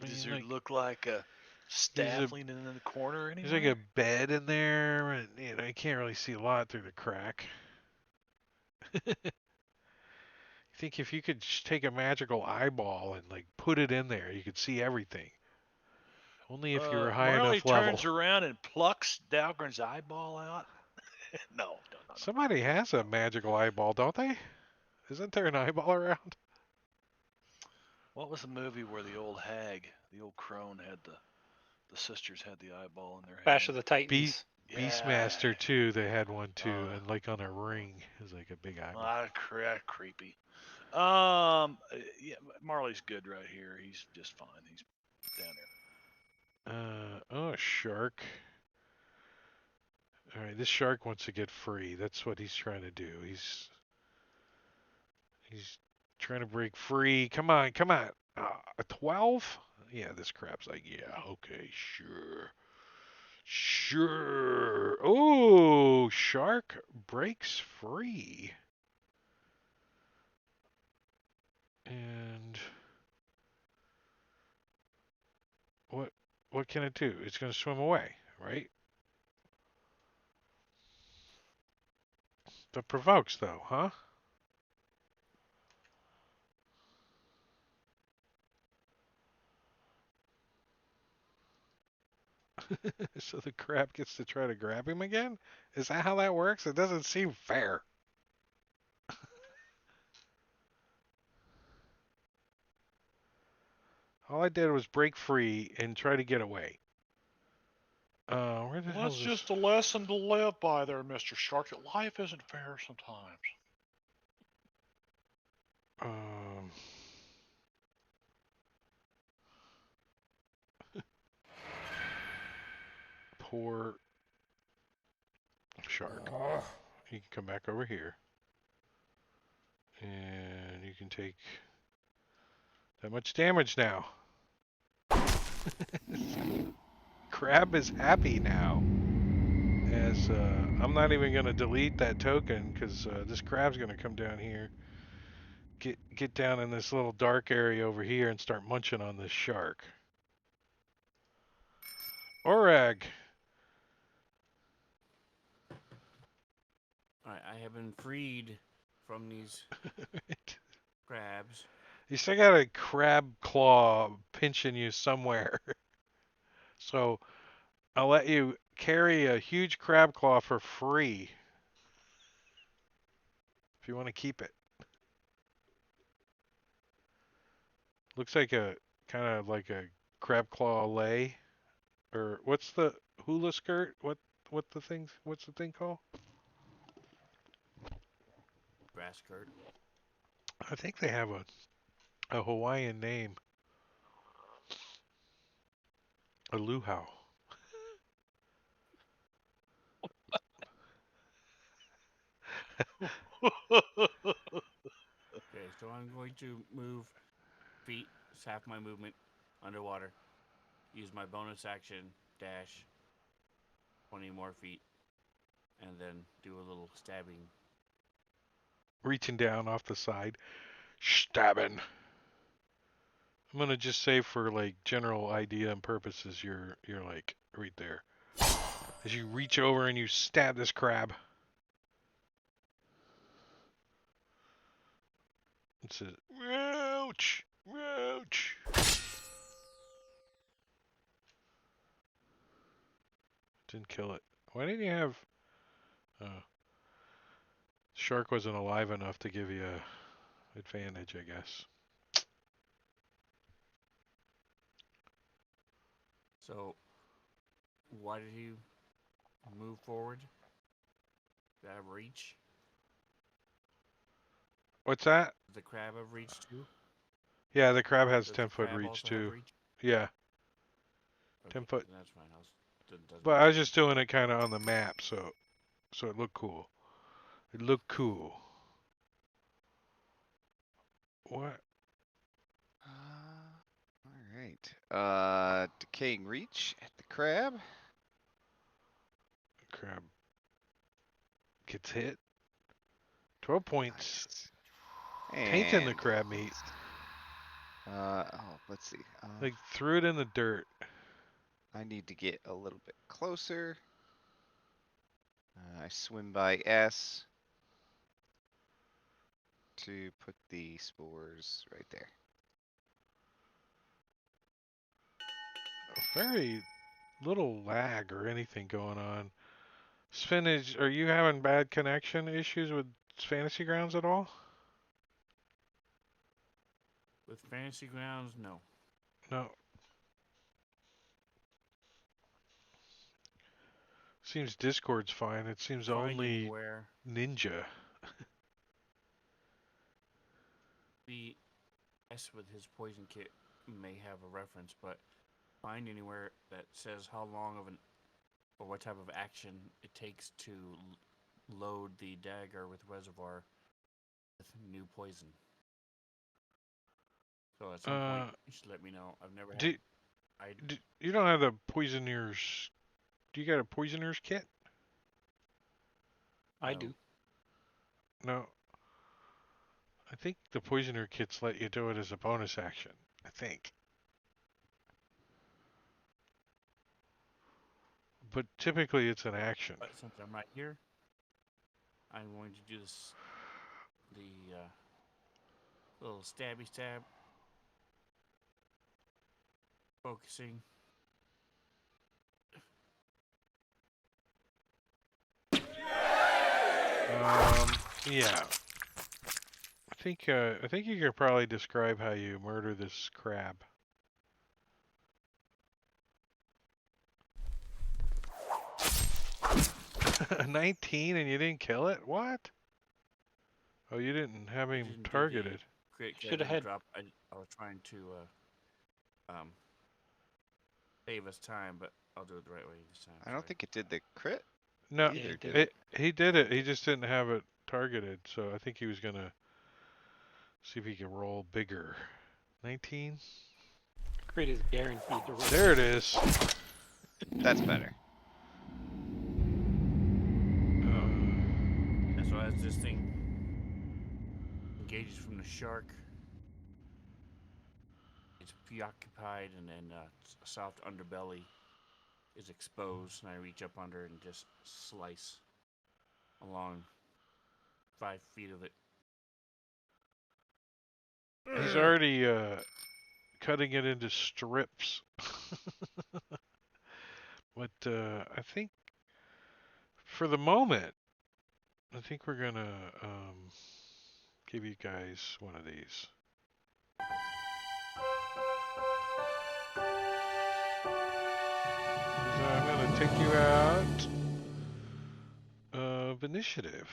I Does mean, there like look like a there's a staff leaning in the corner there's like a anywhere? bed in there, and you can't really see a lot through the crack. I think if you could take a magical eyeball and like put it in there, you could see everything. Only if you were high Marley enough level. turns around and plucks Dalgren's eyeball out. No, no, no, no. Somebody has a No. magical eyeball, don't they? Isn't there an eyeball around? What was the movie where the old hag, the old crone, had the sisters had the eyeball in their Bash hand? of the Be- Titans. Yeah. Beastmaster too. They had one too, Uh, and like on a ring is like a big eyeball. creepy. Yeah, Marley's good right here. He's just fine. He's down Oh, shark. All right, this shark wants to get free. That's what he's trying to do. He's trying to break free. Come on, come on. A 12? Yeah, this crab's like, yeah, okay, sure. Sure. Oh, shark breaks free. And what what can it do? It's going to swim away, right? That provokes though, huh? So the crab gets to try to grab him again? Is that how that works? It doesn't seem fair. All I did was break free and try to get away. Where the Well, hell that's is this? just a lesson to live by there, Mr. Shark, that life isn't fair sometimes. Um, poor shark. You can come back over here. And you can take that much damage now. Crab is happy now. As I'm not even going to delete that token because this crab's going to come down here, get down in this little dark area over here and start munching on this shark. Orag. Alright, I have been freed from these crabs. You still got a crab claw pinching you somewhere. So I'll let you carry a huge crab claw for free if you want to keep it. Looks like a kind of like a crab claw lei, or what's the hula skirt? What's the thing called? Grass skirt. I think they have a Hawaiian name. A luau. there. Okay, so I'm going to move feet, it's half my movement underwater. Use my bonus action, dash 20 more feet, and then do a little stabbing. Reaching down off the side, stabbing. I'm gonna just say for like general idea and purposes, you're like right there. As you reach over and you stab this crab. It says, ouch, ouch. Didn't kill it. Why didn't you have? Shark wasn't alive enough to give you a advantage, I guess. So, why did he move forward? Does that have reach? What's that? Does the crab have reach too? Yeah, the crab has Does 10 the foot crab reach also have too. reach? Yeah, Okay, 10 foot. then that's fine. Doesn't But I was matter. just doing it kind of on the map, so it looked cool. It looked cool. What? All right. Decaying reach at the crab. Crab gets hit. 12 points. Nice. Tainting the And crab meat. let's see. Like threw it in the dirt. I need to get a little bit closer. I swim by S to put the spores right there. Very little lag or anything going on. Spinach, are you having bad connection issues with Fantasy Grounds at all? With Fantasy Grounds, no. No. Seems Discord's fine. It seems Find only anywhere. Ninja. The S with his poison kit may have a reference, but find anywhere that says how long of an or what type of action it takes to load the dagger with reservoir with new poison. So at some point, you should let me know. I've never had. Do, you don't have the Poisoner's. Do you got a Poisoner's kit? I No. do. No. I think the Poisoner kits let you do it as a bonus action. I think. But typically it's an action. But since I'm right here, I'm going to do this. The little stabby stab. Focusing. Yeah. I think you could probably describe how you murder this crab. A 19 and you didn't kill it? What? Oh, you didn't have him Didn't do the targeted. crit. Shoulda had- drop. I was trying to save us time, but I'll do it the right way this time. I don't think it did the crit. No, Either, did did it? he did it. He just didn't have it targeted. So I think he was gonna see if he could roll bigger. 19. Crit is guaranteed to roll. There it is. That's better. So as this thing engages from the shark, it's preoccupied, and then a soft underbelly is exposed, and I reach up under and just slice along 5 feet of it. He's already cutting it into strips. But I think for the moment, I think we're gonna give you guys one of these. So I'm gonna take you out of initiative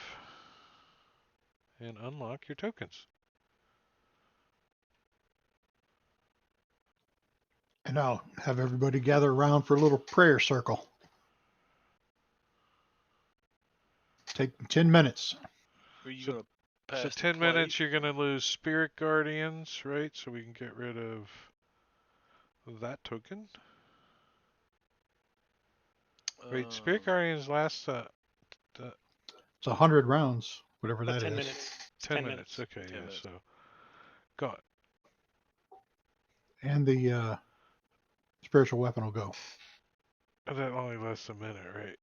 and unlock your tokens. And I'll have everybody gather around for a little prayer circle. Take 10 minutes. Are you So- gonna pass So the 10 plate? minutes, you're gonna lose Spirit Guardians, right? So we can get rid of that token. Right, Spirit Guardians last It's 100 rounds, whatever that 10 is. minutes. It's 10 minutes. Okay, 10 yeah. minutes. So got And the spiritual weapon will go. that only lasts a minute, right?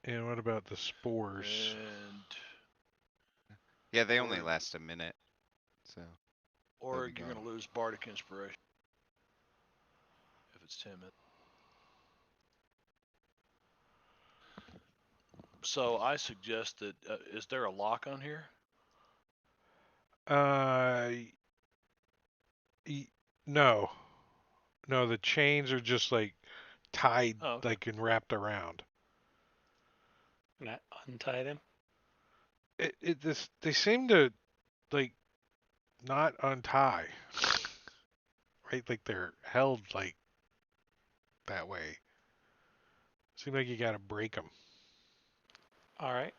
And what about the spores? And Yeah, they only Or- last a minute. So or be you're gone. gonna lose bardic inspiration if it's 10 minutes. So I suggest that is there a lock on here? No, no. The chains are just like tied Oh, okay. like and wrapped around. Can I untie them? They seem to like not untie, right? Like they're held like that way. Seem like you gotta break them. All right.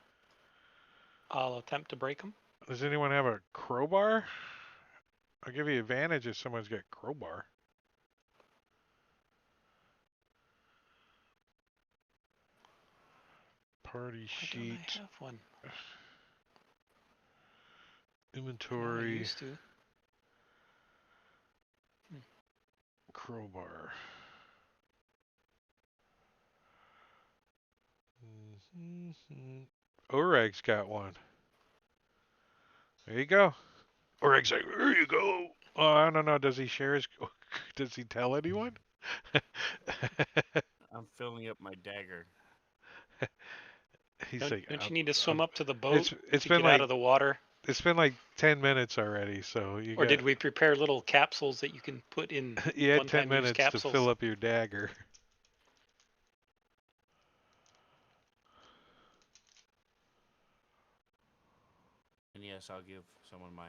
I'll attempt to break them. Does anyone have a crowbar? I'll give you advantage if someone's got crowbar. Party Why don't I sheet, have one? I know I inventory, used to. crowbar. Orag's got one. There you go. Orag's like, there you go. Oh, I don't know. Does he share his? Does he tell anyone? I'm filling up my dagger. He's Don't like, don't you need to swim up to the boat it's to been get out like of the water? 10 minutes already, so you Or got did we prepare little capsules that you can put in you had 10 one-time use minutes to fill capsules? up your dagger. And yes, I'll give someone my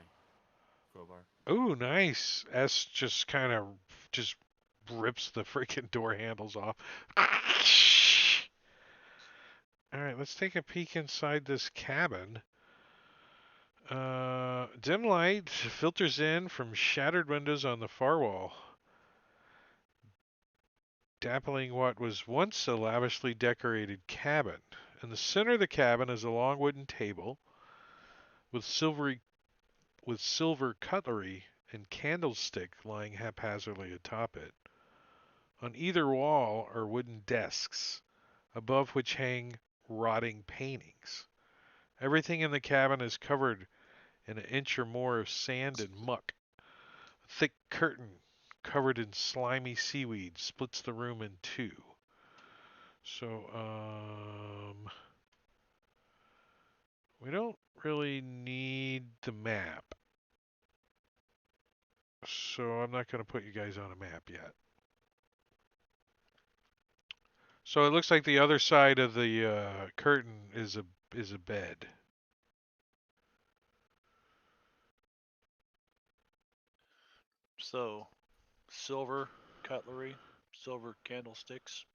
crowbar. Ooh, nice. S just kind of just rips the freaking door handles off. All right, let's take a peek inside this cabin. Dim light filters in from shattered windows on the far wall, dappling what was once a lavishly decorated cabin. In the center of the cabin is a long wooden table with silver cutlery and candlestick lying haphazardly atop it. On either wall are wooden desks, above which hang rotting paintings. Everything in the cabin is covered in an inch or more of sand and muck. A thick curtain covered in slimy seaweed splits the room in two. So, we don't really need the map. So I'm not going to put you guys on a map yet. So it looks like the other side of the curtain is a bed. So, silver cutlery, silver candlesticks.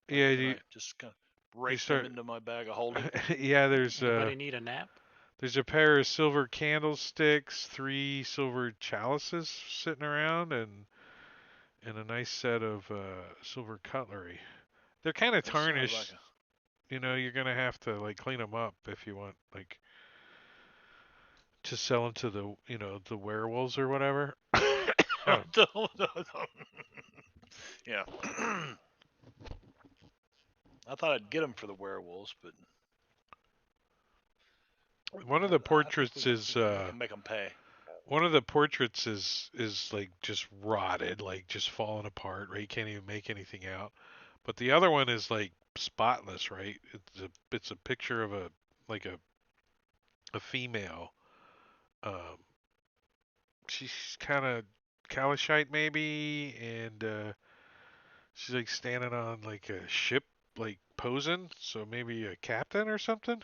Like, Yeah, can I just kind of you rake them start. into my bag of holding? Yeah, Anybody need a nap? there's a pair of silver candlesticks, 3 silver chalices sitting around, and a nice set of silver cutlery. They're kind of That sounds like tarnished. You know, you're gonna have to like clean them up if you want like to sell them to the the werewolves or whatever. a. Yeah. I thought I'd get them for the werewolves, but One of the I think portraits is we can make them pay. one of the portraits is like just rotted, like just falling apart, right? You can't even make anything out. But the other one is like spotless, right? It's a picture of a like a female. Um, she's kind of Kalashite maybe, and she's like standing on like a ship, like posing. So maybe a captain or something.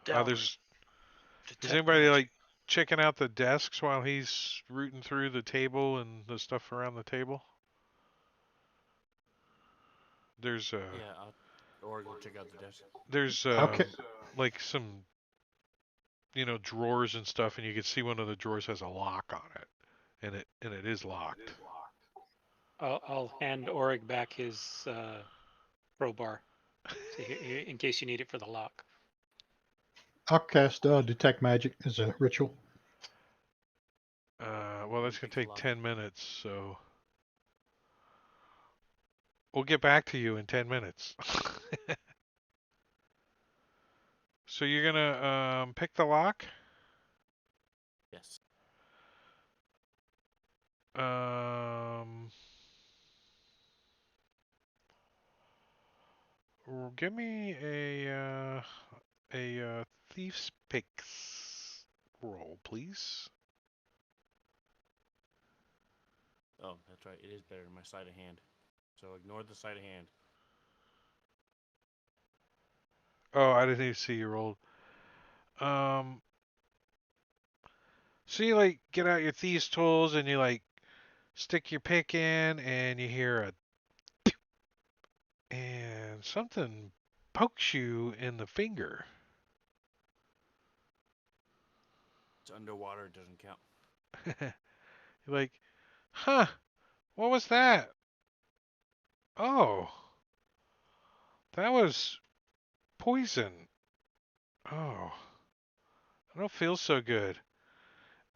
Dowry. There's Is Detect anybody magic. like checking out the desks while he's rooting through the table and the stuff around the table? There's Yeah, or go check out the desk. there's Okay. like some drawers and stuff, and you can see one of the drawers has a lock on it, and it is locked. I'll hand Orig back his crowbar, so in case you need it for the lock. I'll cast detect magic as a ritual. Well, Can that's you gonna pick the take lock? 10 minutes, so we'll get back to you in 10 minutes. So you're gonna pick the lock. Yes. Um, Give me a thief's picks roll, please. Oh, that's right. It is better than my sleight of hand. So ignore the sleight of hand. Oh, I didn't even see you rolled. Um, so you like get out your thieves' tools and you like stick your pick in, and you hear a and something pokes you in the finger. It's underwater. It doesn't count. You're like, huh? What was that? Oh, that was poison. Oh, I don't feel so good.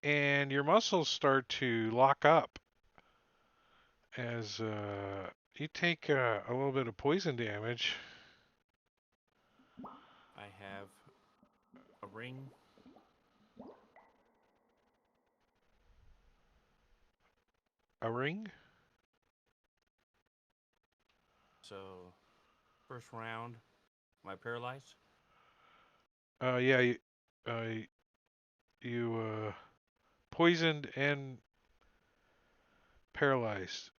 And your muscles start to lock up as you take a little bit of poison damage. I have a ring. A ring? So first round, am I paralyzed? Yeah, uh, you poisoned and paralyzed.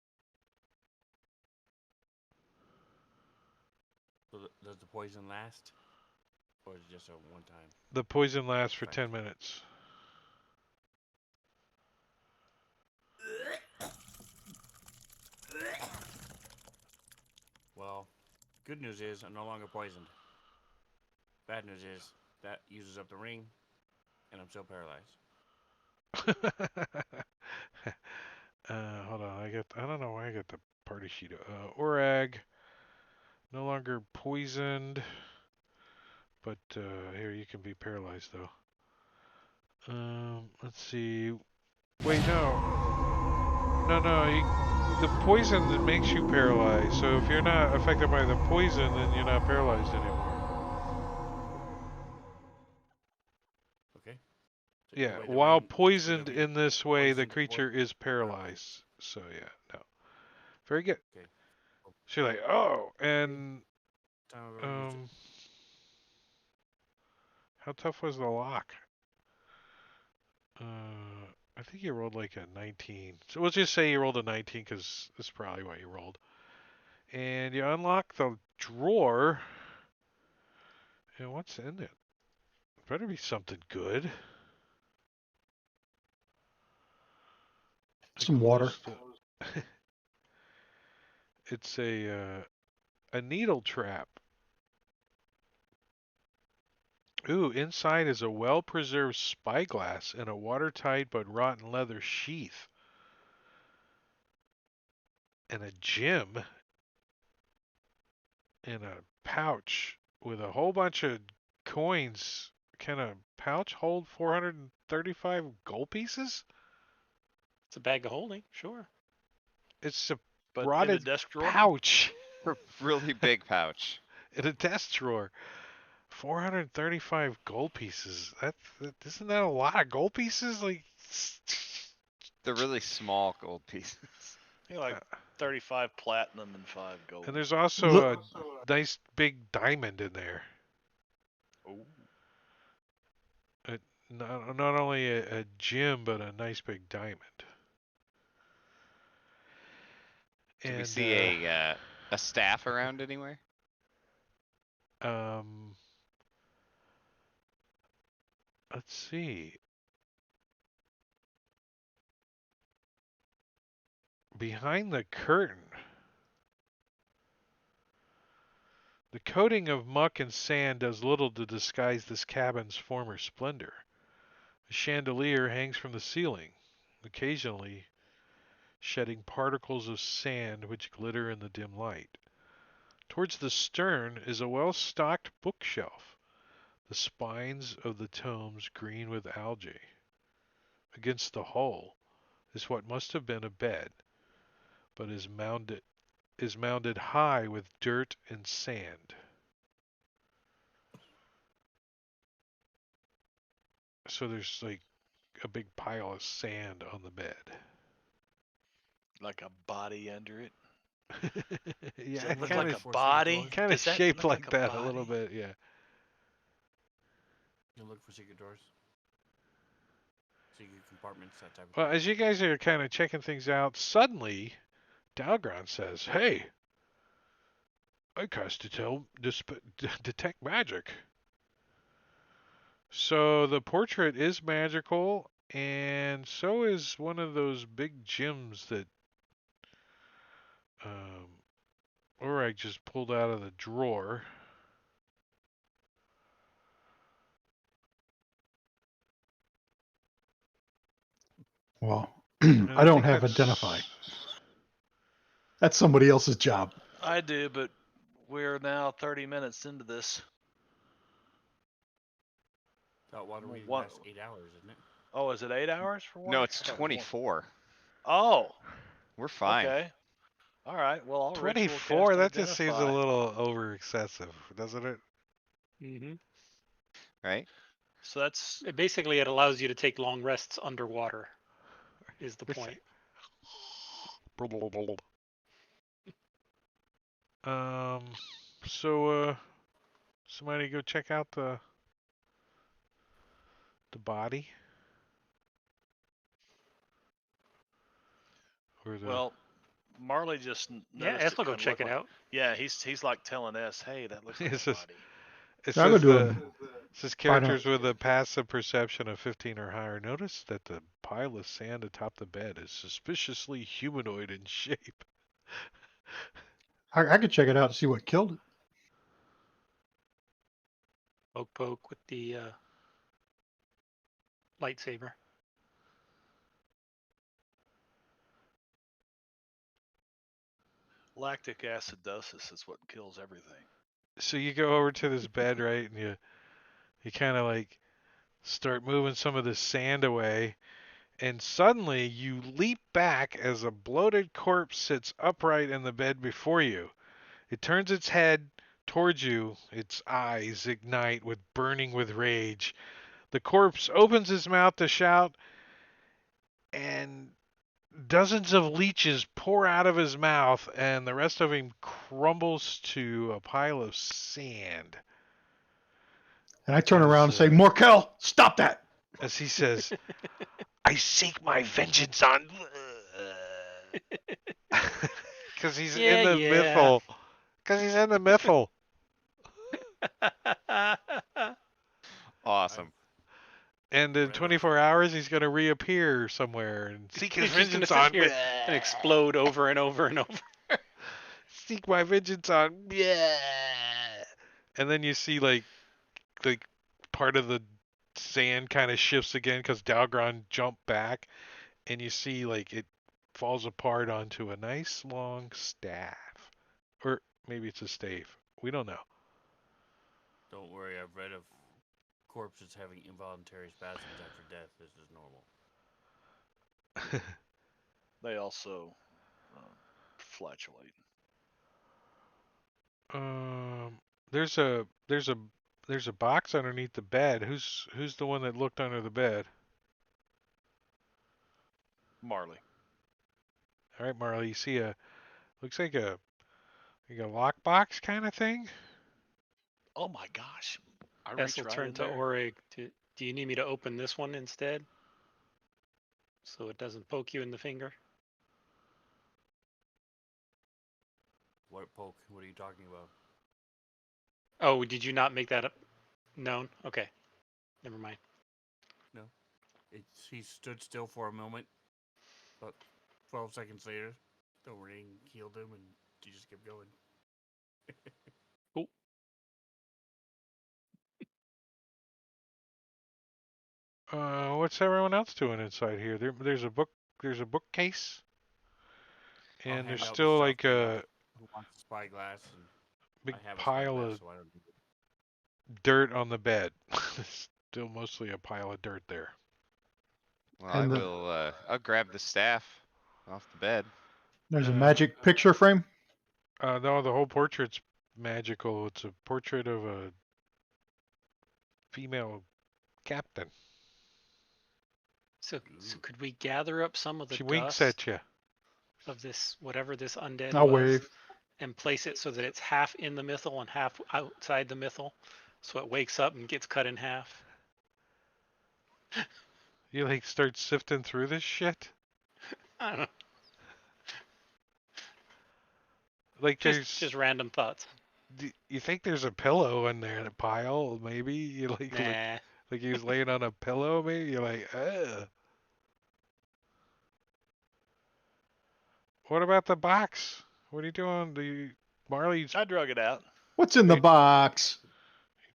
So does the poison last, or is it just a one-time The poison lasts for effect? 10 minutes. Well, good news is I'm no longer poisoned. Bad news is that uses up the ring, and I'm still paralyzed. Hold on, I don't know why I got the party sheet. Orag, no longer poisoned, but here you can be paralyzed though. Let's see. Wait, no. The poison that makes you paralyzed. So if you're not affected by the poison, then you're not paralyzed anymore. Okay. So either Yeah, way, the while ring gets rid poisoned of you. in this way, the Poisoned creature or is paralyzed. paralyzed. So yeah, no. Very good. Okay. So you're like, oh, Okay. and Time I've ever used it. um, how tough was the lock? I think you rolled like a 19. So we'll just say you rolled a 19 because that's probably what you rolled. And you unlock the drawer. And what's in it? Better be something good. A Some water. It's a needle trap. Ooh, inside is a well-preserved spyglass and a watertight but rotten leather sheath. And a gem in a pouch with a whole bunch of coins. Can a pouch hold 435 gold pieces? It's a bag of holding, sure. It's a But in a rotted desk drawer, pouch Really big pouch. in a desk drawer. 435 gold pieces. That isn't that a lot of gold pieces? Like, The really small gold pieces. you know, like 35 platinum and 5 gold. and there's also Look, a nice big diamond in there. Ooh. Not only a gem, but a nice big diamond. Do we And see a staff around anywhere? um, let's see. Behind the curtain, the coating of muck and sand does little to disguise this cabin's former splendor. A chandelier hangs from the ceiling, occasionally shedding particles of sand which glitter in the dim light. Towards the stern is a well-stocked bookshelf, the spines of the tomes green with algae. Against the hull is what must have been a bed, but is mounded high with dirt and sand. So there's like a big pile of sand on the bed. Like a body under it. Does Yeah, that it look kind like of a body? kind of Does that shaped look like like a that a little body? bit, yeah. You can look for secret doors. secret compartments, that type of Well, thing. as you guys are kind of checking things out, suddenly Dalgron says, "Hey, I cast detect magic." So the portrait is magical, and so is one of those big gems that Ulrich just pulled out of the drawer. Well, And I I don't think have identify. that's That's somebody else's job. I do, but we're now 30 minutes into this. That water Well, reading what- lasts 8 hours, isn't it? Oh, is it 8 hours for one? No, it's I thought it was more. 24. Oh, We're fine. okay. All right. Well, I'll ritual 24. cast That just seems a identify. little over excessive, doesn't it? Mm-hmm. Right? So that's Basically, it allows you to take long rests underwater. Is the Which- point? Um. So, somebody go check out the body or the. well. Marley just Yeah, noticed Ethel it go kind of check looked it like. out. Yeah, he's like telling us, hey, that looks like It's a just- body. It Yeah, I'll go says do the. a It says find out. characters with a passive perception of 15 or higher notice that the pile of sand atop the bed is suspiciously humanoid in shape. I could check it out to see what killed it. Poke with the lightsaber. Lactic acidosis is what kills everything. So you go over to this bed, right, and you kind of like start moving some of the sand away, and suddenly you leap back as a bloated corpse sits upright in the bed before you. It turns its head towards you, its eyes ignite with burning with rage. The corpse opens his mouth to shout, and dozens of leeches pour out of his mouth, and the rest of him crumbles to a pile of sand. And I turn around and As, say, Morkel, stop that. as he says, I seek my vengeance on. Because he's in the mythal. Because he's in the mythal. Awesome. And in Right 24 hours, he's going to reappear somewhere and seek his He's just gonna vengeance sit on. here and explode over and over and over. Seek my vengeance on. And then you see like part of the sand kind of shifts again because Dalgron jumped back, and you see like it falls apart onto a nice long staff, or maybe it's a stave. We don't know. Don't worry, I've read of corpses having involuntary spasms after death. This is normal. They also flatulate. There's a box underneath the bed. Who's the one that looked under the bed? Marley. All right, Marley. You see looks like a lockbox kind of thing. Oh my gosh. I reach Ethel right turned in to there. Orig. Do you need me to open this one instead? So it doesn't poke you in the finger? What poke? What are you talking about? Oh, did you not make that up known? Okay. Never mind. He stood still for a moment, but 12 seconds later, the ring healed him, and he just kept going. Cool. What's everyone else doing inside here? There's a book. There's a bookcase, I'll and there's hand out the still stuff like to a who wants a spyglass, and big I have a pile spyglass, of so I don't need it. dirt on the bed. Still mostly a pile of dirt there. Well, And I'll grab the staff off the bed. there's a magic picture frame. No, the whole portrait's magical. It's a portrait of a female captain. So could we gather up some of the She winks dust at you. of this, whatever this undead I'll was, wave. and place it so that it's half in the mythal and half outside the mythal, so it wakes up and gets cut in half? You like start sifting through this shit? I don't know. Like Just random thoughts. you think there's a pillow in there in a pile? Maybe you Nah. like he was laying on a pillow. Maybe you're like, ugh. What about the box? What are you doing? Marley I drug it out. What's in the Wait. box?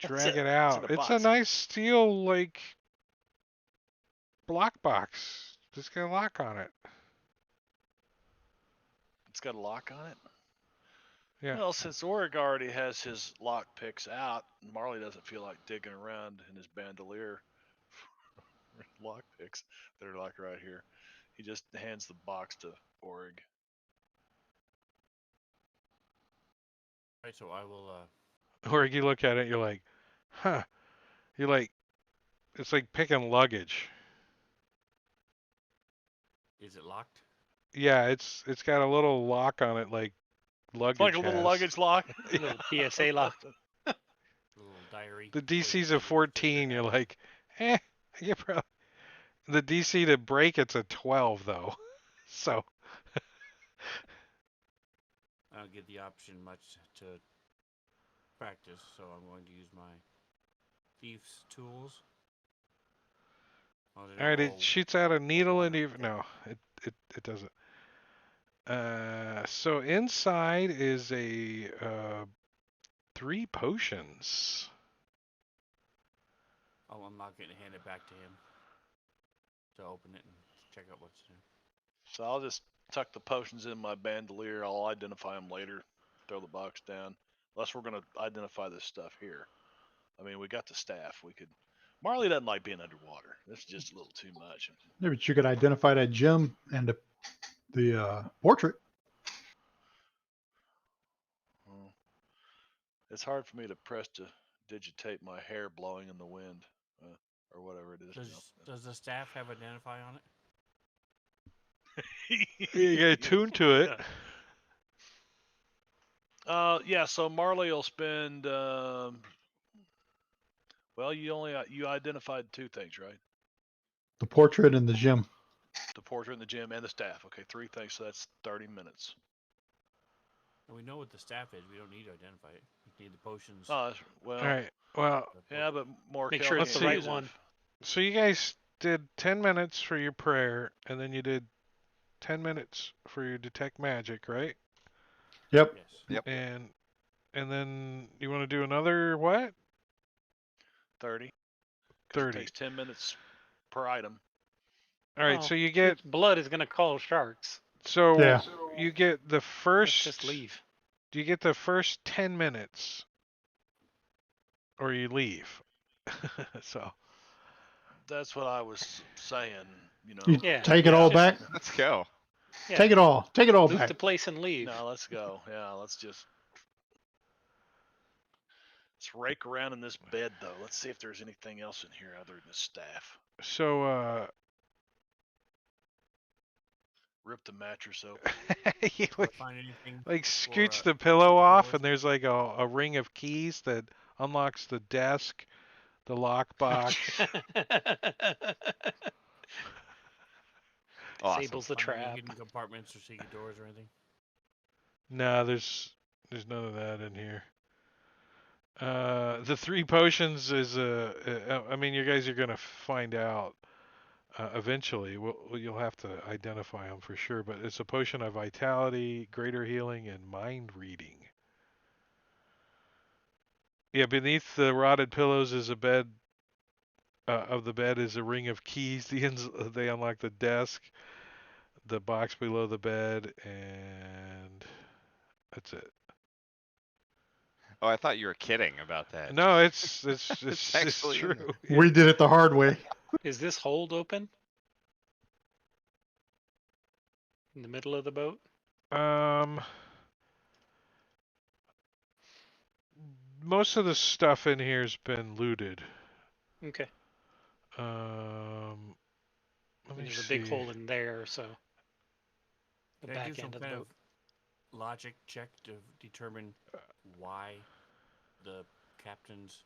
That's drag it. it It's in out? a It's a box. nice steel like block box. Just got a lock on it. It's got a lock on it. Yeah. Well, since Orig already has his lock picks out, Marley doesn't feel like digging around in his bandolier for lock picks that are like right here. He just hands the box to Orig. Right, so I will. Or you look at it, you're like, huh. You're like, it's like picking luggage. Is it locked? Yeah, it's got a little lock on it like It's like luggage a little has. luggage lock. A little PSA lock. A little diary. The so you DC's can a see what things 14. are You're happening. like, you probably. The DC to break it's a 12 though. So I don't get the option much to practice, so I'm going to use my thief's tools. Oh, they all don't right, it roll shoots out a needle one and or you no, it doesn't. So inside is a 3 potions. I'll unlock it and hand it back to him to open it and check out what's in it. So I'll just tuck the potions in my bandolier. I'll identify them later. Throw the box down. Unless we're gonna identify this stuff here. I mean, we got the staff. We could. Marley doesn't like being underwater. That's just a little too much. Yeah, but you could identify that gem and the portrait. Well, it's hard for me to press to digitate my hair blowing in the wind, or whatever it is. Does the staff have identify on it? You get attuned to it. Yeah. So Marley will spend. Well, you identified 2 things, right? The portrait and the gem. The portrait in the gym and the staff. Okay, 3 things. So that's 30 minutes. And we know what the staff is. We don't need to identify it. We need the potions. Oh, well. All right. Well, Yeah, but more. Make sure it's the right one. so you guys did 10 minutes for your prayer and then you did 10 minutes for your detect magic, right? Yep. Yes. Yep. And then you want to do another what? 30. 'Cause 30. it takes 10 minutes per item. All right, Oh, so you get its blood is gonna call sharks. so Yeah. you get the Let's first just leave. you get the first 10 minutes or you leave. So That's what I was saying. You Yeah. take it all Just- back. Let's go. Yeah. Take it all. Take it all Loot back. the place and leave. No, let's go. Yeah, let's rake around in this bed though. Let's see if there's anything else in here other than the staff. so Rip the mattress open. you Did you find anything? like for, scooch the pillow the off village? and there's like a ring of keys that unlocks the desk, the lockbox. Awesome. Disables the Find any trap. hidden compartments or secret doors or anything? No, there's none of that in here. The 3 potions is I mean, you guys are gonna find out eventually. You'll have to identify them for sure, but it's a potion of vitality, greater healing, and mind reading. Yeah, beneath the rotted pillows is a bed. Of the bed is a ring of keys. They unlock the desk, the box below the bed, and that's it. Oh, I thought you were kidding about that. No, it's It's actually in true. We did it the hard way. Is this hold open? In the middle of the boat? Um, most of the stuff in here's been looted. Okay. Let me There's a see. big hole in there, so the Can I do back some end of the kind boat. of logic check to determine why the captain's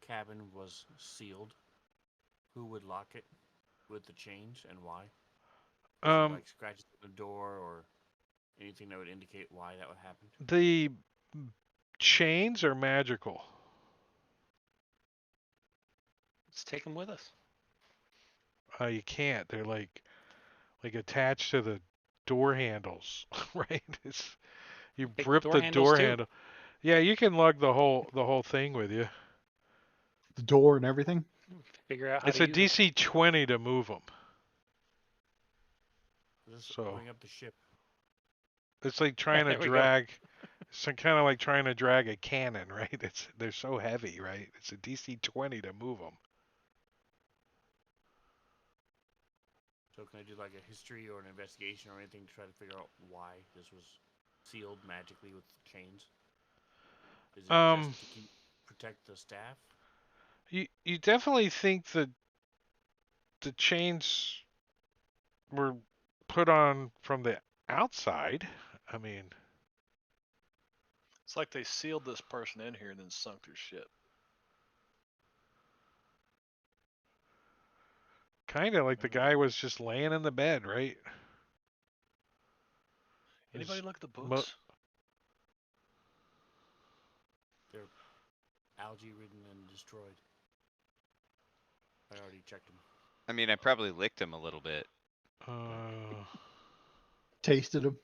cabin was sealed? Who would lock it? with the chains and why? Is there Um, like scratches on the door or anything that would indicate why that would happen? the chains are magical. Let's take them with us. You can't. They're like attached to the door handles, right? You Take rip door the handles door too. handle. Yeah, you can lug the whole thing with you. The door and everything. Figure out how It's to a use them. DC 20 to move them. Just So bring up the ship. it's like trying to There we go. drag. It's kind of like trying to drag a cannon, right? They're so heavy, right? It's a DC 20 to move them. So can I do like a history or an investigation or anything to try to figure out why this was sealed magically with chains? Is it Um, just to protect the staff? you definitely think that the chains were put on from the outside. I mean, It's like they sealed this person in here and then sunk their ship. kind of like the Maybe guy was just laying in the bed, right? anybody His look at the mo- books? They're algae ridden and destroyed. I already checked them. I mean, I probably licked him a little bit. uh, Tasted them.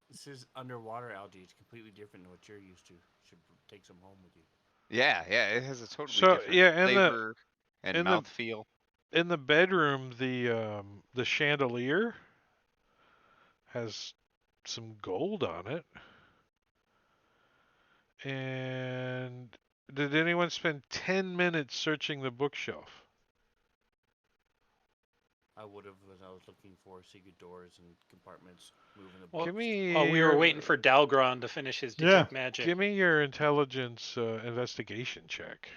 This is underwater algae. It's completely different than what you're used to. You should take some home with you. Yeah, it has a totally so different yeah, flavor and in the mouthfeel. in the bedroom, the chandelier has some gold on it. And did anyone spend 10 minutes searching the bookshelf? I would have when I was looking for secret doors and compartments, moving the Well, Give books. me While we were your waiting for Dalgron to finish his Yeah. detect magic. give me your intelligence investigation check.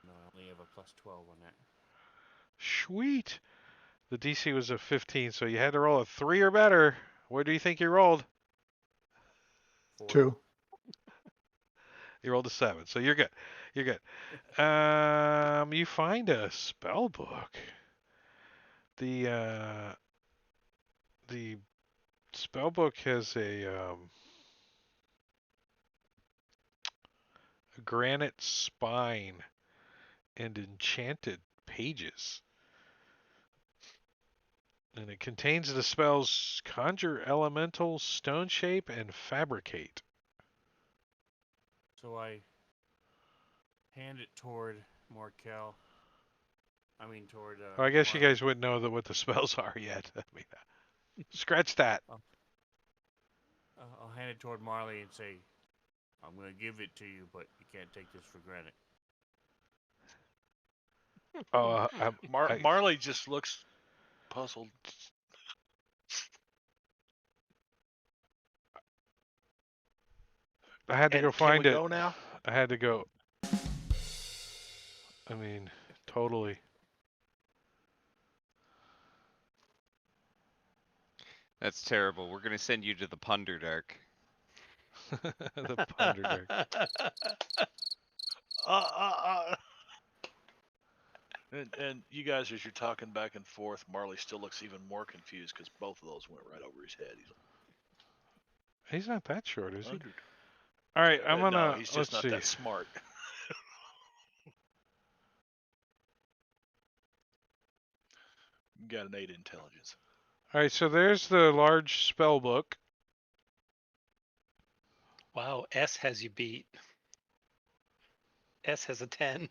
No, I only have a +12 on that. Sweet. The DC was a 15, so you had to roll a 3 or better. What do you think you rolled? 4. 2. You rolled a 7, so you're good. You're good. You find a spell book. The spell book has a granite spine and enchanted pages. And it contains the spells Conjure Elemental, Stone Shape, and Fabricate. So I hand it toward Morkel. I mean, toward Well, I guess you Marley. guys wouldn't know what the spells are yet. I mean, scratch that. I'll hand it toward Marley and say, I'm going to give it to you, but you can't take this for granted. Oh, Marley just looks puzzled. I had to And go can find we it. go now? I had to go. I mean, totally. That's terrible. We're gonna send you to the Punderdark. The Punderdark. Uh. And you guys, as you're talking back and forth, Marley still looks even more confused because both of those went right over his head. He's He's not that short, is he? like, All right, I'm gonna. no, he's just let's not see. that smart. Got an 8 intelligence. All right, so there's the large spell book. Wow, S has you beat. S has a 10.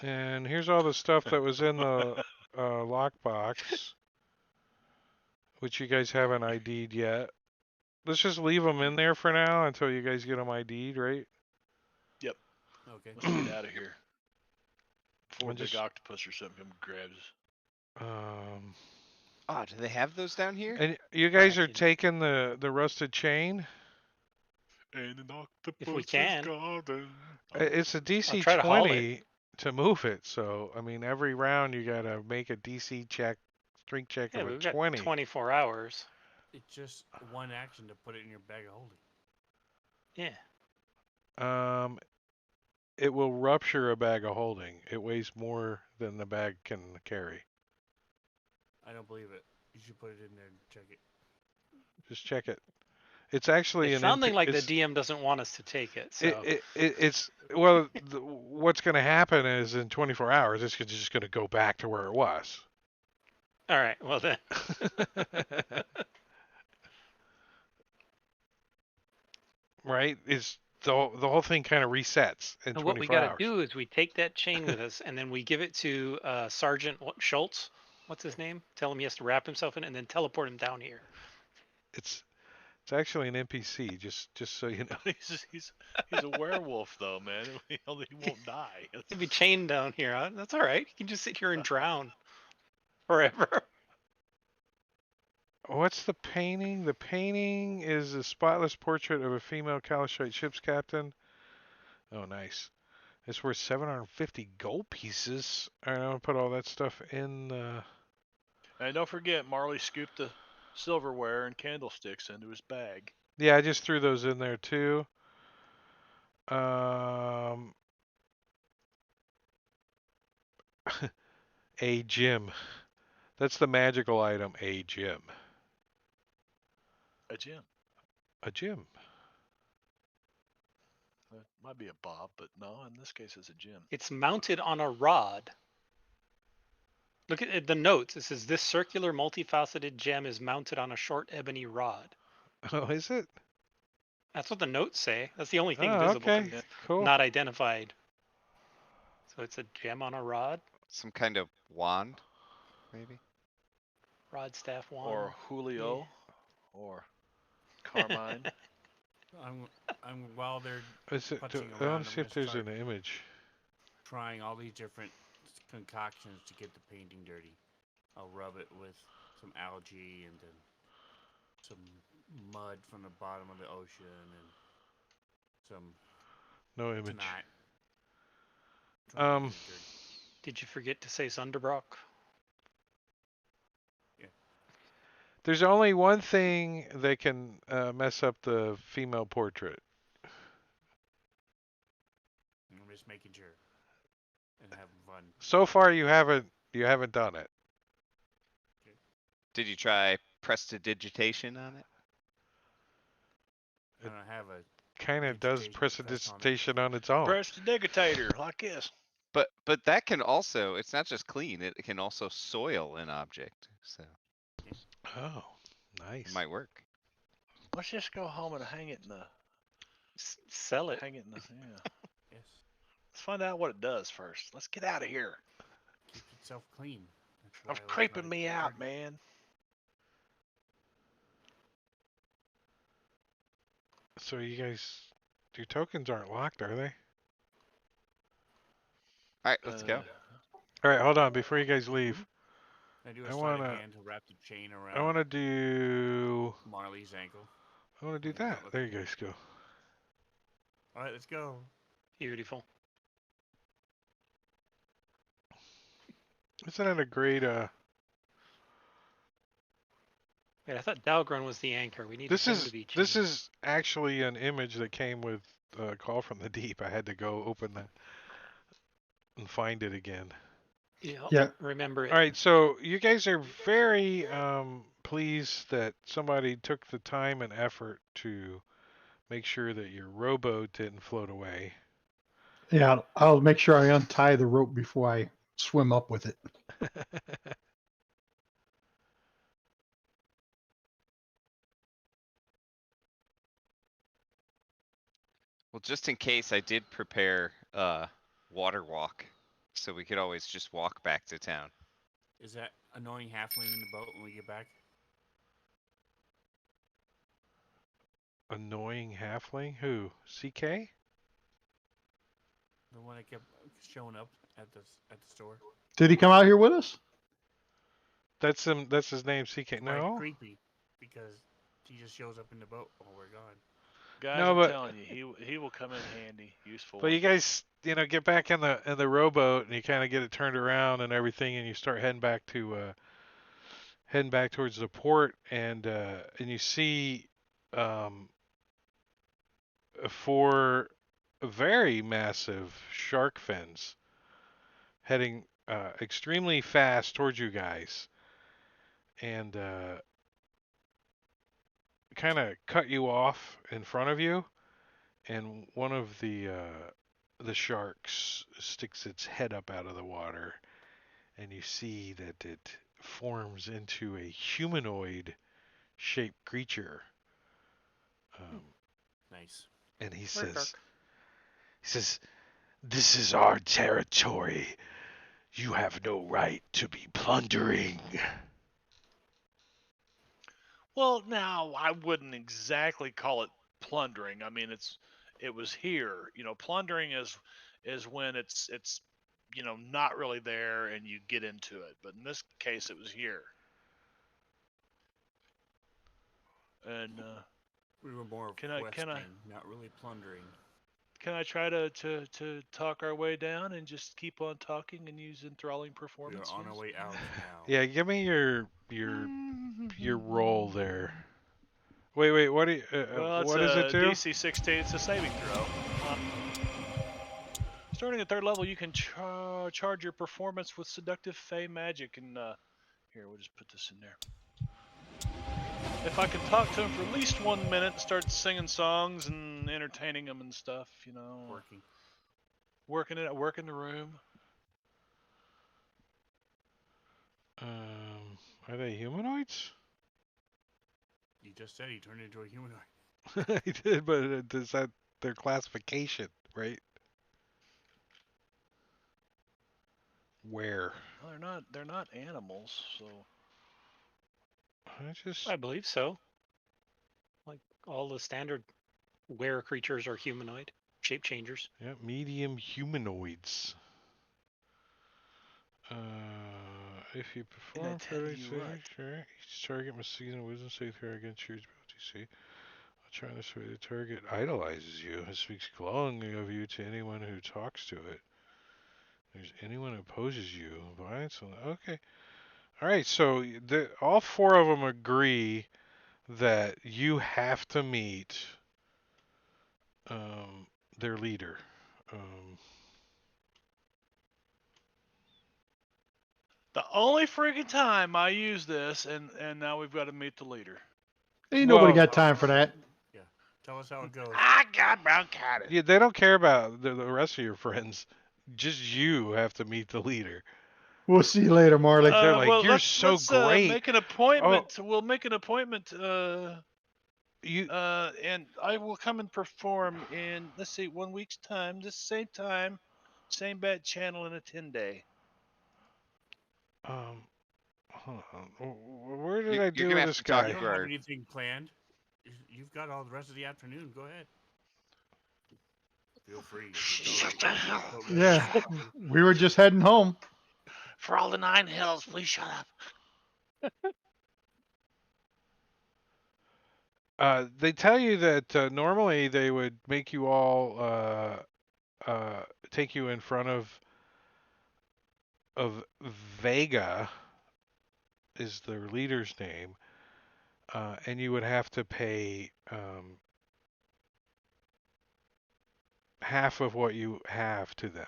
And here's all the stuff that was in the lockbox, which you guys haven't ID'd yet. Let's just leave them in there for now until you guys get them ID'd, right? Yep. Okay. Let's get out of here before I'm Big just- Octopus or something comes and grabs us. Oh, do they have those down here? And you guys are Kraken. taking the rusted chain. And an octopus If we is can. garden. It's a DC try to haul 20 to move it. So I mean, every round you gotta make a DC check, strength check Yeah, of a we've got 20. 24 hours. It's just one action to put it in your bag of holding. Yeah. Um, it will rupture a bag of holding. It weighs more than the bag can carry. I don't believe it. You should put it in there and check it. Just check it. It's actually It's an sounding like the it's DM doesn't want us to take it. So it's well, what's going to happen is in 24 hours it's just going to go back to where it was. all right, well then. Right? It's the whole thing kind of resets in And what we 24 got to hours. do is we take that chain with us, and then we give it to Sergeant Schultz. What's his name? Tell him he has to wrap himself in, and then teleport him down here. It's actually an NPC. Just so you know. He's a werewolf though, man. He won't die. He'll be chained down here. Huh? That's all right. He can just sit here and drown forever. What's the painting? The painting is a spotless portrait of a female Calishite ship's captain. Oh, nice. It's worth 750 gold pieces. All right, I'm gonna put all that stuff in. And don't forget, Marley scooped the silverware and candlesticks into his bag. Yeah, I just threw those in there too. Um, a gem. That's the magical item. A gem. A gem. A gem. It might be a bob, but no, in this case it's a gem. It's mounted on a rod. Look at the notes. It says this circular multifaceted gem is mounted on a short ebony rod. Oh, is it? That's what the notes say. That's the only thing Oh, visible. okay. Yeah. Cool. Not identified. So it's a gem on a rod, Some kind of wand, maybe. rod, staff, wand. Or Julio. Or Carmine. I'm while they're Is it, punching I around, want to see I'm if there's gonna an image. trying all these different concoctions to get the painting dirty. I'll rub it with some algae and then some mud from the bottom of the ocean and some No image. tonight. Um, Did you forget to say Sunderbrock? There's only one thing that can mess up the female portrait. I'm just making sure and having fun. So far, you haven't done it. Did you try prestidigitation on it? I don't have a Kind of does Digitation press on it. prestidigitation on its own. Press the digitator like this. But that can also, it's not just clean, it can also soil an object. So Oh, it nice. might work. Let's just go home and hang it in the Sell it. yeah. yes. Let's find out what it does first. Let's get out of here. Keep itself clean. That's why It's I like creeping to me keep out, it. man. So you guys, your tokens aren't locked, are they? All right, let's go. All right, hold on. Before you guys leave, I do a I sleight wanna- of hand to wrap the chain around I want to do. Marley's ankle. I want to do Make it that. look There you good. guys go. All right, let's go. Beautiful. Isn't that a great? Wait, I thought Dalgren was the anchor. We need This him is to be chained. this is actually an image that came with a call from the deep. I had to go open that and find it again. Yeah. Remember it. All right, so you guys are very pleased that somebody took the time and effort to make sure that your rowboat didn't float away. Yeah, I'll make sure I untie the rope before I swim up with it. Well, just in case, I did prepare water walk, so we could always just walk back to town. Is that annoying halfling in the boat when we get back? Annoying halfling? Who? CK? The one that kept showing up at the store. Did he come out here with us? That's him. That's his name. CK. Quite No. creepy because he just shows up in the boat while we're gone. Guys, No, I'm but- telling you, he will come in handy, useful. But you guys, get back in the rowboat and you kind of get it turned around and everything, and you start heading back towards the port, and you see 4 very massive shark fins heading extremely fast towards you guys, and kind of cut you off in front of you. And one of the sharks sticks its head up out of the water, and you see that it forms into a humanoid shaped creature. Um, Nice. and Work, work. he says, "This is our territory. You have no right to be plundering." Well, now I wouldn't exactly call it plundering. I mean, it was here. Plundering is when it's not really there and you get into it. But in this case, it was here. And We were more of can I can I questing, not really plundering. can I try to talk our way down and just keep on talking and use enthralling We are performance on our here? way out now. Yeah, give me your roll there. Wait. What do you, Well, it's what does it a do? DC 16. It's a saving throw. Starting at third level, you can charge your performance with seductive fey magic. And here, we'll just put this in there. If I can talk to him for at least 1 minute and start singing songs and entertaining him and stuff, Working. working the room. Are they humanoids? You just said he turned into a humanoid. I did, but is that their classification, right? Where? No, they're not animals. So I just I believe so. Like all the standard were creatures are humanoid shape changers. yeah, medium humanoids. If you and I perform tell fairly you safe, what, sure, each target must succeed in a wisdom save throw against your ability. See, I'll try this way. The target idolizes you and speaks glowingly of you to anyone who talks to it. There's anyone who opposes you. Violence. Okay. All right. So all four of them agree that you have to meet um, their leader. Um, the only freaking time I use this, and now we've got to meet the leader. Ain't nobody well, got time for that. Yeah. Tell us how it goes. I got bronchitis. yeah, they don't care about the rest of your friends. Just you have to meet the leader. We'll see you later, Marley. They're like, Well, "You're let's so let's great." make an Oh, appointment. We'll make an appointment. you. And I will come and perform in, let's see, 1 week's time, this same time, same bat channel in a 10-day. Um, hold on. Where did I You're do gonna with have this to talk You guy? don't to have our. anything planned. You've got all the rest of the afternoon. Go ahead. Feel free. Shut the hell up. But we will Yeah, stop you. we were just heading home. For all the 9 hells, please shut up. They tell you that normally they would make you all take you in front of Vega is their leader's name, and you would have to pay half of what you have to them.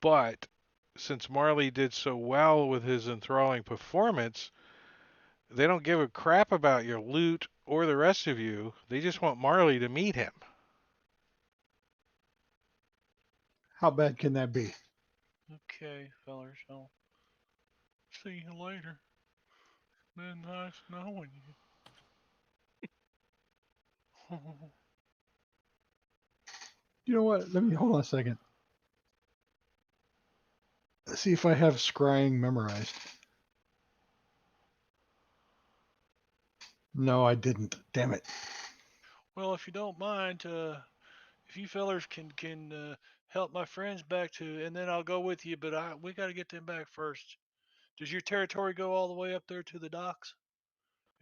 But since Marley did so well with his enthralling performance, they don't give a crap about your loot or the rest of you. They just want Marley to meet him. How bad can that be? Okay, fellers, I'll see you later. Been nice knowing you. You know what? Let me hold on a second. Let's see if I have scrying memorized. No, I didn't. Damn it. Well, if you don't mind, if you fellers can help my friends back to, and then I'll go with you. But we got to get them back first. Does your territory go all the way up there to the docks?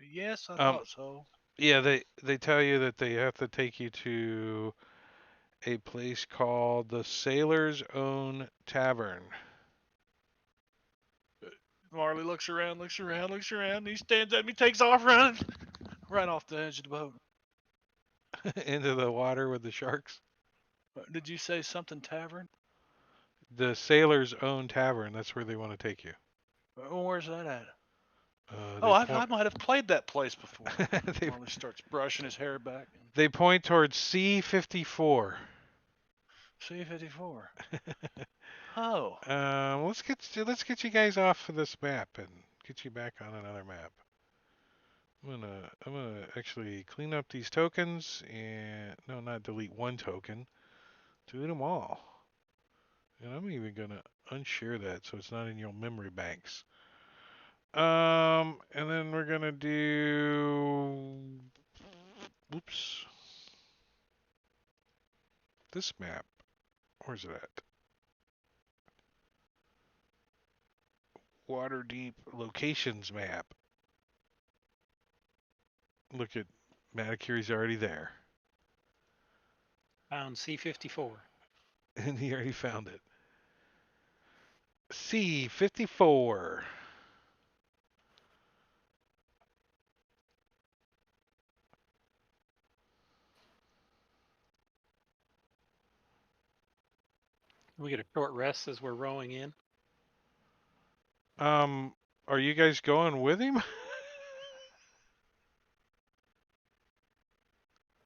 Yes, I Um, thought so. yeah, they tell you that they have to take you to a place called the Sailor's Own Tavern. Marley looks around, looks around, looks around. He stands up, he takes off running. Right off the edge of the boat. into the water with the sharks. Did you say something tavern? The sailors' own tavern. That's where they want to take you. Where's that at? They Oh, I point. might have played that place before. they, Marley starts brushing his hair back. they point towards C-54. C-54. Oh. Let's get you guys off of this map and get you back on another map. I'm gonna actually clean up these tokens and no, not delete one token, delete them all. And I'm even gonna unshare that so it's not in your memory banks. And then we're gonna do, oops, this map. Where's it at? Waterdeep locations map. Look at Manicuri's already there. Found C-54. And he already found it. C-54. We get a short rest as we're rowing in. Are you guys going with him?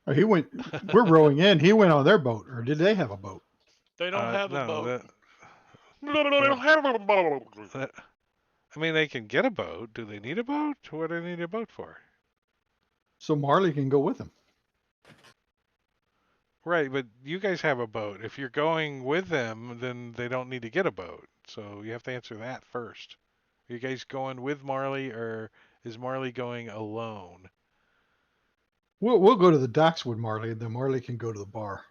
Oh, he went. We're rowing in. He went on their boat, or did they have a boat? They don't have a No, boat. that, I mean, they can get a boat. Do they need a boat? What do they need a boat for? So Marley can go with him. Right, but you guys have a boat. If you're going with them, then they don't need to get a boat. So you have to answer that first. Are you guys going with Marley, or is Marley going alone? We'll go to the docks with Marley, and then Marley can go to the bar.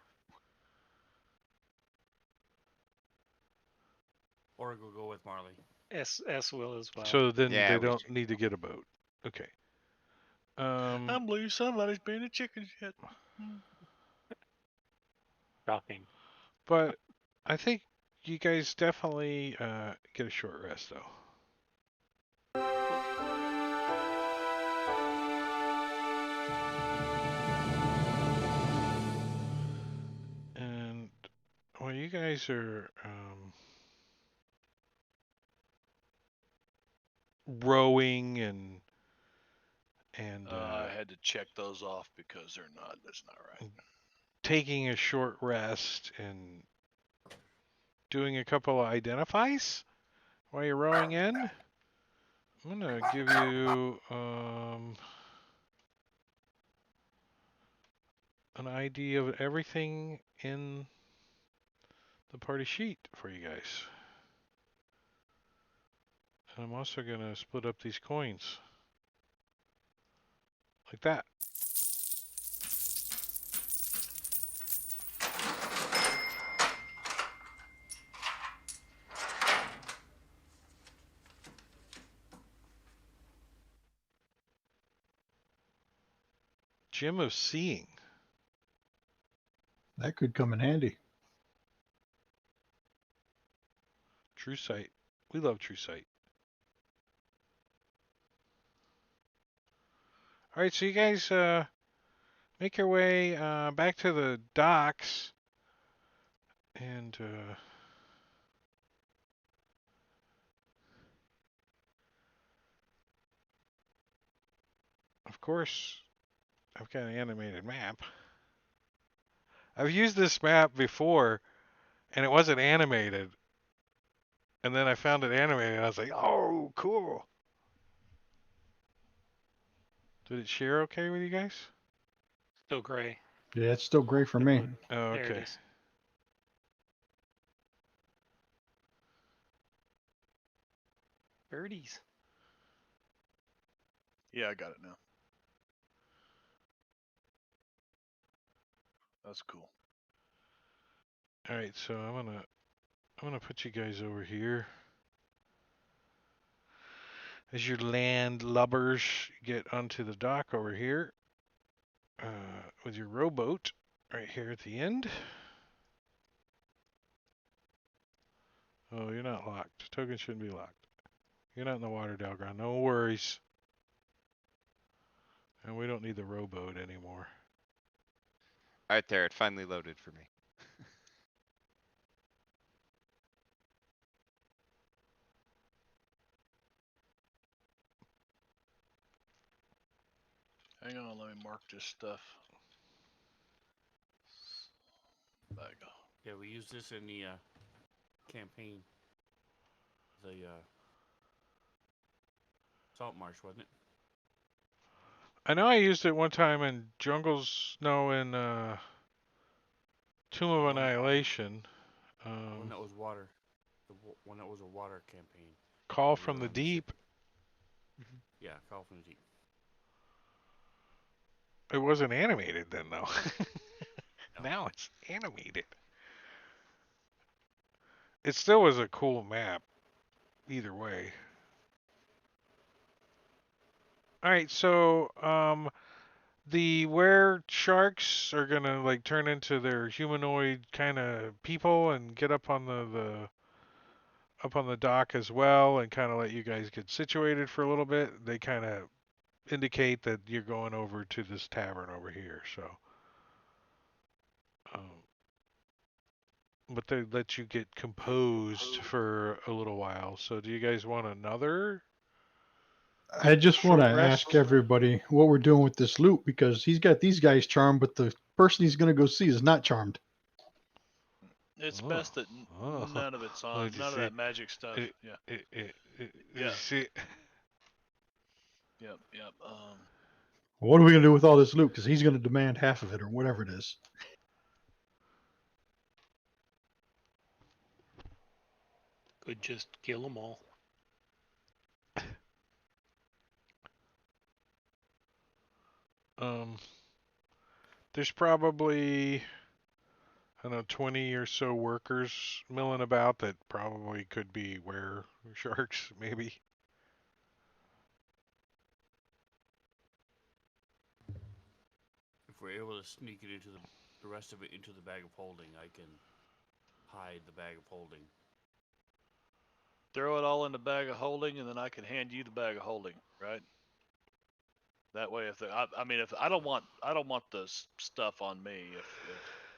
Or go with Marley. S will as well. So then Yeah, they we don't should. need to get a boat. Okay. I believe somebody's being a chicken shit. Shocking. But I think you guys definitely get a short rest, though. And while you guys are rowing and I had to check those off because they're not. That's not right. taking a short rest and doing a couple of identifies while you're rowing in, I'm gonna give you an idea of everything in the party sheet for you guys. And I'm also gonna split up these coins like that. Gem of Seeing. That could come in handy. True Sight. We love True Sight. All right, so you guys make your way back to the docks, and of course, I've got an animated map. I've used this map before, and it wasn't animated. And then I found it animated, and I was like, oh, cool. Did it share okay with you guys? Still gray. Yeah, it's still gray for It me. would- Oh, There it okay. is. Birdies. Yeah, I got it now. That's cool. All right, so I'm gonna put you guys over here. As your landlubbers get onto the dock over here, with your rowboat right here at the end. Oh, you're not locked. Token shouldn't be locked. You're not in the water, Dalgron. No worries. And we don't need the rowboat anymore. All right, there. It finally loaded for me. Hang on, let me mark this stuff. Back off. Yeah, we used this in the campaign. The salt marsh, wasn't it? I know I used it one time in Jungle's, no, in Tomb of One- Annihilation. One that was water. One that was a water campaign. Call We from were the on the ship. Deep. Yeah, Call from the Deep. It wasn't animated then, though. No. Now it's animated. It still was a cool map, either way. All right, so the were sharks are gonna like turn into their humanoid kind of people and get up on the up on the dock as well and kind of let you guys get situated for a little bit. They kind of indicate that you're going over to this tavern over here. So, um, but they let you get composed for a little while. So, do you guys want another I just want to short rest? ask everybody what we're doing with this loot because he's got these guys charmed, but the person he's going to go see is not charmed. It's Oh, best that oh. none of it's Well, on. did you None of see? that magic stuff. Yeah. Did Yeah. you see? Yep. Yep. What are we going to do with all this loot? Because he's going to demand half of it or whatever it is. Could just kill them all. Um, there's probably, I don't know, 20 or so workers milling about that probably could be were sharks, maybe. If we're able to sneak it into the rest of it into the bag of holding, I can hide the bag of holding. Throw it all in the bag of holding, and then I can hand you the bag of holding, right? That way, I mean, if I don't want the stuff on me if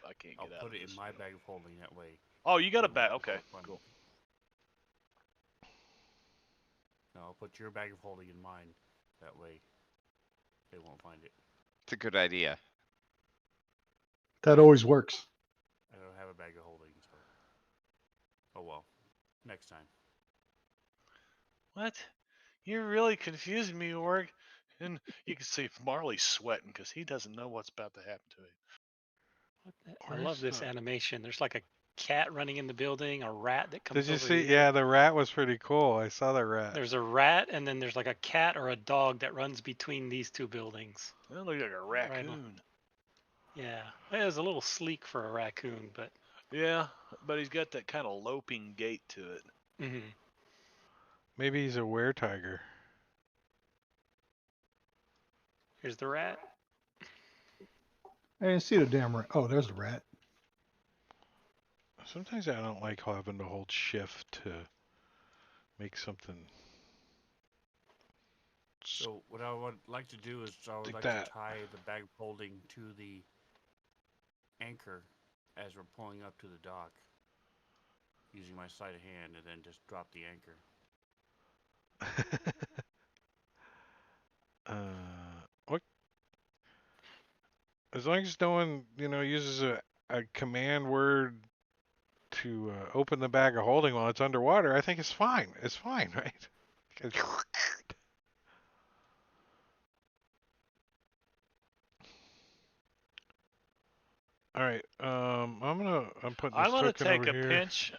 I can't I'll get out put of it this. in my bag of holding that way. Oh, you got a They bag. won't Okay, find cool. it. No, I'll put your bag of holding in mine. That way, they won't find it. It's a good idea. That always works. I don't have a bag of holding, so. Oh well. Next time. What? You're really confusing me, Org. And you can see Marley's sweating because he doesn't know what's about to happen to him. I love this animation. There's like a cat running in the building, a rat that comes Did you over see? here. Yeah, the rat was pretty cool. I saw the rat. There's a rat, and then there's like a cat or a dog that runs between these two buildings. That looks like a raccoon. Yeah, it was a little sleek for a raccoon, but Yeah, but he's got that kind of loping gait to it. mm-hmm. Maybe he's a weretiger. Here's the rat. I didn't see the damn rat. Oh, there's the rat. Sometimes I don't like having to hold shift to make something. So what I would like to do is I would Like like that. to tie the bag of holding to the anchor as we're pulling up to the dock, using my sleight of hand, and then just drop the anchor. What? As long as no one, uses a command word to open the bag of holding while it's underwater, I think it's fine. It's fine, right? All right. I'm putting this I'm gonna token take over a here. pinch.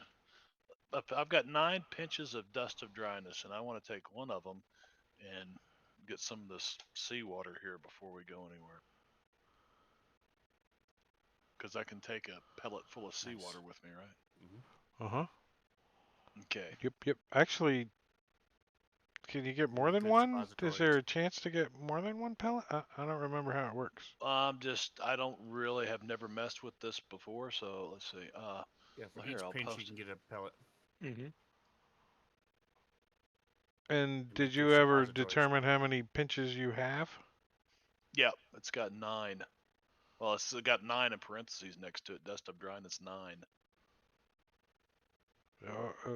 I've got 9 pinches of dust of dryness, and I want to take one of them and get some of this seawater here before we go anywhere. Because I can take a pellet full of seawater with me, right? Uh huh. Okay. Yep. Actually, can you get more than Good one? Is suppositories. there a chance to get more than one pellet? I don't remember how it works. I don't really have never messed with this before, so let's see. Yeah, for Well, each here, I'll pinch you post can it. get a pellet. Mm-hmm. And They make did good you ever suppositories. determine how many pinches you have? Yep, it's got 9. Well, it's got 9 in parentheses next to it. Dust of dryness 9.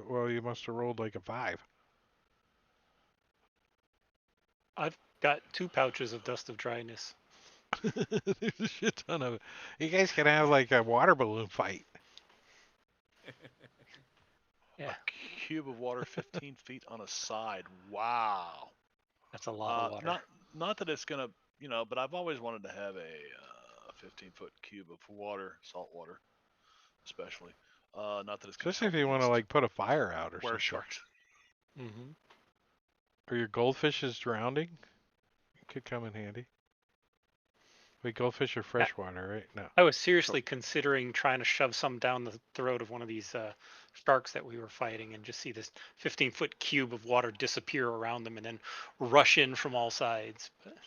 Well, you must have rolled like a 5. I've got 2 pouches of dust of dryness. There's a shit ton of it. You guys can have like a water balloon fight. Yeah, A cube of water 15 feet on a side. Wow. that's a lot of water. Not that it's gonna, but I've always wanted to have a 15-foot cube of water, salt water, especially. Not that it's gonna Especially if help you want to against like put a fire out or were something. sharks. Hmm. Or your goldfish is drowning. It could come in handy. Wait, goldfish are freshwater, right? No. I was seriously considering trying to shove some down the throat of one of these sharks that we were fighting and just see this 15-foot cube of water disappear around them and then rush in from all sides. But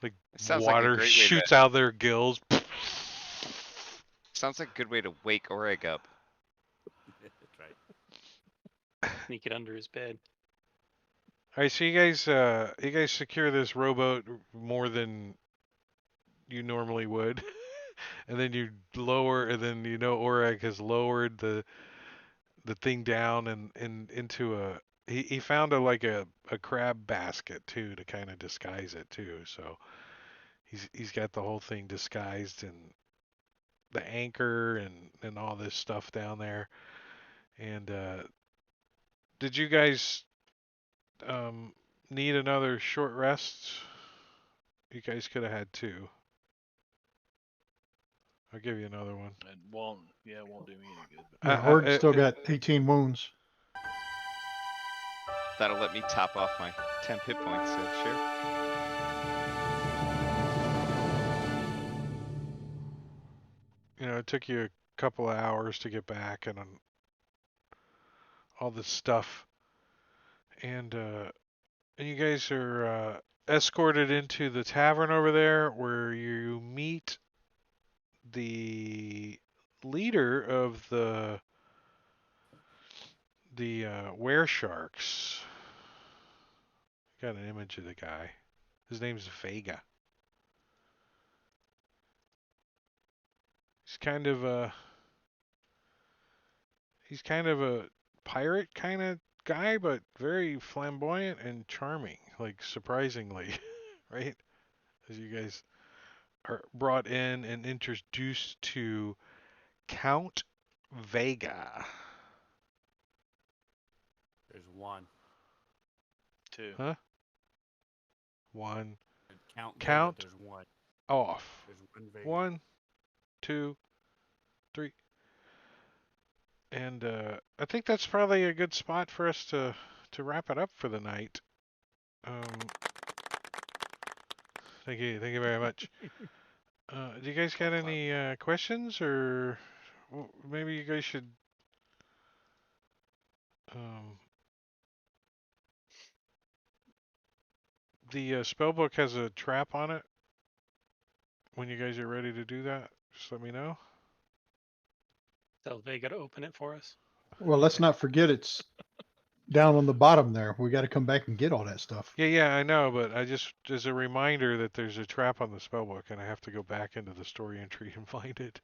Like It sounds like a water great way to. shoots out their gills. Sounds like a good way to wake Oreg up. That's right. sneak it under his bed. All right, so you guys secure this rowboat more than you normally would, and then you lower, and then Orag has lowered the thing down and into a. He found a crab basket too to kind of disguise it too. So he's got the whole thing disguised and the anchor and all this stuff down there. And did you guys um, need another short rest? You guys could have had 2. I'll give you another one. It won't do me any good. But Yeah, Hord's still got 18 wounds. That'll let me top off my 10 hit points, so sure. It took you a couple of hours to get back and all this stuff, and you guys are escorted into the tavern over there where you meet the leader of the were sharks. Got an image of the guy. His name's Vega. He's kind of a pirate kind of guy, but very flamboyant and charming, like surprisingly, right? As you guys are brought in and introduced to Count Vega. There's 1. 2. Huh? One. Count. Count. Vega, there's 1. Off. There's 1 Vega. 1, 2, 3. And I think that's probably a good spot for us to wrap it up for the night. Thank you very much. Do you guys got any questions, or maybe you guys should the spellbook has a trap on it. When you guys are ready to do that, just let me know. Tell Vega to open it for us. Well, let's not forget it's down on the bottom there. We got to come back and get all that stuff. Yeah, I know, but I just as a reminder that there's a trap on the spellbook, and I have to go back into the story entry and find it.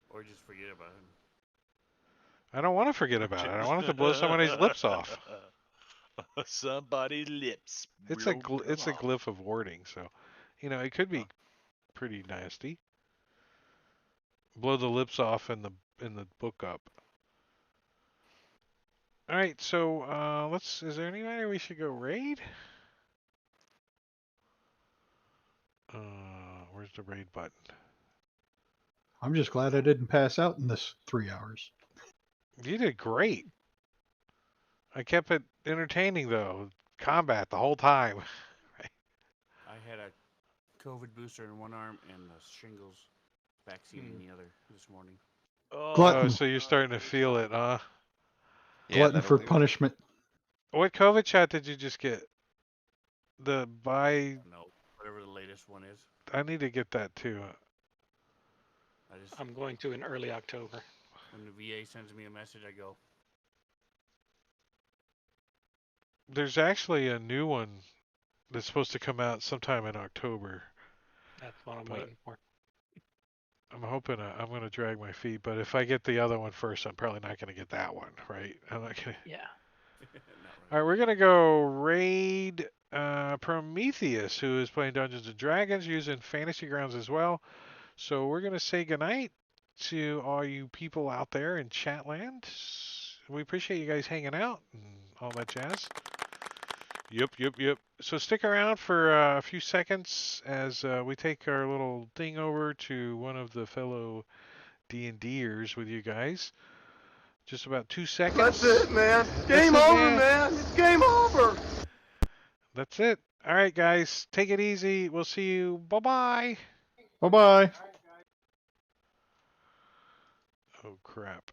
Or just forget about him. I don't want to forget about it. I want it to blow somebody's lips off. Somebody's lips. It's will a come it's a off. glyph of warding, so it could be pretty nasty. Blow the lips off and the book up. All right, so is there anybody we should go raid? Where's the raid button? I'm just glad I didn't pass out in this 3 hours. You did great. I kept it entertaining though. Combat the whole time. I had a COVID booster in one arm and the shingles vaccine in the other this morning. Oh, Glutton. So you're starting to feel it, huh? Yeah, Glutton that'll for do it. punishment. What COVID shot did you just get? The by. No, whatever the latest one is. I need to get that too. I'm going to in early October. When the VA sends me a message, I go. There's actually a new one that's supposed to come out sometime in October. That's what I'm But waiting for. I'm hoping I'm going to drag my feet. But if I get the other one first, I'm probably not going to get that one, right? I'm not going to. Yeah. Not All right, we're going to go raid Prometheus, who is playing Dungeons and Dragons using Fantasy Grounds as well. So we're going to say goodnight to all you people out there in Chatland. We appreciate you guys hanging out and all that jazz. Yep. So stick around for a few seconds as we take our little thing over to one of the fellow D&Ders with you guys. Just about 2 seconds. That's it, man. This Game is over, it. man. It's game over. That's it. All right, guys. Take it easy. We'll see you. Bye-bye. Bye bye. Oh, crap.